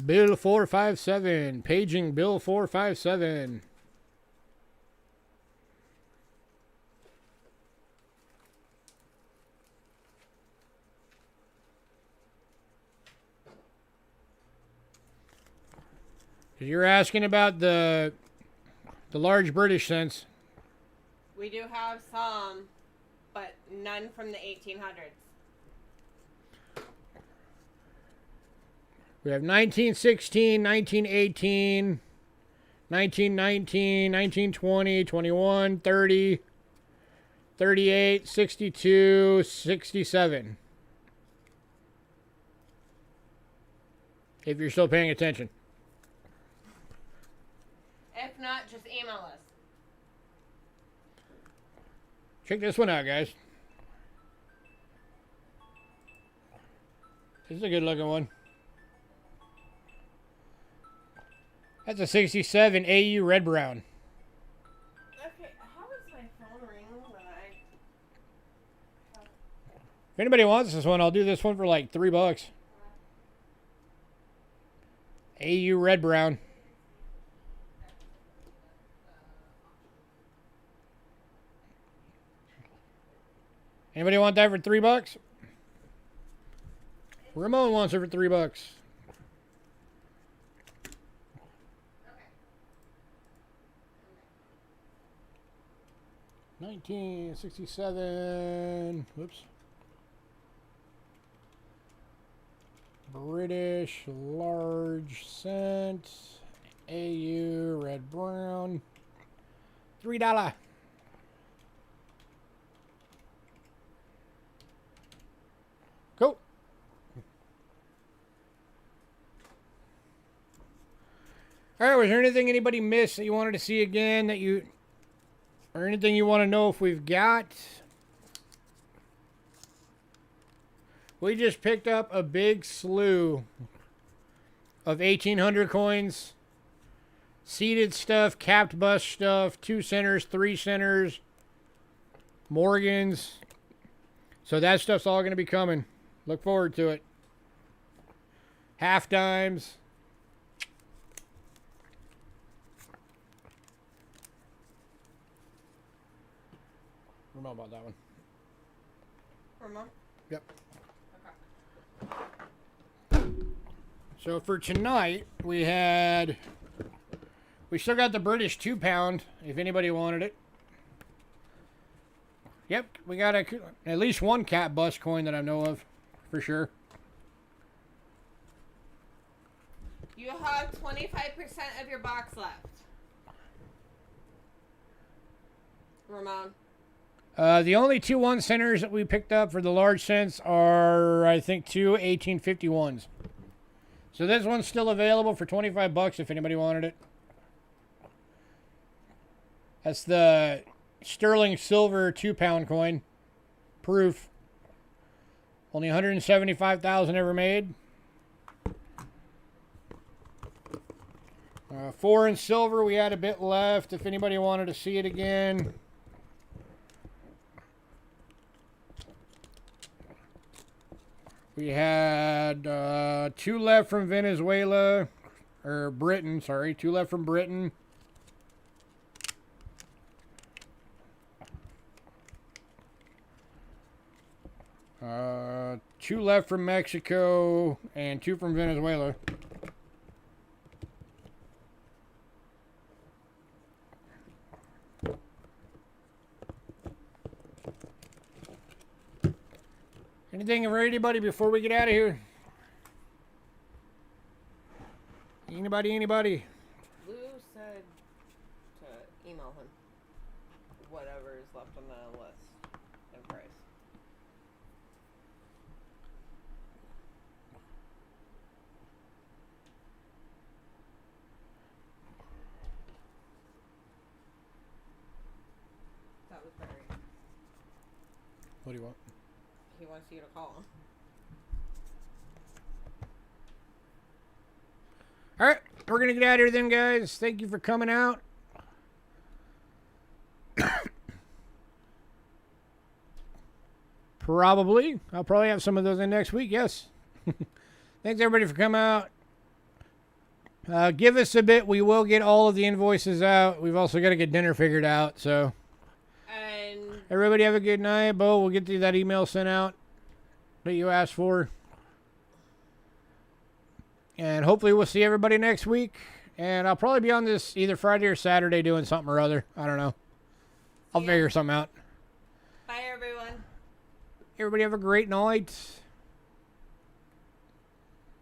Bill 457. Paging Bill 457. You're asking about the large British cents. We do have some, but none from the 1800s. We have 1916, 1918, 1919, 1920, 21, 30, 38, 62, 67. If you're still paying attention. If not, just email us. Check this one out, guys. This is a good looking one. That's a 67 AU red brown. Okay, how is my phone ringing when I... If anybody wants this one, I'll do this one for like $3. AU red brown. Anybody want that for $3? Ramon wants it for $3. 1967. Whoops. British, large, cent, AU, red, brown, $3. Cool. All right, was there anything anybody missed that you wanted to see again or anything you want to know if we've got? We just picked up a big slew of 1800 coins, seeded stuff, capped bust stuff, 2 centers, 3 centers, Morgans. So that stuff's all going to be coming. Look forward to it. Half dimes. Remote about that one. Remote? Yep. Okay. So for tonight, we still got the British 2 pound, if anybody wanted it. Yep, we got at least one cap bust coin that I know of, for sure. You have 25% of your box left. Ramon. The only 2 1 centers that we picked up for the large cents are, I think, 2 1851s. So this one's still available for $25 if anybody wanted it. That's the sterling silver 2 pound coin. Proof. Only 175,000 ever made. 4 in silver, we had a bit left if anybody wanted to see it again. We had 2 left from Venezuela, or Britain, sorry, 2 left from Britain. Uh, 2 left from Mexico, and 2 from Venezuela. Anything for anybody before we get out of here? Anybody? Lou said to email him whatever is left on the list and price. That was Barry. What do you want? He wants you to call him. All right, we're going to get out of here then, guys. Thank you for coming out. Probably. I'll probably have some of those in next week, yes. Thanks, everybody, for coming out. Give us a bit. We will get all of the invoices out. We've also got to get dinner figured out, so... And everybody have a good night. Bo, we'll get you that email sent out that you asked for. And hopefully we'll see everybody next week. And I'll probably be on this either Friday or Saturday doing something or other. I don't know. I'll figure something out. Bye, everyone. Everybody have a great night.